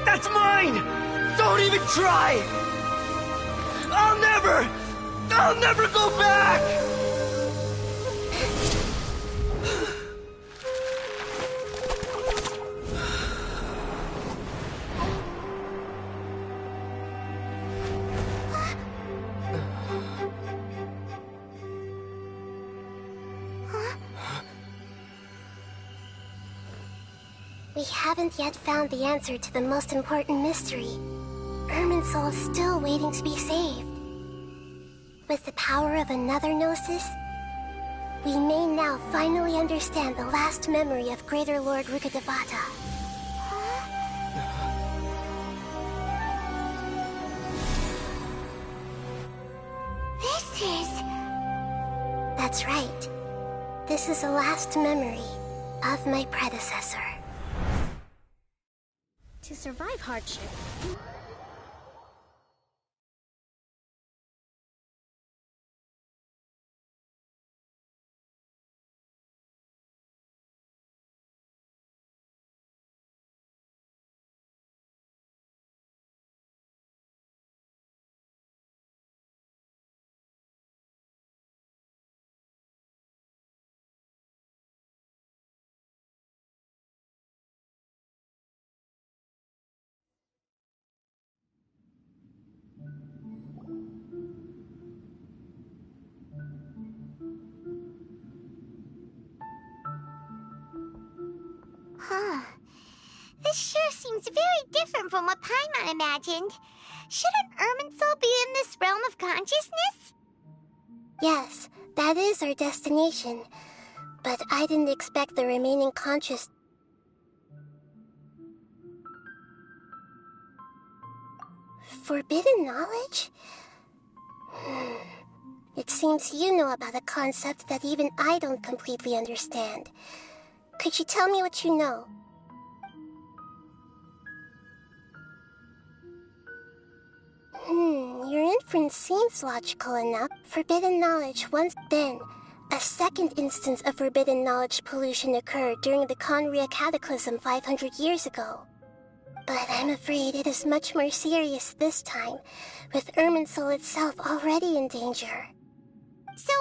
That's mine! Don't even try! I'll never go back! We haven't yet found the answer to the most important mystery. Irminsul is still waiting to be saved. With the power of another Gnosis, we may now finally understand the last memory of Greater Lord Rukkhadevata. This is... That's right. This is the last memory of my predecessor. To survive hardship, Huh. This sure seems very different from what Paimon imagined. Shouldn't Irminsul be in this realm of consciousness? Yes, that is our destination. But I didn't expect the remaining conscious... Forbidden knowledge? It seems you know about a concept that even I don't completely understand. Could you tell me what you know? Your inference seems logical enough. Forbidden knowledge once then. A second instance of forbidden knowledge pollution occurred during the Conria Cataclysm 500 years ago. But I'm afraid it is much more serious this time, with Irminsul itself already in danger. So,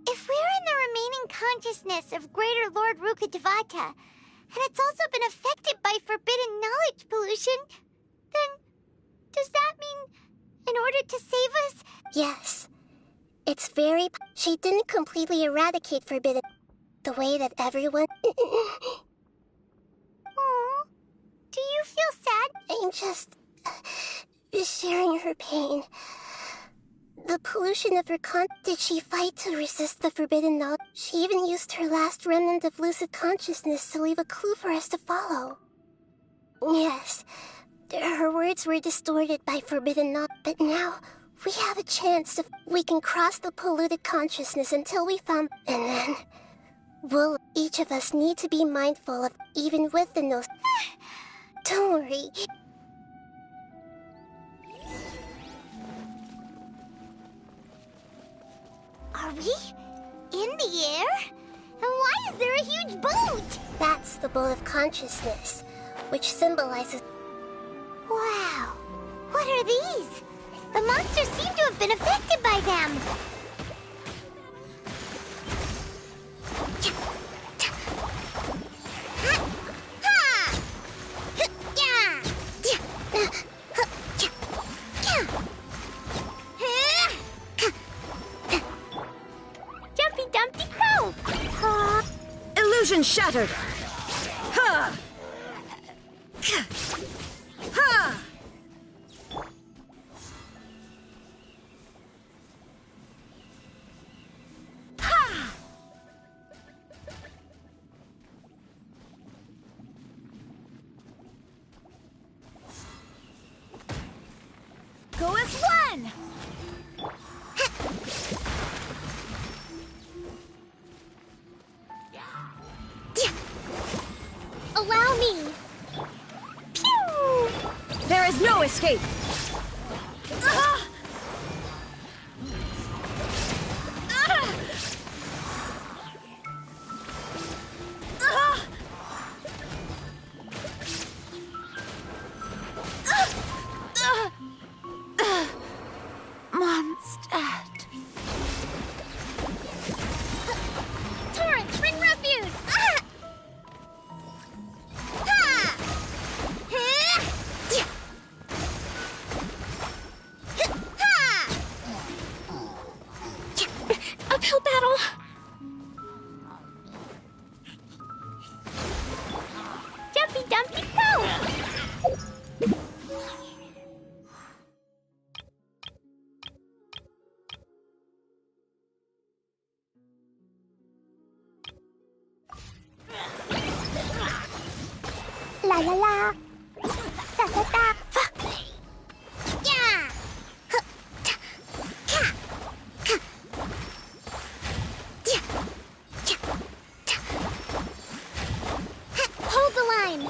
if we're in the remaining consciousness of Greater Lord Rukkhadevata, and it's also been affected by forbidden knowledge pollution, then does that mean in order to save us? Yes. It's very... She didn't completely eradicate forbidden... the way that everyone... Aww. Do you feel sad? I'm just... sharing her pain. The pollution of her did she fight to resist the forbidden knowledge? She even used her last remnant of lucid consciousness to leave a clue for us to follow. Yes, her words were distorted by forbidden knowledge, but now we have a chance to... We can cross the polluted consciousness until we found... And then... Will each of us need to be mindful of, even with the nose... Don't worry. Are we in the air? And why is there a huge boat? That's the boat of consciousness, which symbolizes... Wow. What are these? The monsters seem to have been affected by them. Jumpy Dumpty Go! Illusion shattered! Ha! Ha! Ha! Go as one! Allow me. Pew! There is no escape! Ah! Ah! Ah! Mondstadt. Torrents, ring refuge! Ah! Ha! la la. Da da da. Yeah. Hold the line.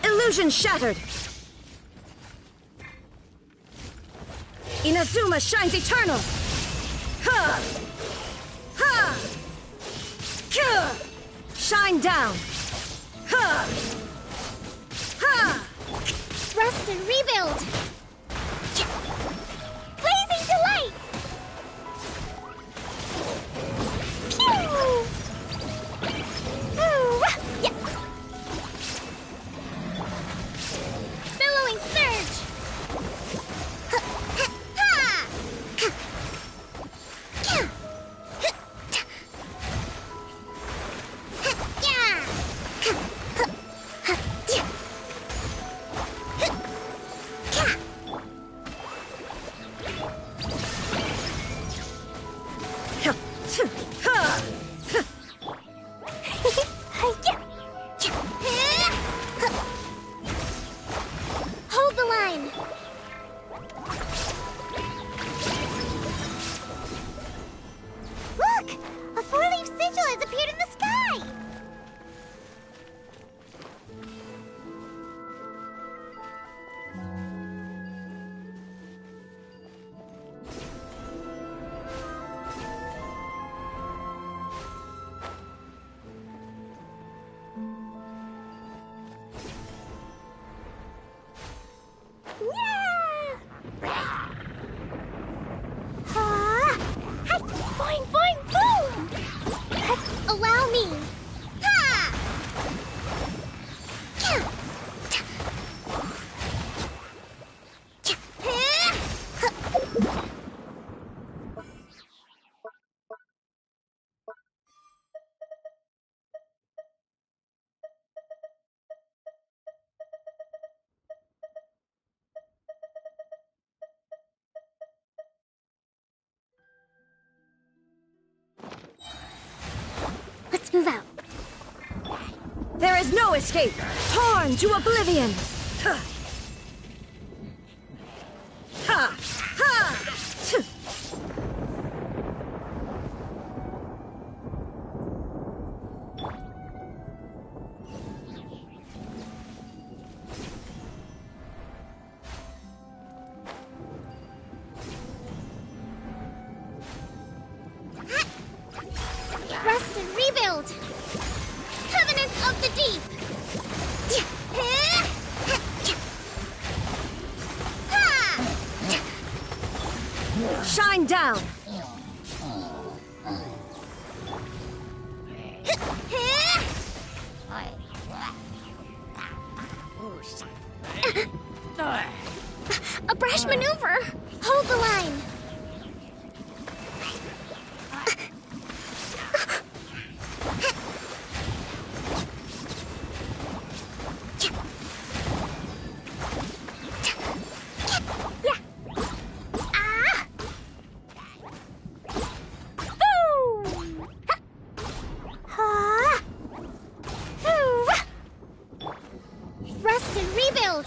Illusion shattered. Inazuma shines eternal. Ha! Ha! Ka! Shine down. Ha! Ha! Rest and rebuild. Blazing delight. Pew! Ooh, yeah. Billowing surge. Ha! Ha! Yeah. Hold the line. Look! A four-leaf sigil has appeared in the sky! Boing, boing, boom! Allow me! Ha! Let's move out. There is no escape. Torn to oblivion. Ha! Ha! Ha! Rest and rebuild! Covenant of the Deep! Shine down. A brash maneuver! Hold the line! Rest and rebuild!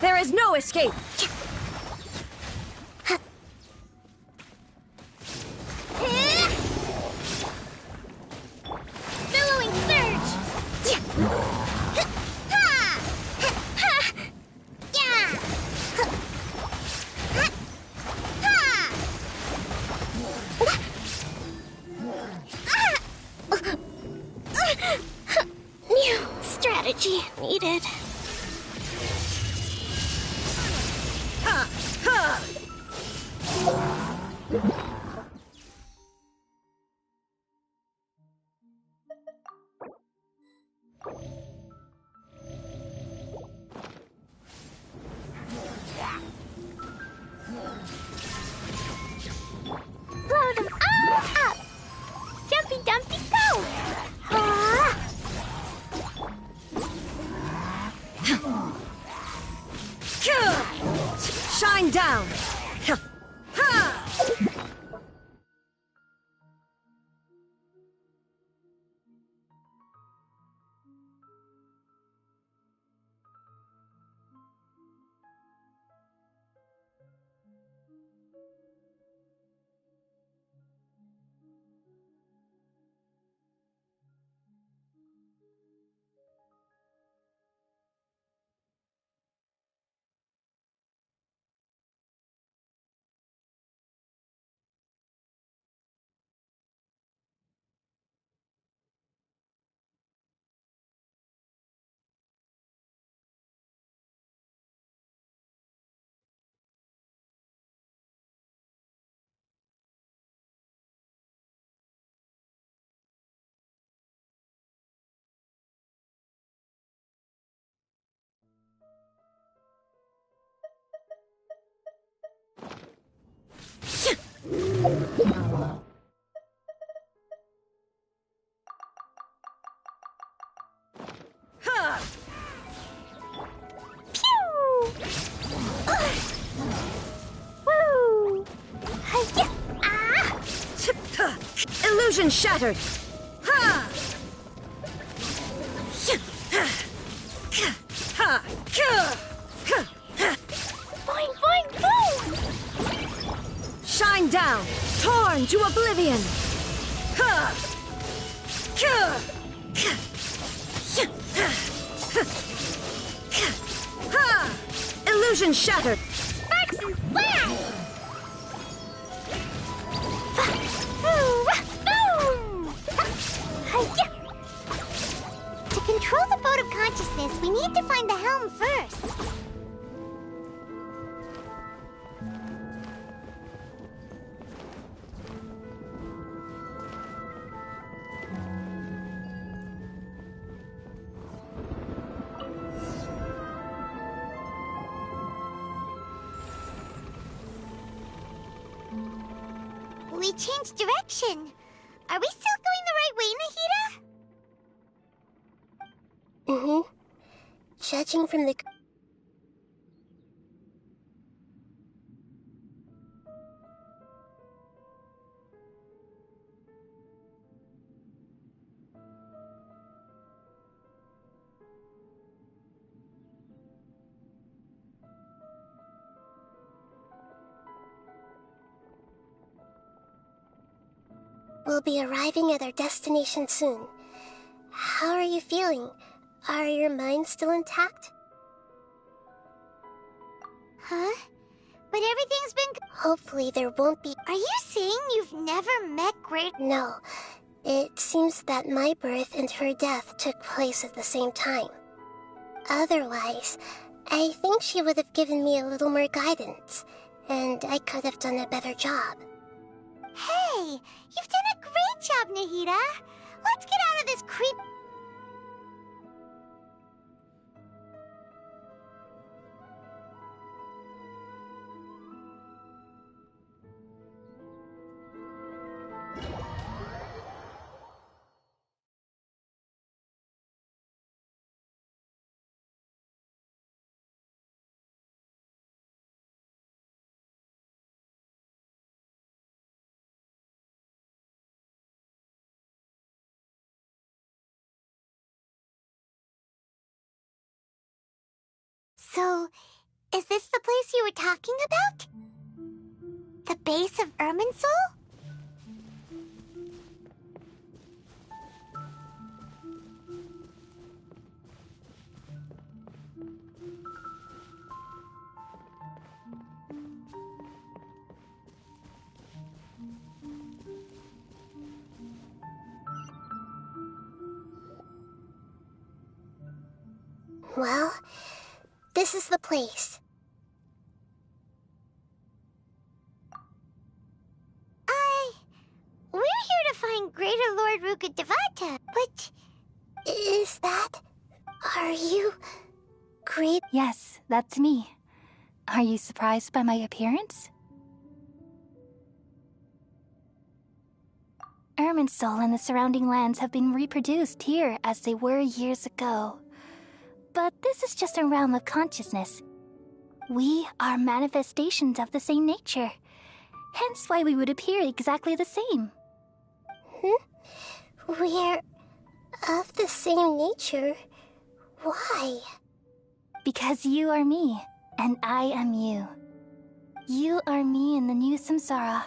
There is no escape. Billowing surge! New strategy needed. Ha! Ha! Blow them all up! Jumpy Dumpty go! Ah! Illusion shattered! Ha! Boing, boing, boom! Shine down! Torn to oblivion! Ha! Illusion shattered! Sparks and flash! To control the boat of consciousness, we need to find the helm first. We changed direction. Are we still going the right way, Nahida? Mm-hmm. Judging from the... We'll be arriving at our destination soon. How are you feeling? Are your minds still intact? Huh? But everything's been... Hopefully there won't be... Are you saying you've never met Great... No. It seems that my birth and her death took place at the same time. Otherwise, I think she would have given me a little more guidance, and I could have done a better job. Hey! You've done a great job, Nahida! Let's get out of this creep... So, is this the place you were talking about? The base of Irminsul? Well, this is the place. We're here to find Greater Lord Rukkhadevata, but... Is that... Are you... Great... Yes, that's me. Are you surprised by my appearance? Irminsul and the surrounding lands have been reproduced here as they were years ago. But this is just a realm of consciousness. We are manifestations of the same nature. Hence why we would appear exactly the same. We're... of the same nature? Why? Because you are me, and I am you. You are me in the new samsara.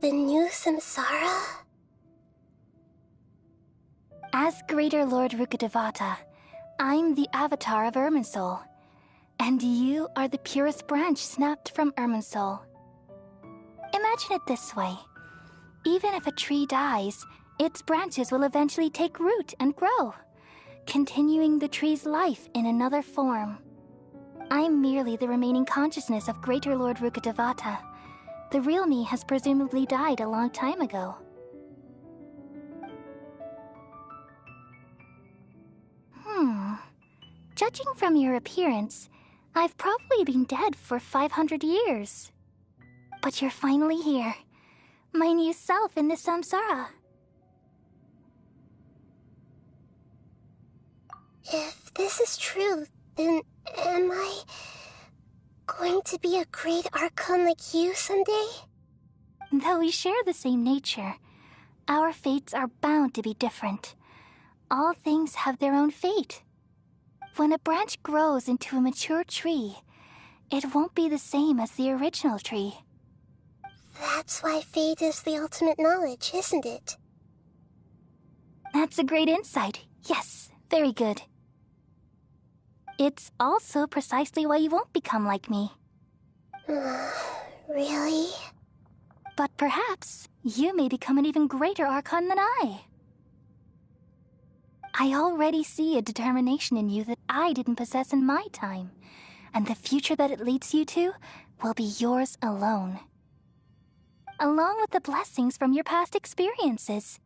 The new samsara? As Greater Lord Rukkhadevata, I'm the avatar of Irminsul. And you are the purest branch snapped from Irminsul. Imagine it this way. Even if a tree dies, its branches will eventually take root and grow, continuing the tree's life in another form. I'm merely the remaining consciousness of Greater Lord Rukkhadevata. The real me has presumably died a long time ago. Judging from your appearance, I've probably been dead for 500 years. But you're finally here. My new self in the samsara. If this is true, then am I going to be a great Archon like you someday? Though we share the same nature, our fates are bound to be different. All things have their own fate. When a branch grows into a mature tree, it won't be the same as the original tree. That's why fate is the ultimate knowledge, isn't it? That's a great insight. Yes, very good. It's also precisely why you won't become like me. Really? But perhaps you may become an even greater Archon than I. I already see a determination in you that I didn't possess in my time, and the future that it leads you to will be yours alone. Along with the blessings from your past experiences.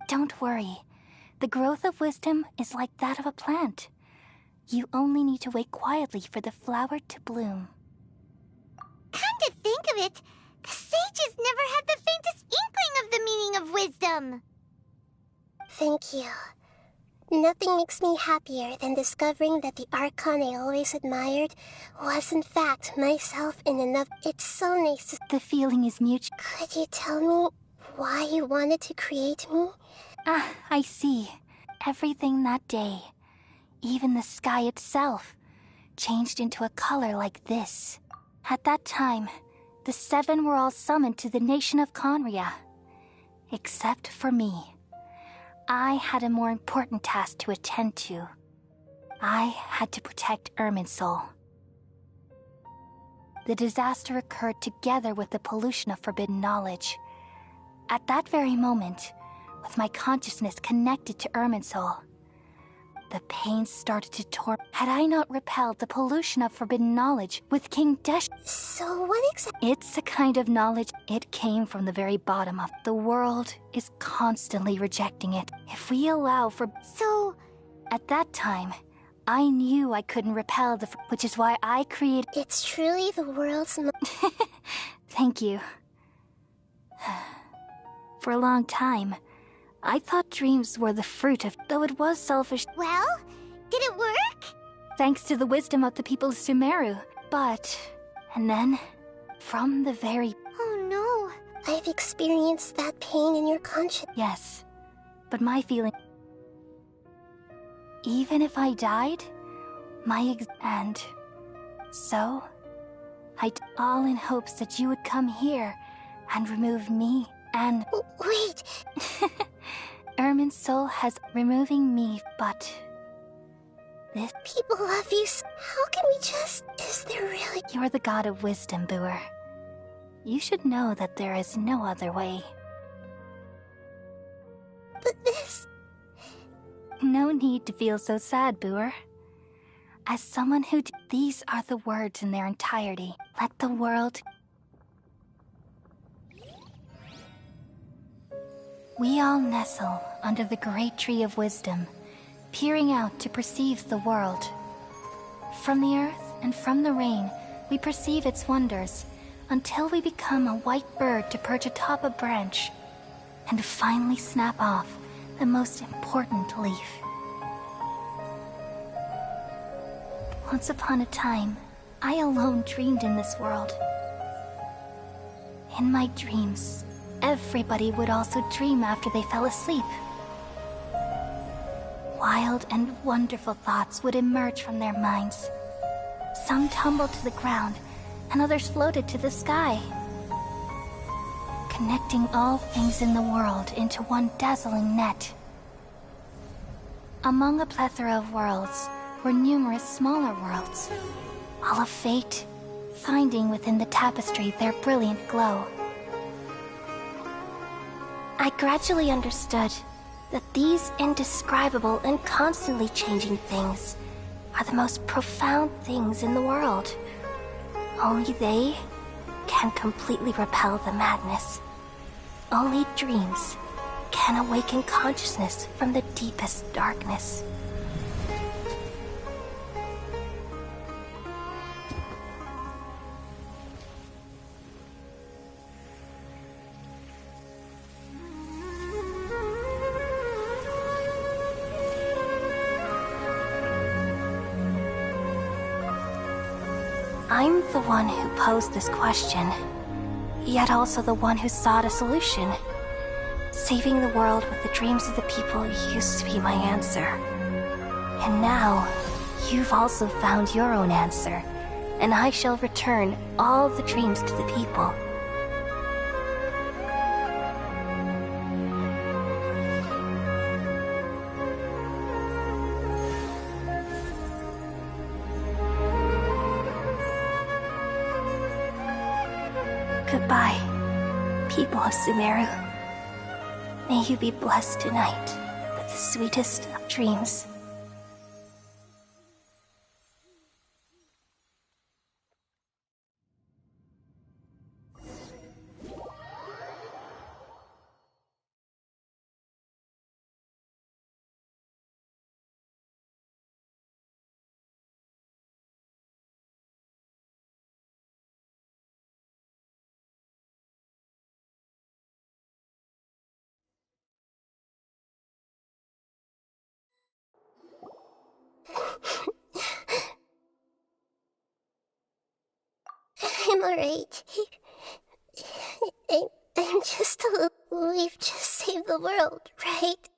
Don't worry. The growth of wisdom is like that of a plant. You only need to wait quietly for the flower to bloom. Come to think of it, the sages never had the faintest inkling of the meaning of wisdom. Thank you. Nothing makes me happier than discovering that the Archon I always admired was in fact myself in another. It's so nice to... The feeling is mutual. Could you tell me why you wanted to create me? Ah, I see. Everything that day, even the sky itself, changed into a color like this. At that time, the 7 were all summoned to the nation of Conria. Except for me. I had a more important task to attend to. I had to protect Irminsul. The disaster occurred together with the pollution of forbidden knowledge. At that very moment, with my consciousness connected to Irminsul, the pain started to torment. Had I not repelled the pollution of forbidden knowledge with King Desh... So what exactly... It's a kind of knowledge. It came from the very bottom of... The world is constantly rejecting it. If we allow for... So... At that time, I knew I couldn't repel the... Which is why I created... It's truly the world's... Thank you. For a long time, I thought dreams were the fruit of... Though it was selfish... Well, did it work? Thanks to the wisdom of the people of Sumeru. But... And then, from the very... Oh no. I've experienced that pain in your conscience. Yes, but my feeling... Even if I died, and... So, all in hopes that you would come here and remove me and... Wait! Irminsul has removing me, but... This... People love you so... How can we just... Is there really... You're the god of wisdom, Booer. You should know that there is no other way. But this... No need to feel so sad, Booer. As someone who... These are the words in their entirety. Let the world... We all nestle under the great tree of wisdom, peering out to perceive the world. From the earth and from the rain, we perceive its wonders, until we become a white bird to perch atop a branch, and finally snap off the most important leaf. Once upon a time, I alone dreamed in this world. In my dreams, everybody would also dream after they fell asleep. Wild and wonderful thoughts would emerge from their minds. Some tumbled to the ground, and others floated to the sky, connecting all things in the world into one dazzling net. Among a plethora of worlds were numerous smaller worlds, all of fate, finding within the tapestry their brilliant glow. I gradually understood that these indescribable and constantly changing things are the most profound things in the world. Only they can completely repel the madness. Only dreams can awaken consciousness from the deepest darkness. I'm the one who posed this question, yet also the one who sought a solution. Saving the world with the dreams of the people used to be my answer. And now, you've also found your own answer, and I shall return all the dreams to the people. Goodbye, people of Sumeru. May you be blessed tonight with the sweetest of dreams. I'm alright. I'm just a little... We've just saved the world, right?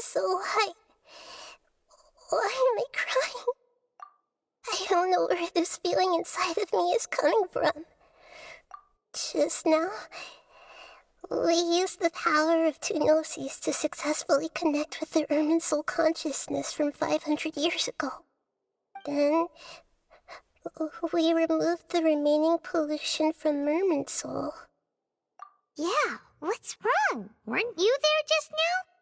So why am I crying? I don't know where this feeling inside of me is coming from. Just now, we used the power of two gnosis to successfully connect with the Ermin soul consciousness from 500 years ago. Then, we removed the remaining pollution from Merman soul. Yeah, what's wrong? Weren't you there just now?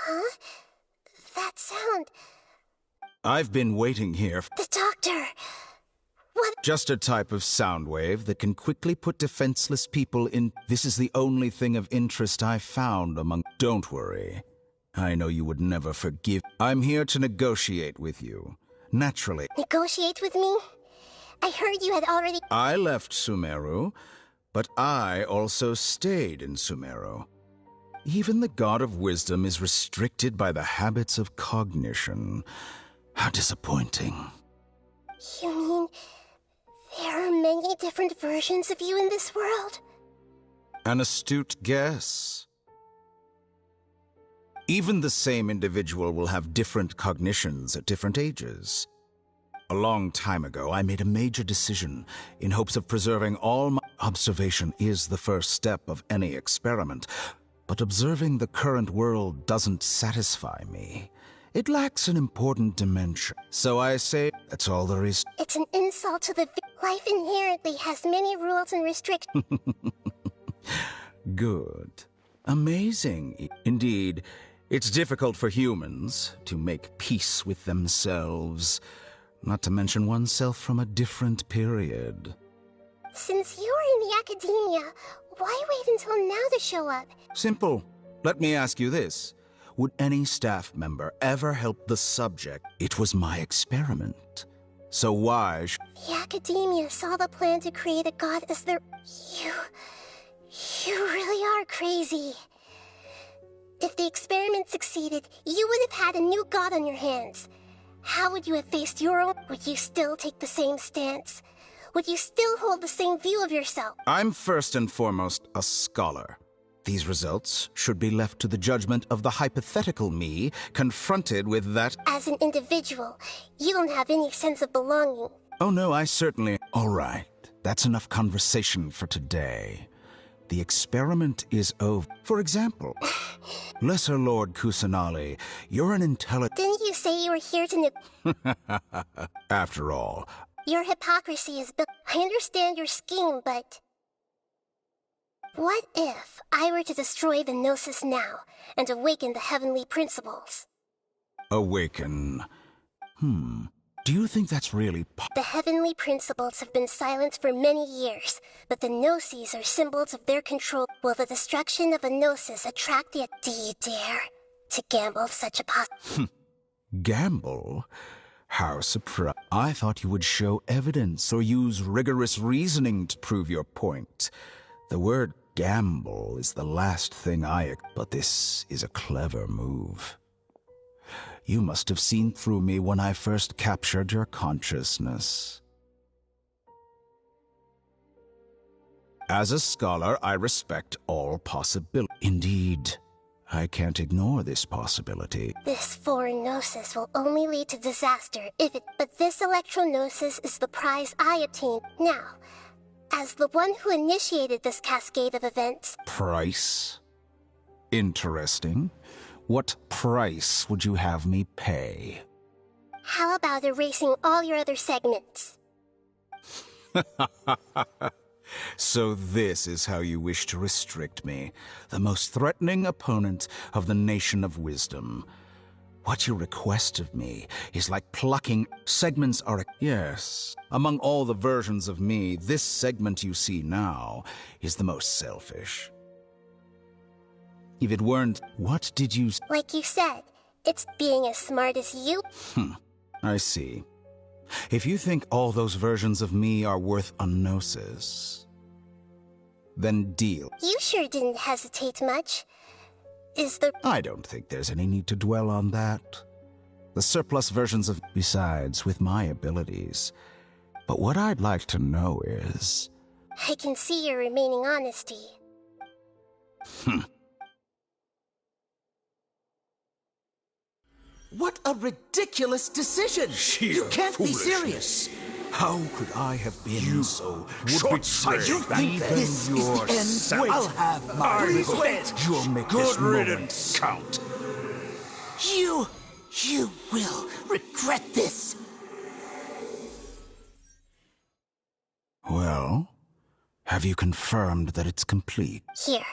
Huh? That sound. I've been waiting here. The doctor! What? Just a type of sound wave that can quickly put defenseless people in. This is the only thing of interest I found among. Don't worry. I know you would never forgive. I'm here to negotiate with you. Naturally. Negotiate with me? I heard you had already. I left Sumeru, but I also stayed in Sumeru. Even the God of Wisdom is restricted by the habits of cognition. How disappointing. You mean there are many different versions of you in this world? An astute guess. Even the same individual will have different cognitions at different ages. A long time ago, I made a major decision in hopes of preserving all my... Observation is the first step of any experiment, but observing the current world doesn't satisfy me. It lacks an important dimension. So I say, that's all there is. It's an insult to the... Life inherently has many rules and restrictions. Good. Amazing. Indeed, it's difficult for humans to make peace with themselves, not to mention oneself from a different period. Since you're in the academia, why wait until now to show up? Simple. Let me ask you this. Would any staff member ever help the subject? It was my experiment. So why The academia saw the plan to create a god as their... You really are crazy. If the experiment succeeded, you would have had a new god on your hands. How would you have faced your own? Would you still take the same stance? Would you still hold the same view of yourself? I'm first and foremost a scholar. These results should be left to the judgment of the hypothetical me confronted with that... As an individual, you don't have any sense of belonging. Oh no, I certainly... All right, that's enough conversation for today. The experiment is over. For example, Lesser Lord Kusanali, you're an intelligent... Didn't you say you were here to... After all... Your hypocrisy is built... I understand your scheme, but... What if I were to destroy the Gnosis now and awaken the heavenly principles? Awaken. Do you think that's really The heavenly principles have been silent for many years, but the Gnosis are symbols of their control. Will the destruction of a Gnosis attract the... Do you dare to gamble such a Gamble? How surprised. I thought you would show evidence or use rigorous reasoning to prove your point. The word gamble is the last thing but this is a clever move. You must have seen through me when I first captured your consciousness. As a scholar, I respect all possibilities. Indeed, I can't ignore this possibility. This foreign Gnosis will only lead to disaster if it... But this Electro-Gnosis is the prize I obtained. Now, as the one who initiated this cascade of events... Price? Interesting. What price would you have me pay? How about erasing all your other segments? So this is how you wish to restrict me, the most threatening opponent of the Nation of Wisdom. What you request of me is like plucking segments are... Yes, among all the versions of me, this segment you see now is the most selfish. If it weren't, what did you... Like you said, it's being as smart as you... I see. If you think all those versions of me are worth a Gnosis, then deal. You sure didn't hesitate much. Is the... I don't think there's any need to dwell on that. The surplus versions of... Besides, with my abilities. But what I'd like to know is... I can see your remaining honesty. What a ridiculous decision! You can't be serious! How could I have been so short-sighted? You think this is the end? I'll have my revenge! You'll make this moment count. You will regret this! Well, have you confirmed that it's complete? Here.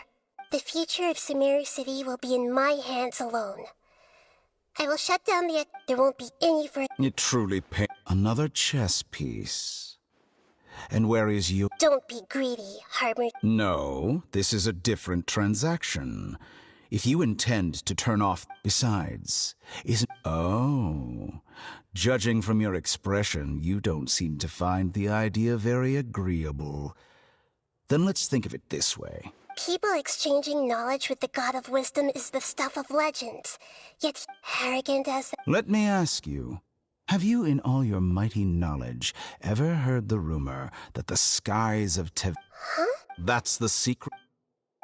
The future of Sumeru City will be in my hands alone. I will shut down the... There won't be any for... It truly another chess piece. And where is you? Don't be greedy, Harbor. No, this is a different transaction. If you intend to turn off... Besides, isn't... Oh. Judging from your expression, you don't seem to find the idea very agreeable. Then let's think of it this way. People exchanging knowledge with the God of Wisdom is the stuff of legends, yet arrogant as... Let me ask you, have you in all your mighty knowledge ever heard the rumor that the skies of Huh? That's the secret.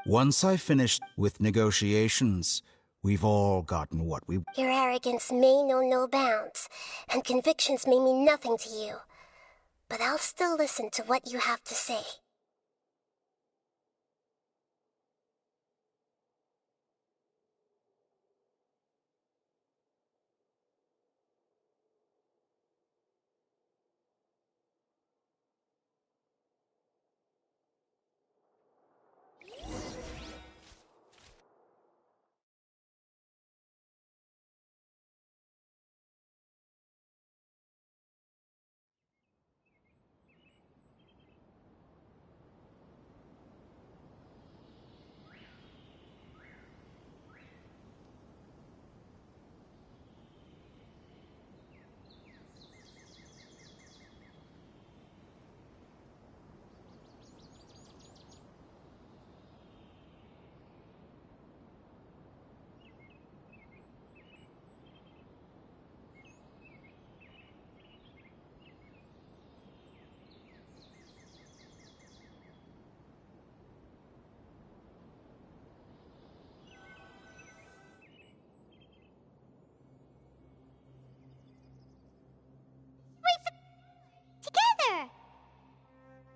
Once I finished with negotiations, we've all gotten what we... Your arrogance may know no bounds, and convictions may mean nothing to you. But I'll still listen to what you have to say.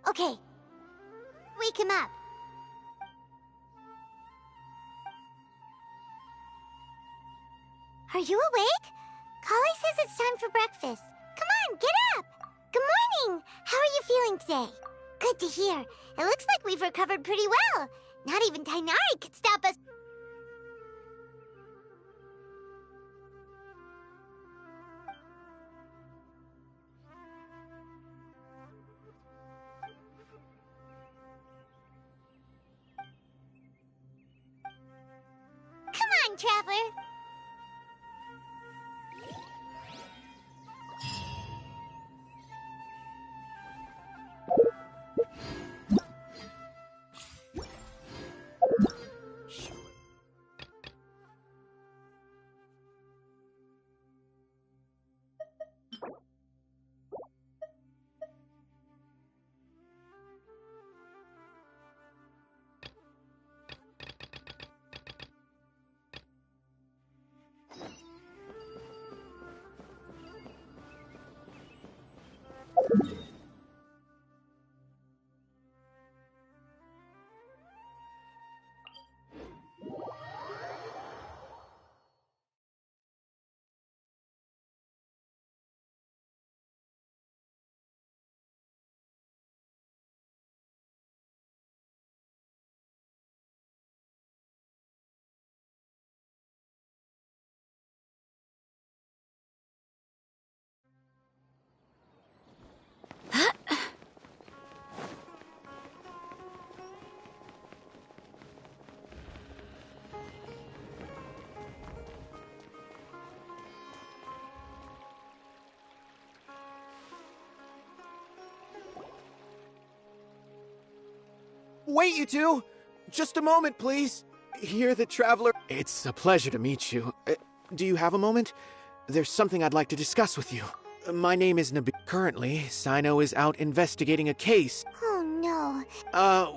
Okay. Wake him up. Are you awake? Kali says it's time for breakfast. Come on, get up! Good morning! How are you feeling today? Good to hear. It looks like we've recovered pretty well. Not even Tighnari could stop us. Come on, Traveler. Wait, you two! Just a moment, please. Here, the Traveler. It's a pleasure to meet you. Do you have a moment? There's something I'd like to discuss with you. My name is Nabi. Currently, Sino is out investigating a case. Oh no.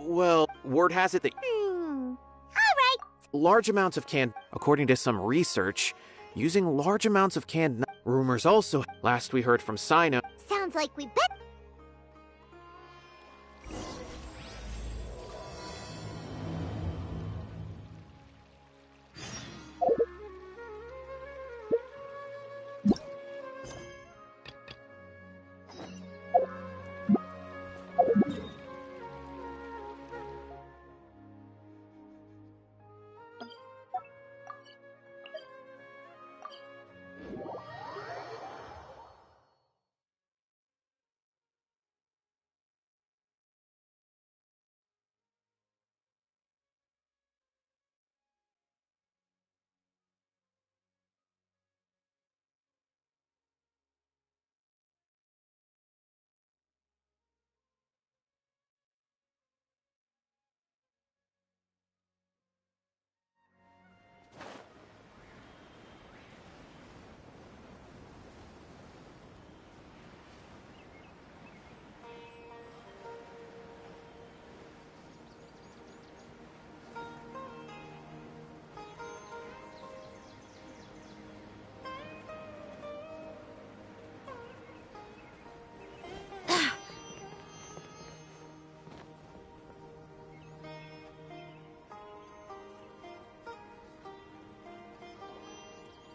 Well, word has it that Alright. large amounts of canned... According to some research, using large amounts of canned... Rumors also... Last we heard from Sino... Sounds like we bet.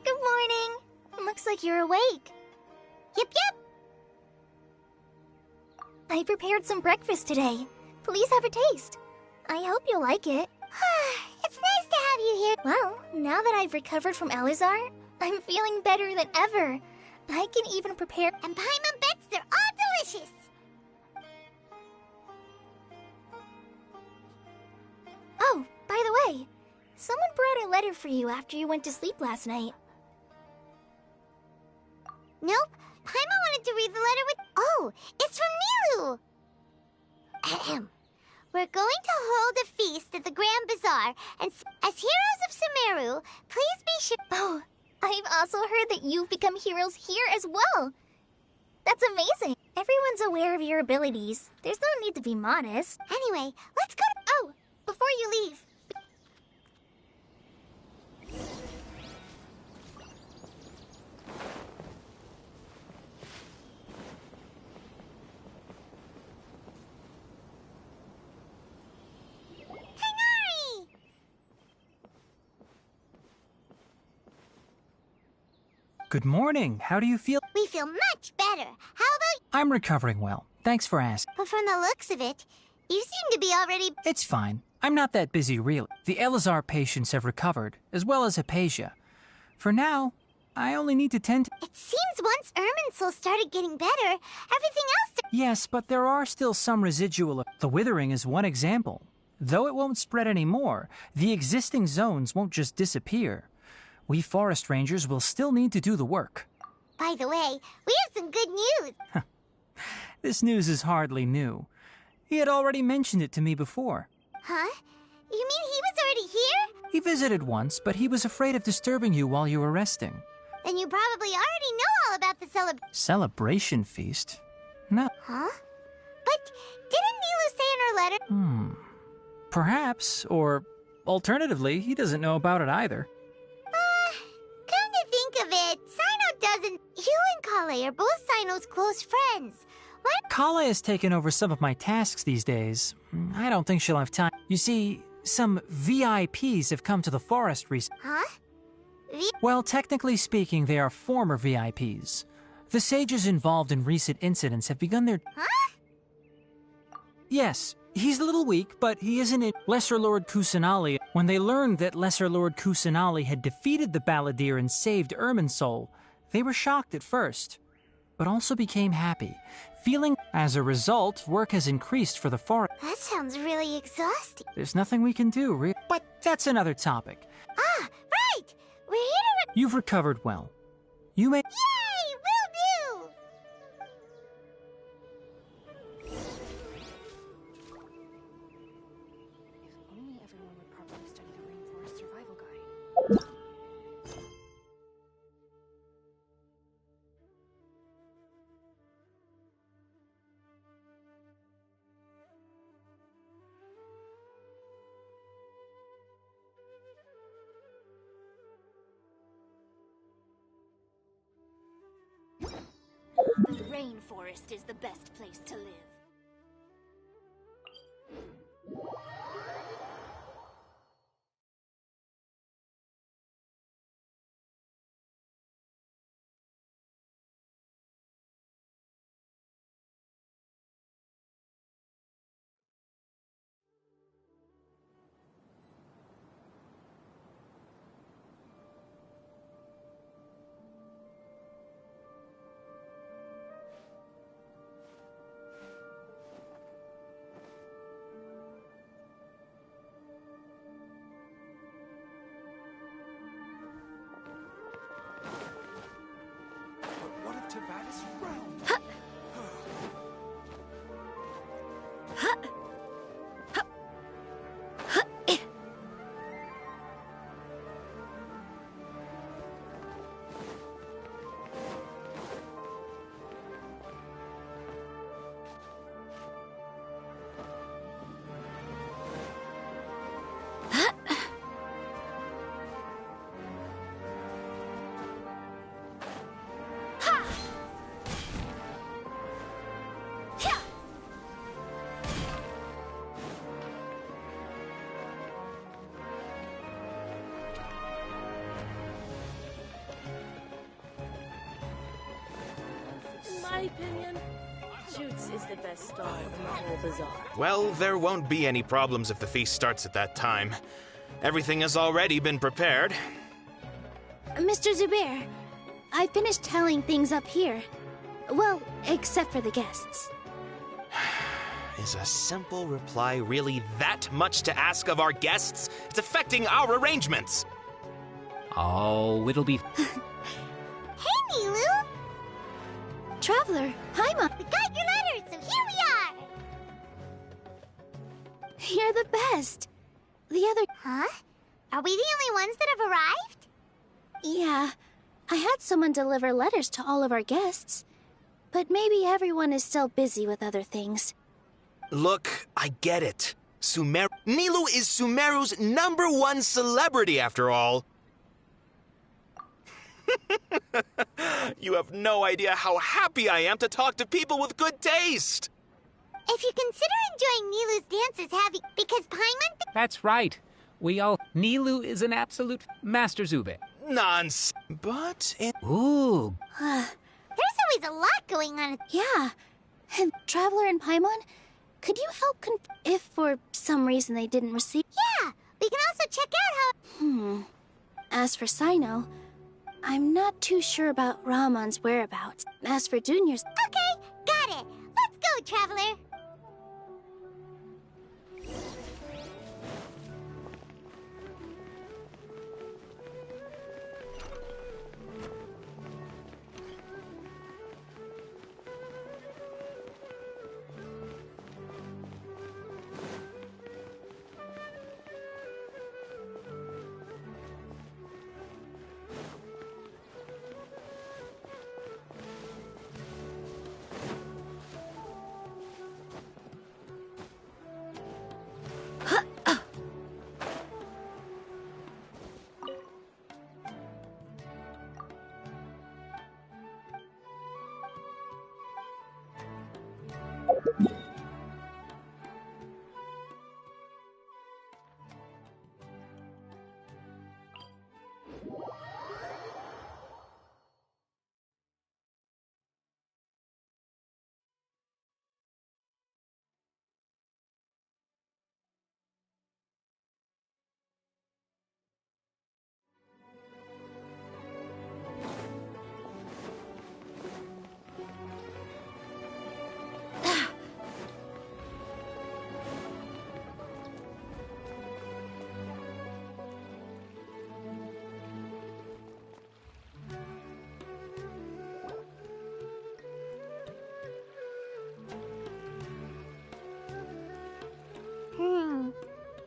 Good morning. Looks like you're awake. Yep. I prepared some breakfast today. Please have a taste. I hope you'll like it. It's nice to have you here. Well, now that I've recovered from Alizar, I'm feeling better than ever. I can even prepare... And Paimon bets they're all delicious. Oh, by the way, someone brought a letter for you after you went to sleep last night. Nope. Paimon wanted to read the letter with... Oh, it's from Nilu! Ahem. We're going to hold a feast at the Grand Bazaar, and as heroes of Sumeru, please be sure... Oh, I've also heard that you've become heroes here as well. That's amazing. Everyone's aware of your abilities. There's no need to be modest. Anyway, let's go to... Oh, before you leave... Good morning. How do you feel? We feel much better. How about... I'm recovering well. Thanks for asking. But from the looks of it, you seem to be already... It's fine. I'm not that busy, really. The Elazar patients have recovered, as well as Hypatia. For now, I only need to tend to... It seems once Irminsul started getting better, everything else... Yes, but there are still some residual... The withering is one example. Though it won't spread anymore, the existing zones won't just disappear. We forest rangers will still need to do the work. By the way, we have some good news. This news is hardly new. He had already mentioned it to me before. Huh? You mean he was already here? He visited once, but he was afraid of disturbing you while you were resting. Then you probably already know all about the Celebration feast? No. Huh? But didn't Nilu say in her letter... Perhaps, or alternatively, he doesn't know about it either. Come to think of it, Sino doesn't... You and Kale are both Sino's close friends. Why... Kale has taken over some of my tasks these days. I don't think she'll have time. You see, some VIPs have come to the forest recently. Huh? Well, technically speaking, they are former VIPs. The sages involved in recent incidents have begun their... Huh? Yes, he's a little weak, but he isn't in Lesser Lord Kusanali. When they learned that Lesser Lord Kusanali had defeated the Balladeer and saved Irminsul, they were shocked at first, but also became happy, feeling... As a result, work has increased for the forest. That sounds really exhausting. There's nothing we can do, really. But that's another topic. Ah, right! We're here to... You've recovered well. You may... Yay! Will do! If only everyone would properly study the Rainforest Survival Guide. The rainforest is the best place to live. In my opinion, Jutes is the best stall in the whole bazaar. Well, there won't be any problems if the feast starts at that time. Everything has already been prepared. Mr. Zubair, I finished tallying things up here. Well, except for the guests. Is a simple reply really that much to ask of our guests? It's affecting our arrangements. Oh, it'll be... Hey, Nilu! Traveler, hi, Mom. We got your letters, so here we are! You're the best. The other... Huh? Are we the only ones that have arrived? Yeah. I had someone deliver letters to all of our guests. But maybe everyone is still busy with other things. Look, I get it. Nilu is Sumeru's #1 celebrity, after all. You have no idea how happy I am to talk to people with good taste. If you consider enjoying Nilu's dances, have you... Because Paimon... That's right. We all... Nilu is an absolute master Zube. Nonsense. But it... Ooh. There's always a lot going on. Yeah. And Traveler and Paimon, Could you help if for some reason they didn't receive? Yeah, we can also check out how... As for Sino, I'm not too sure about Ramon's whereabouts. As for Junior's... Okay, got it. Let's go, Traveler.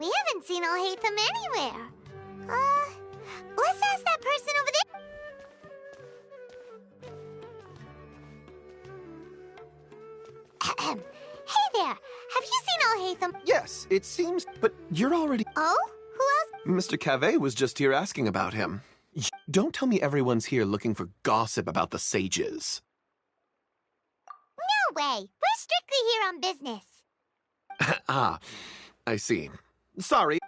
We haven't seen Alhaitham anywhere. Let's ask that person over there. Hey there, have you seen Alhaitham? Yes, it seems, but you're already... Oh? Who else? Mr. Cavey was just here asking about him. Don't tell me everyone's here looking for gossip about the sages. No way! We're strictly here on business. Ah, I see. Sorry.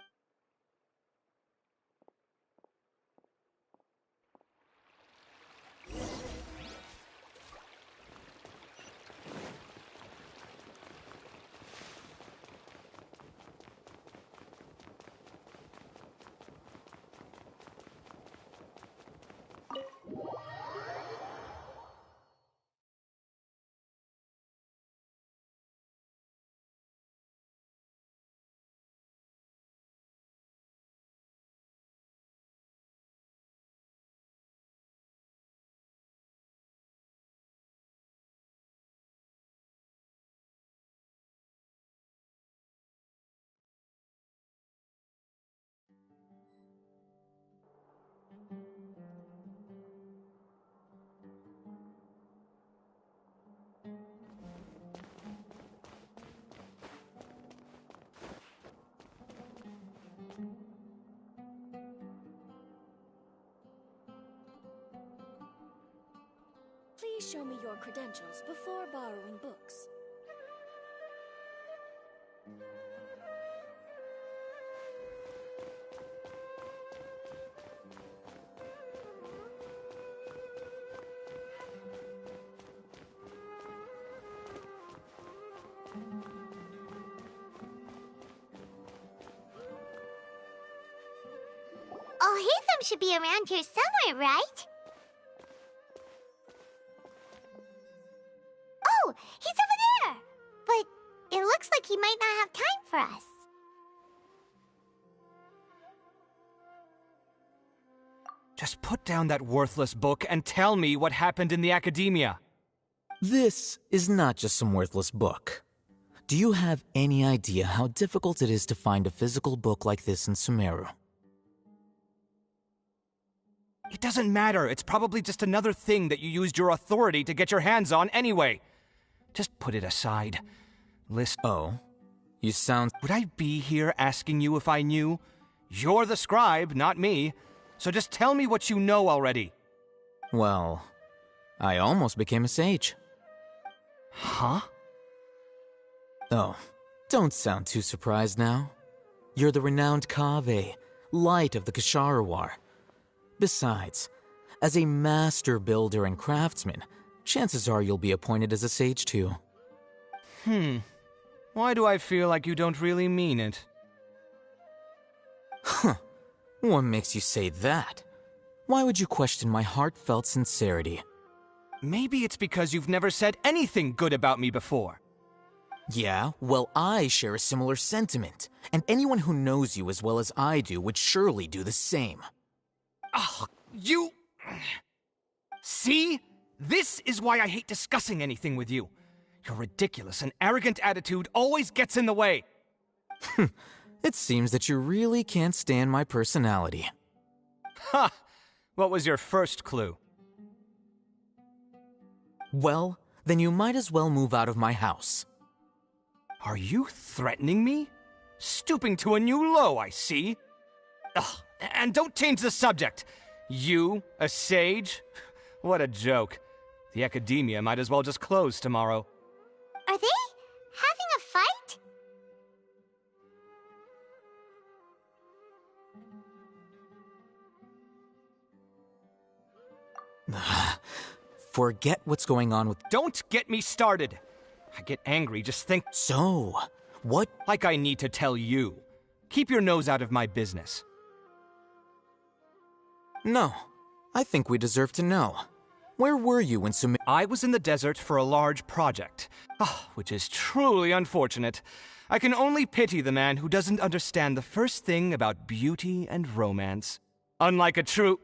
Please show me your credentials before borrowing books. Alhaitham should be around here somewhere, right? Oh, he's over there! But it looks like he might not have time for us. Just put down that worthless book and tell me what happened in the academia. This is not just some worthless book. Do you have any idea how difficult it is to find a physical book like this in Sumeru? It doesn't matter. It's probably just another thing that you used your authority to get your hands on anyway. Just put it aside. Listen. Oh? You sound... Would I be here asking you if I knew? You're the scribe, not me. So just tell me what you know already. Well, I almost became a sage. Huh? Oh, don't sound too surprised now. You're the renowned Kaveh, light of the Ksharawar. Besides, as a master builder and craftsman, chances are you'll be appointed as a sage too. Why do I feel like you don't really mean it? Huh. What makes you say that? Why would you question my heartfelt sincerity? Maybe it's because you've never said anything good about me before. Yeah, well, I share a similar sentiment, and anyone who knows you as well as I do would surely do the same. Ugh, you... See? This is why I hate discussing anything with you. Your ridiculous and arrogant attitude always gets in the way. It seems that you really can't stand my personality. Ha! What was your first clue? Well, then you might as well move out of my house. Are you threatening me? Stooping to a new low, I see. Ugh, and don't change the subject. You, a sage? What a joke. The academia might as well just close tomorrow. Are they having a fight? Forget what's going on with... Don't get me started. I get angry just think... So, what... Like I need to tell you. Keep your nose out of my business. No. I think we deserve to know. Where were you when I was in the desert for a large project. Which is truly unfortunate. I can only pity the man who doesn't understand the first thing about beauty and romance. Unlike a true...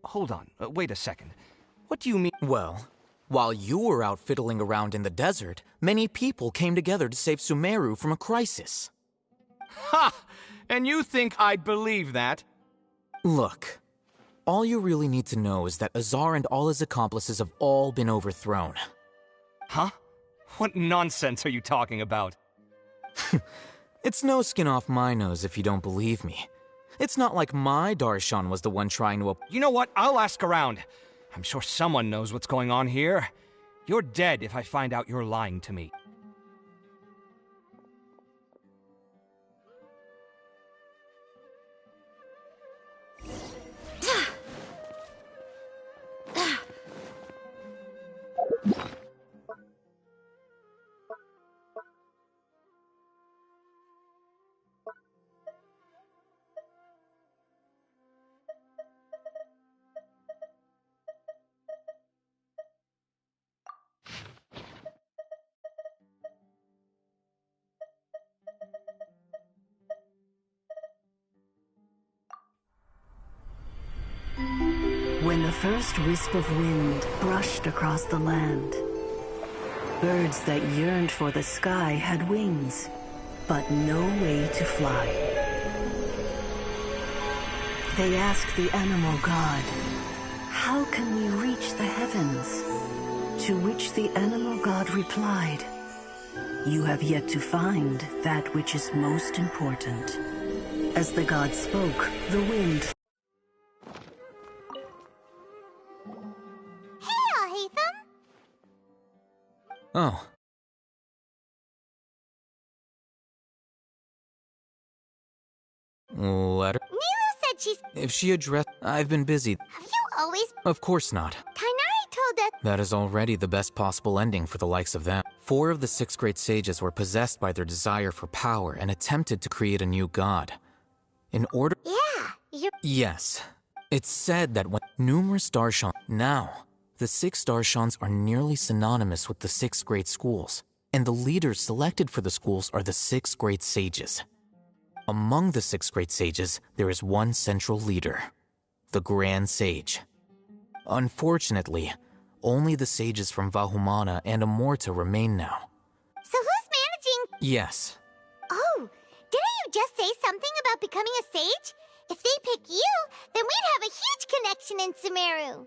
Hold on, wait a second. What do you mean? Well, while you were out fiddling around in the desert, many people came together to save Sumeru from a crisis. Ha! And you think I'd believe that? Look, all you really need to know is that Azar and all his accomplices have all been overthrown. Huh? What nonsense are you talking about? It's no skin off my nose if you don't believe me. It's not like my Darshan was the one trying to... You know what? I'll ask around. I'm sure someone knows what's going on here. You're dead if I find out you're lying to me. When the first wisp of wind brushed across the land, birds that yearned for the sky had wings, but no way to fly. They asked the animal god, "How can we reach the heavens?" To which the animal god replied, "You have yet to find that which is most important." As the god spoke, the wind... Oh. Letter? Nilu said she's... If she addressed... I've been busy. Have you always... Of course not. Kainari told us... That is already the best possible ending for the likes of them. 4 of the 6 great sages were possessed by their desire for power and attempted to create a new god. In order... Yeah, you... Yes. It's said that when numerous Darshan... Now... The 6 Darshans are nearly synonymous with the 6 great schools, and the leaders selected for the schools are the 6 great sages. Among the 6 great sages, there is one central leader, the Grand Sage. Unfortunately, only the sages from Vahumana and Amorta remain now. So who's managing... Yes. Oh, didn't you just say something about becoming a sage? If they pick you, then we'd have a huge connection in Sumeru.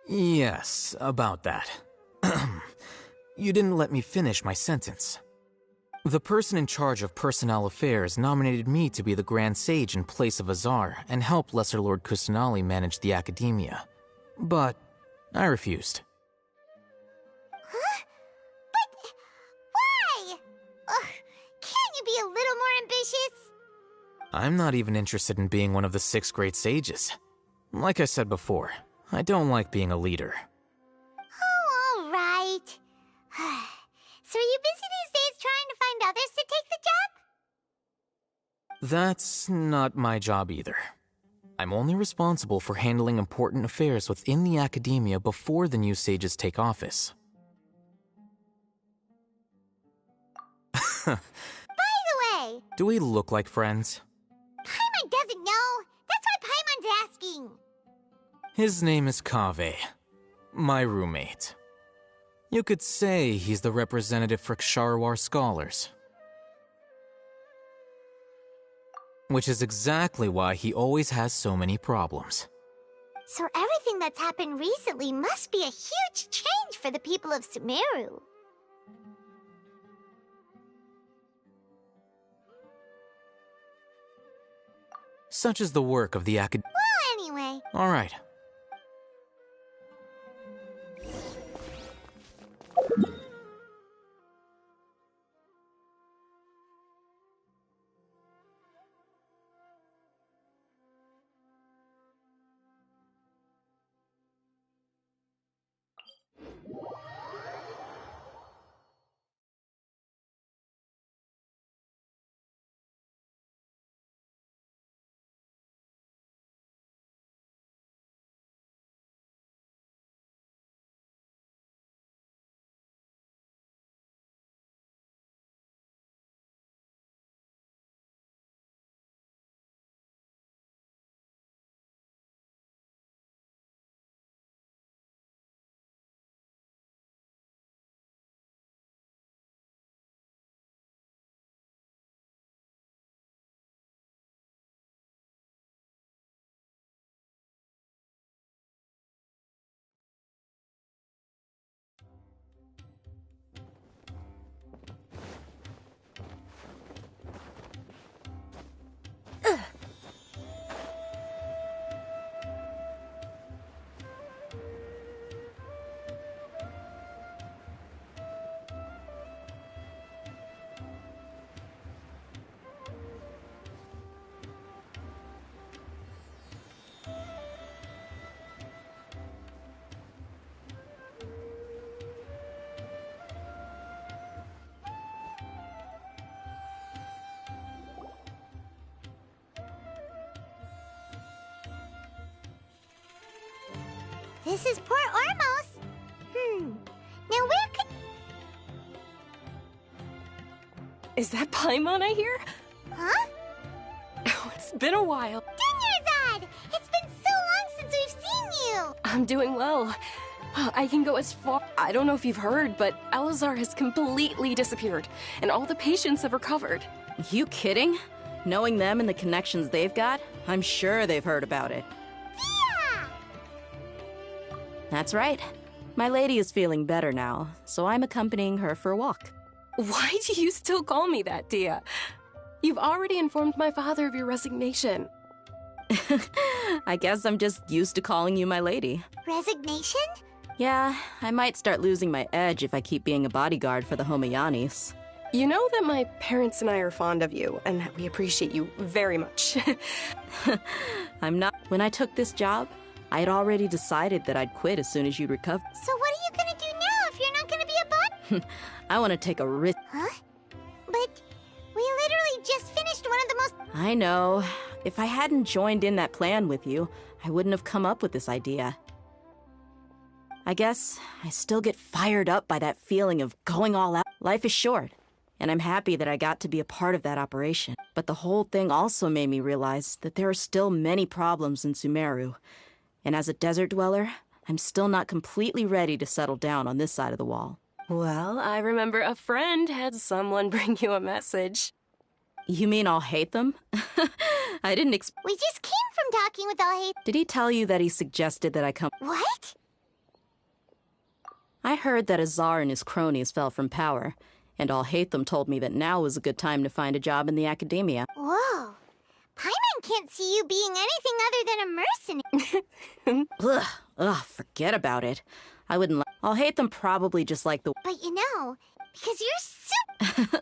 Yes, about that. You didn't let me finish my sentence. The person in charge of personnel affairs nominated me to be the Grand Sage in place of Azar and help Lesser Lord Kusanali manage the academia. But I refused. Huh? But... why? Ugh, can't you be a little more ambitious? I'm not even interested in being one of the 6 great sages. Like I said before, I don't like being a leader. Oh, all right. So are you busy these days trying to find others to take the job? That's not my job either. I'm only responsible for handling important affairs within the academia before the new sages take office. By the way, Do we look like friends? Paimon doesn't know. That's why Paimon's asking. His name is Kaveh, my roommate. You could say he's the representative for Ksharawar scholars. Which is exactly why he always has so many problems. So everything that's happened recently must be a huge change for the people of Sumeru. Such is the work of the acad- Well, anyway. All right. This is Port Ormos. Now where could... Is that Paimon I hear? Huh? Oh, it's been a while. Dinyarzad! It's been so long since we've seen you! I'm doing well. I can go as far... I don't know if you've heard, but Elazar has completely disappeared, and all the patients have recovered. You kidding? Knowing them and the connections they've got, I'm sure they've heard about it. That's right. My lady is feeling better now, so I'm accompanying her for a walk. Why do you still call me that, Dia? You've already informed my father of your resignation. I guess I'm just used to calling you my lady. Resignation? Yeah, I might start losing my edge if I keep being a bodyguard for the Homayanis. You know that my parents and I are fond of you, and that we appreciate you very much. I'm not. When I took this job, I had already decided that I'd quit as soon as you'd recover. So what are you gonna do now if you're not gonna be a bot? I want to take a risk. Huh? But we literally just finished one of the most... I know. If I hadn't joined in that plan with you, I wouldn't have come up with this idea. I guess I still get fired up by that feeling of going all out. Life is short, and I'm happy that I got to be a part of that operation. But the whole thing also made me realize that there are still many problems in Sumeru. And as a desert dweller, I'm still not completely ready to settle down on this side of the wall. Well, I remember a friend had someone bring you a message. You mean I'll hate them? I didn't We just came from talking with All Hate. Did he tell you that he suggested that I come? What? I heard that Azar and his cronies fell from power, and All Hate them told me that now was a good time to find a job in the academia. Whoa. Paimon can't see you being anything other than a mercenary. Ugh, forget about it. I wouldn't I'll hate them probably just like the... But you know, because you're so...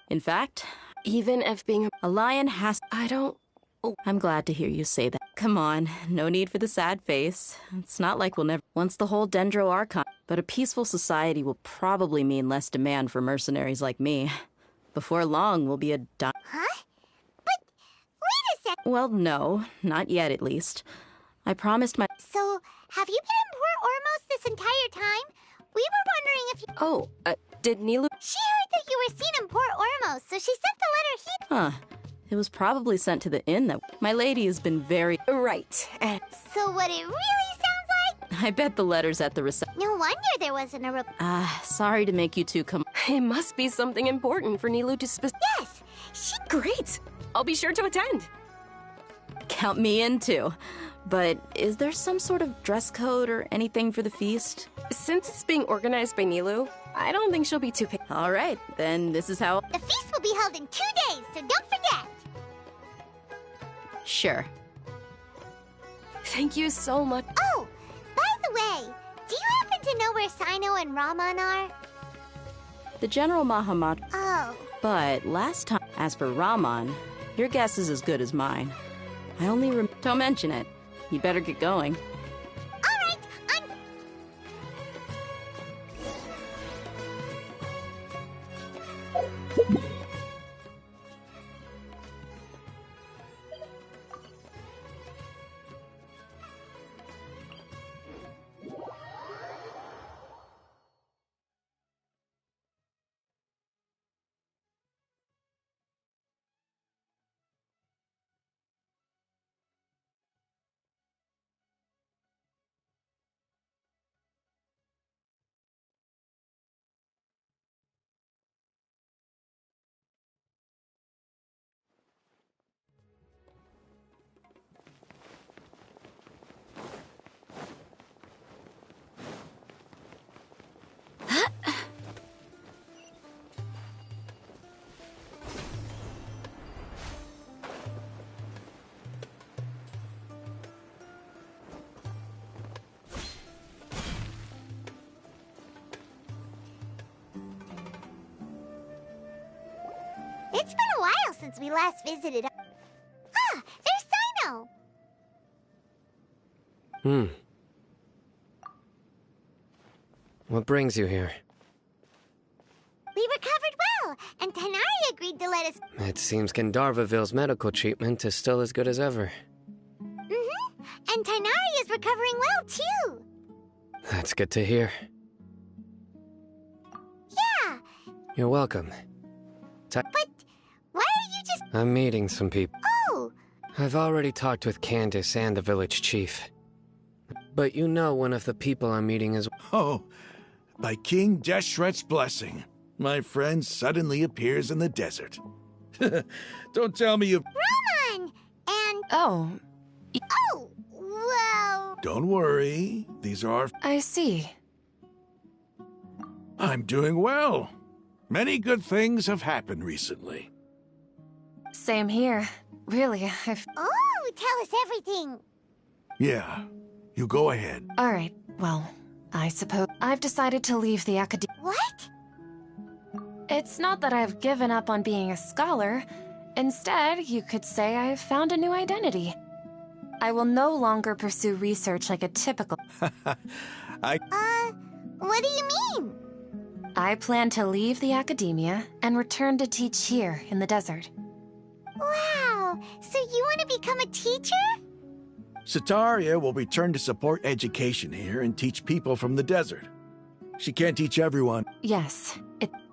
In fact, even if being a lion has... I don't I'm glad to hear you say that. Come on, no need for the sad face. It's not like we'll never... Once the whole Dendro Archon... But a peaceful society will probably mean less demand for mercenaries like me. Before long, we'll be a Huh? But, wait a sec. Well, no. Not yet, at least. I promised my... So, have you been in Port Ormos this entire time? We were wondering if you... Oh, did Nilou... She heard that you were seen in Port Ormos, so she sent the letter here. Huh. It was probably sent to the inn that... My lady has been very... Right. So what it really sounds like? I bet the letter's at the reception. No wonder there wasn't a Sorry to make you two come... It must be something important for Nilou to Yes! Great! I'll be sure to attend. Count me in, too. But is there some sort of dress code or anything for the feast? Since it's being organized by Nilou, I don't think she'll be too picky. All right, then this is how... The feast will be held in 2 days, so don't forget! Sure. Thank you so much. Oh, by the way, do you happen to know where Sino and Raman are? The General Mahamat... Oh. But last time... As for Raman, your guess is as good as mine. I only Don't mention it. You better get going. Alright, It's been a while since we last visited. Ah, there's Sino! What brings you here? We recovered well, and Tanari agreed to let us... It seems Gandharvaville's medical treatment is still as good as ever. Mm-hmm, and Tanari is recovering well, too! That's good to hear. Yeah! You're welcome. But why are you just... I'm meeting some people. Oh! I've already talked with Candace and the village chief. But you know one of the people I'm meeting is... Oh, by King Deshret's blessing, my friend suddenly appears in the desert. Don't tell me you... Raman! And... Oh. Oh, well... Don't worry, these are... I see. I'm doing well. Many good things have happened recently. Same here. Really, Oh, tell us everything! Yeah, you go ahead. Alright, well, I suppose I've decided to leave the academy. What? It's not that I've given up on being a scholar. Instead, you could say I've found a new identity. I will no longer pursue research like a typical... What do you mean? I plan to leave the academia and return to teach here in the desert. Wow, so you want to become a teacher? Sataria will return to support education here and teach people from the desert. She can't teach everyone. Yes,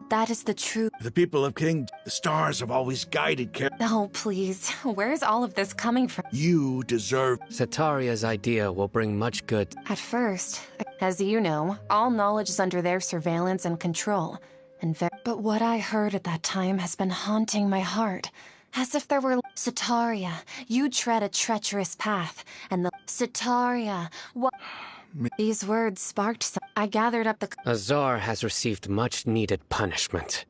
that is the truth. The people of King, the stars have always guided care. Oh, please. Where's all of this coming from? You deserve... Sataria's idea will bring much good. At first, as you know, all knowledge is under their surveillance and control. But what I heard at that time has been haunting my heart. As if there were... Sataria, you tread a treacherous path, and the... Sataria, what... These words sparked some... I gathered up the... Azar has received much-needed punishment.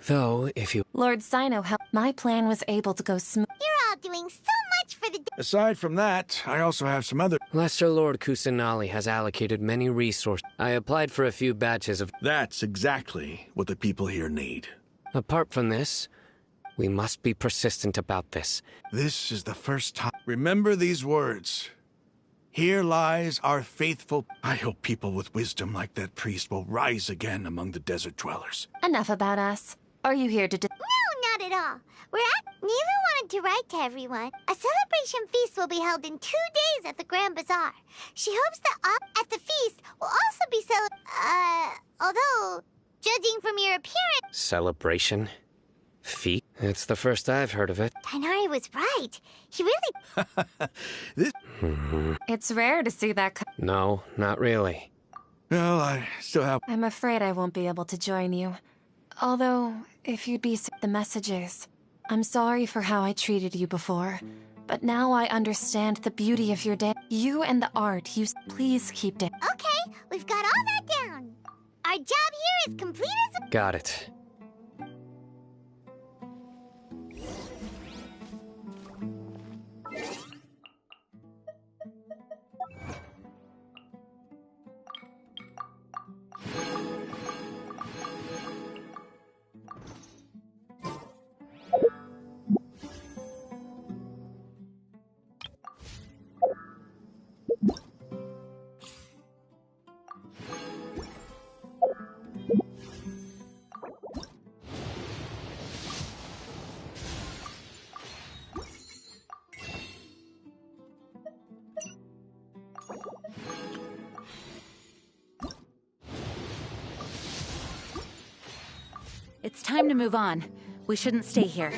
Though, if you... Lord Sino helped... My plan was able to go smooth... You're all doing so much for the... Aside from that, I also have some other... Lesser Lord Kusanali has allocated many resources. I applied for a few batches of... That's exactly what the people here need. Apart from this, We must be persistent about this. This is the first time. Remember these words. Here lies our faithful. I hope people with wisdom like that priest will rise again among the desert dwellers. Enough about us. Are you here to No, not at all. Nilu wanted to write to everyone. A celebration feast will be held in 2 days at the Grand Bazaar. She hopes that all at the feast will also be although, judging from your appearance... Celebration? Feet? It's the first I've heard of it. Tainari was right. He really... It's rare to see that. No, not really. Well, I still have... I'm afraid I won't be able to join you. Although, if you'd be the messages. I'm sorry for how I treated you before. But now I understand the beauty of your day. You and the art you... Please keep it. Okay, we've got all that down. Our job here is complete as... Got it. It's time to move on. We shouldn't stay here.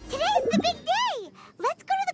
Today's the big day! Let's go to the...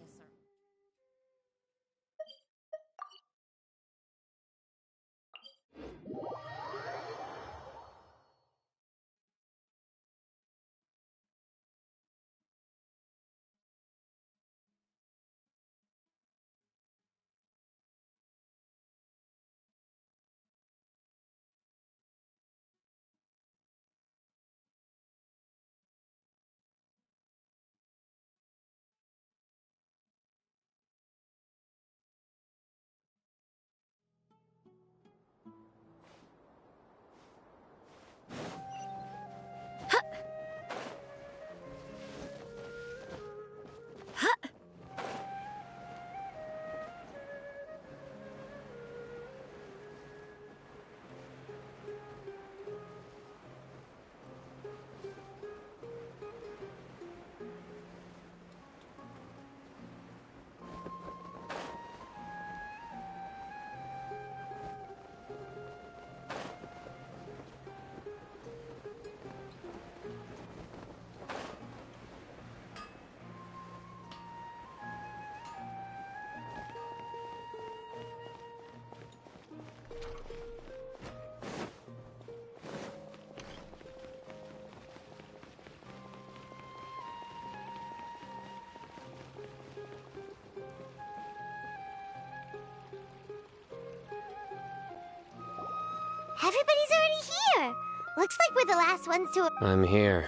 Everybody's already here! Looks like we're the last ones to... I'm here.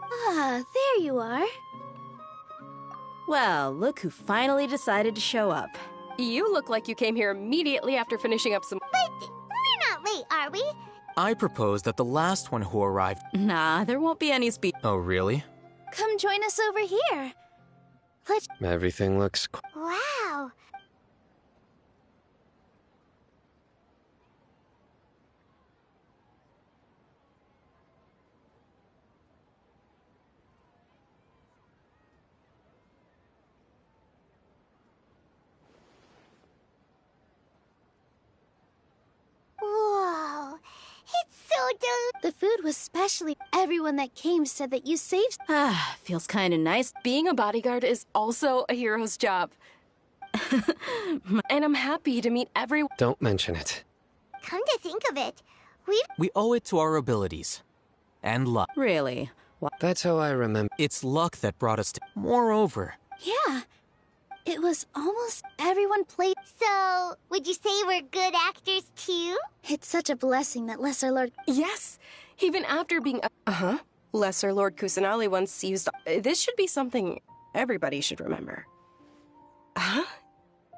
Ah, there you are. Well, look who finally decided to show up. You look like you came here immediately after finishing up some... But we're not late, are we? I propose that the last one who arrived... Nah, there won't be any speed. Oh, really? Come join us over here. Everything looks... Wow. The food was specially. Everyone that came said that you saved. Ah, feels kind of nice. Being a bodyguard is also a hero's job. And I'm happy to meet everyone. Don't mention it. Come to think of it, We owe it to our abilities. And luck. Really? That's how I remember. It's luck that brought us to. Moreover. Yeah. It was almost everyone played. So, would you say we're good actors too? It's such a blessing that Lesser Lord. Yes, even after being. Lesser Lord Kusanali once used. This should be something everybody should remember. Huh?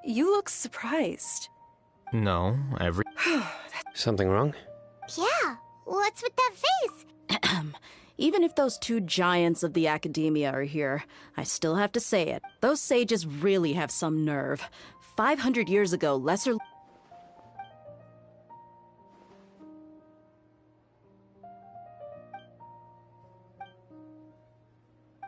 You look surprised. No, Something wrong? Yeah, what's with that face? Even if those two giants of the academia are here, I still have to say it. Those sages really have some nerve. 500 years ago, Lesser...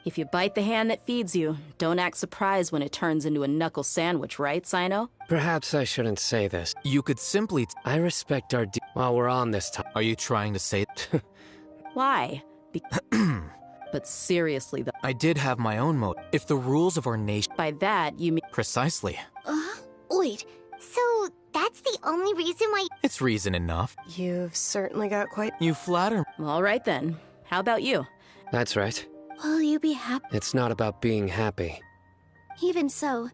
If you bite the hand that feeds you, don't act surprised when it turns into a knuckle sandwich, right, Sino? Perhaps I shouldn't say this. You could simply... I respect our... While we're on this time... Are you trying to say... Why? But seriously, though... I did have my own motive. If the rules of our nation... By that, you mean... Precisely. Wait, so that's the only reason why... It's reason enough. You've certainly got quite... You flatter... All right, then. How about you? That's right. Will you be happy? It's not about being happy. Even so,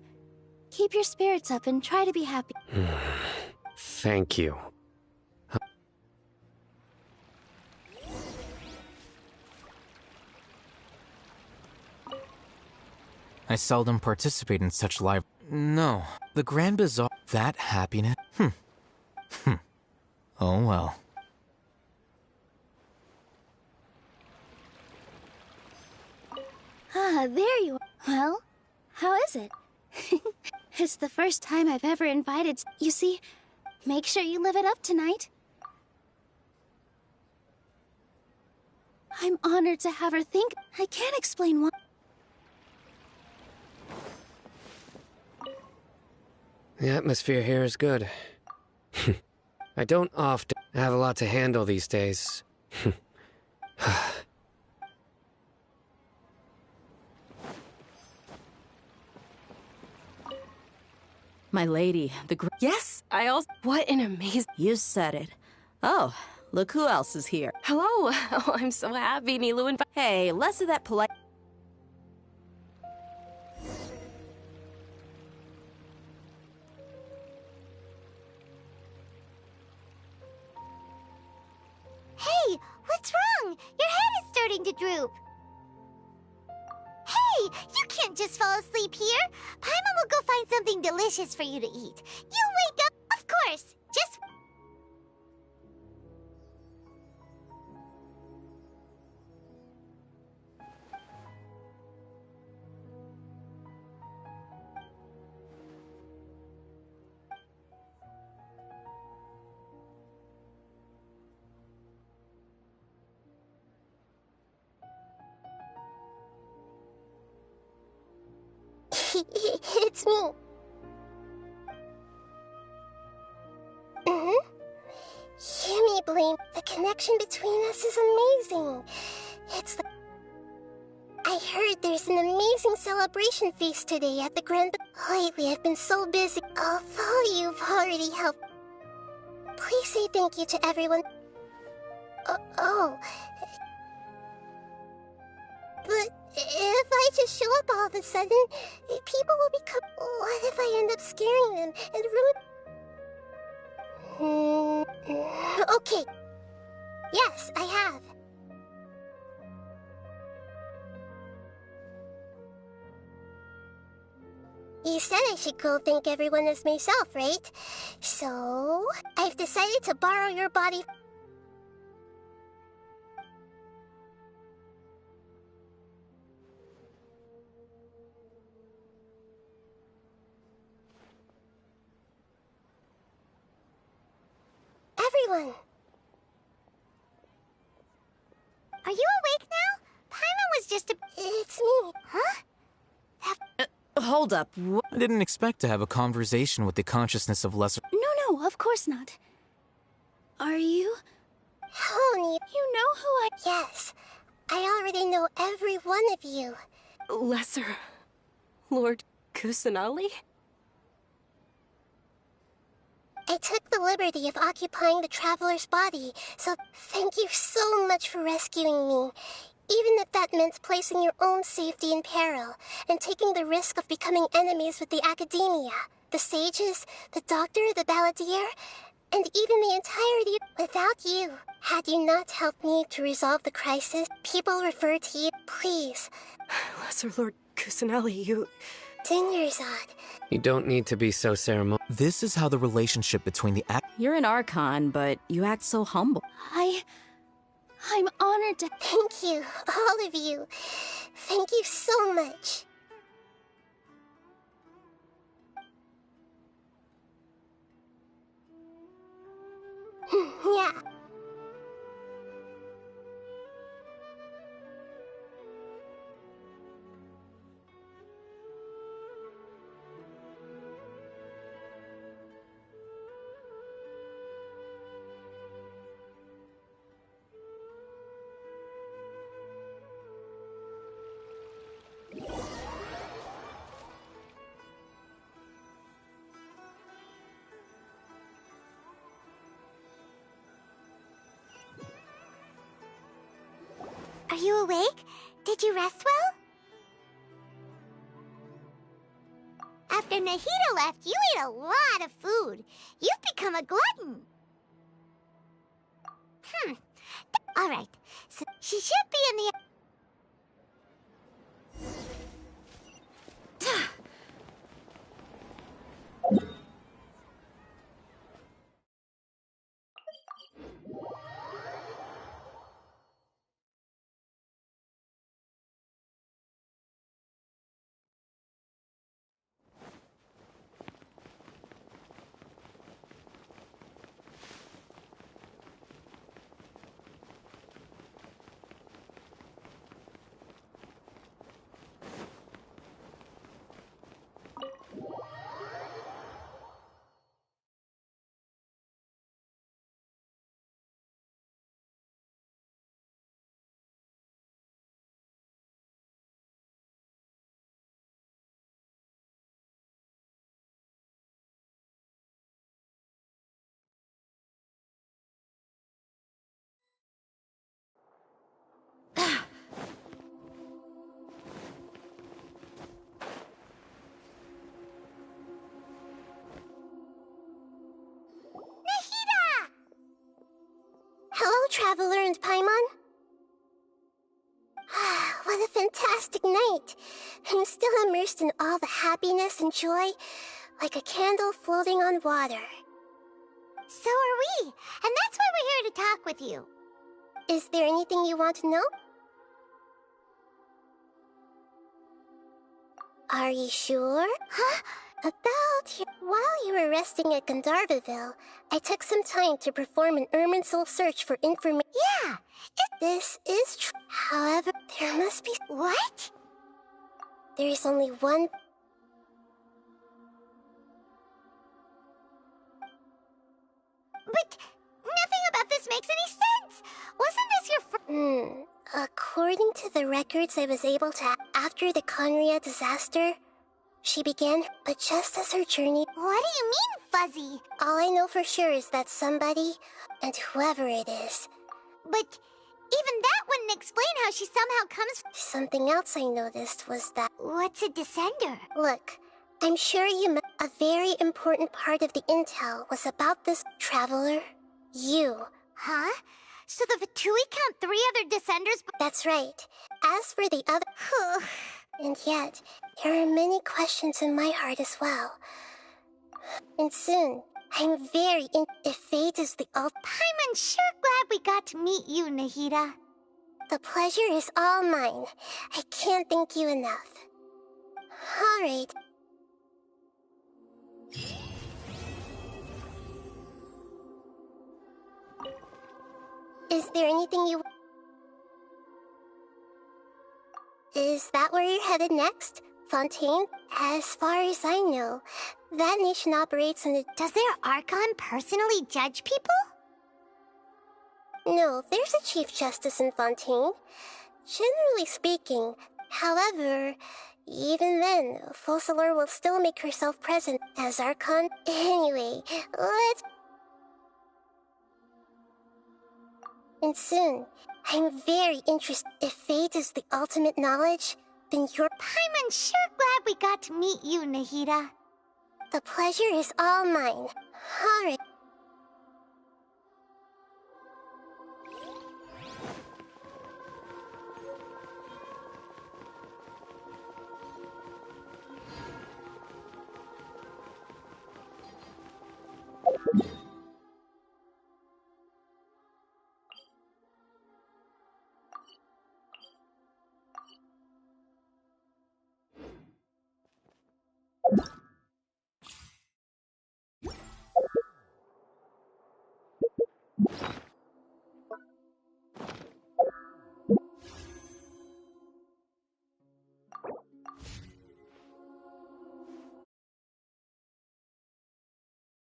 keep your spirits up and try to be happy. Thank you. I seldom participate in such live... No. The Grand Bazaar... That happiness... Oh well. Ah, there you are. Well, how is it? It's the first time I've ever invited... You see, make sure you live it up tonight. I'm honored to have her think... I can't explain why... The atmosphere here is good. I don't often have a lot to handle these days. My lady, Yes, I also... What an amazing... You said it. Oh, look who else is here. Hello. Oh, I'm so happy, Nilu and... Hey, less of that polite... Hey, what's wrong? Your head is starting to droop. Hey, you can't just fall asleep here. Paimon will go find something delicious for you to eat. You wake up, of course. Just... It's me. Hear me, Blame. The connection between us is amazing. It's like... I heard there's an amazing celebration feast today at the Grand... Lately, I've been so busy. Although you've already helped... Please say thank you to everyone. But if I just show up all of a sudden, people will become... What if I end up scaring them and ruin... Okay. Yes, I have. You said I should go thank everyone as myself, right? So, I've decided to borrow your body... Everyone! Are you awake now? Paimon was just a... It's me. Huh? Hold up. I didn't expect to have a conversation with the consciousness of lesser... No, of course not. Are you... Honey. You know one of you. Lesser Lord Kusanali? I took the liberty of occupying the traveler's body, so thank you so much for rescuing me. Even if that meant placing your own safety in peril, and taking the risk of becoming enemies with the Academia, the sages, the doctor, the balladeer, and even the entirety. Without you, had you not helped me to resolve the crisis, people refer to you. Please. Lesser Lord Kusanali, you... Dingerzad. You don't need to be so ceremonial. This is how the relationship between the You're an Archon, but you act so humble. I'm honored to... Thank you, all of you. Thank you so much. Yeah. Are you awake? Did you rest well? After Nahida left, you ate a lot of food. You've become a glutton. All right. So she should be in the... Hello, Traveler and Paimon. What a fantastic night. I'm still immersed in all the happiness and joy, like a candle floating on water. So are we, and that's why we're here to talk with you. Is there anything you want to know? Are you sure? Huh? While you were resting at Gandharvaville, I took some time to perform an Irminsul search for information. Yeah! This is true. However, there must be... What? There is only one... But nothing about this makes any sense! Wasn't this your According to the records I was able to... After the Conria disaster... She began, but just as her journey... What do you mean, Fuzzy? All I know for sure is that somebody, and whoever it is... But even that wouldn't explain how she somehow comes... Something else I noticed was that... What's a descender? Look, I'm sure a very important part of the intel was about this traveler. You. Huh? So the Vatui count 3 other descenders... That's right. As for the other... And yet, there are many questions in my heart as well. And soon, I'm very if fate is the I'm sure glad we got to meet you, Nahida. The pleasure is all mine. I can't thank you enough. All right. Is there anything you... Is that where you're headed next? Fontaine? As far as I know, that nation operates on a... Does their Archon personally judge people? No, there's a Chief Justice in Fontaine. Generally speaking, however, even then, Focalor will still make herself present as Archon. Anyway, let's... And soon, I'm very interested. If fate is the ultimate knowledge, then you're... I'm sure glad we got to meet you, Nahida. The pleasure is all mine. Alright.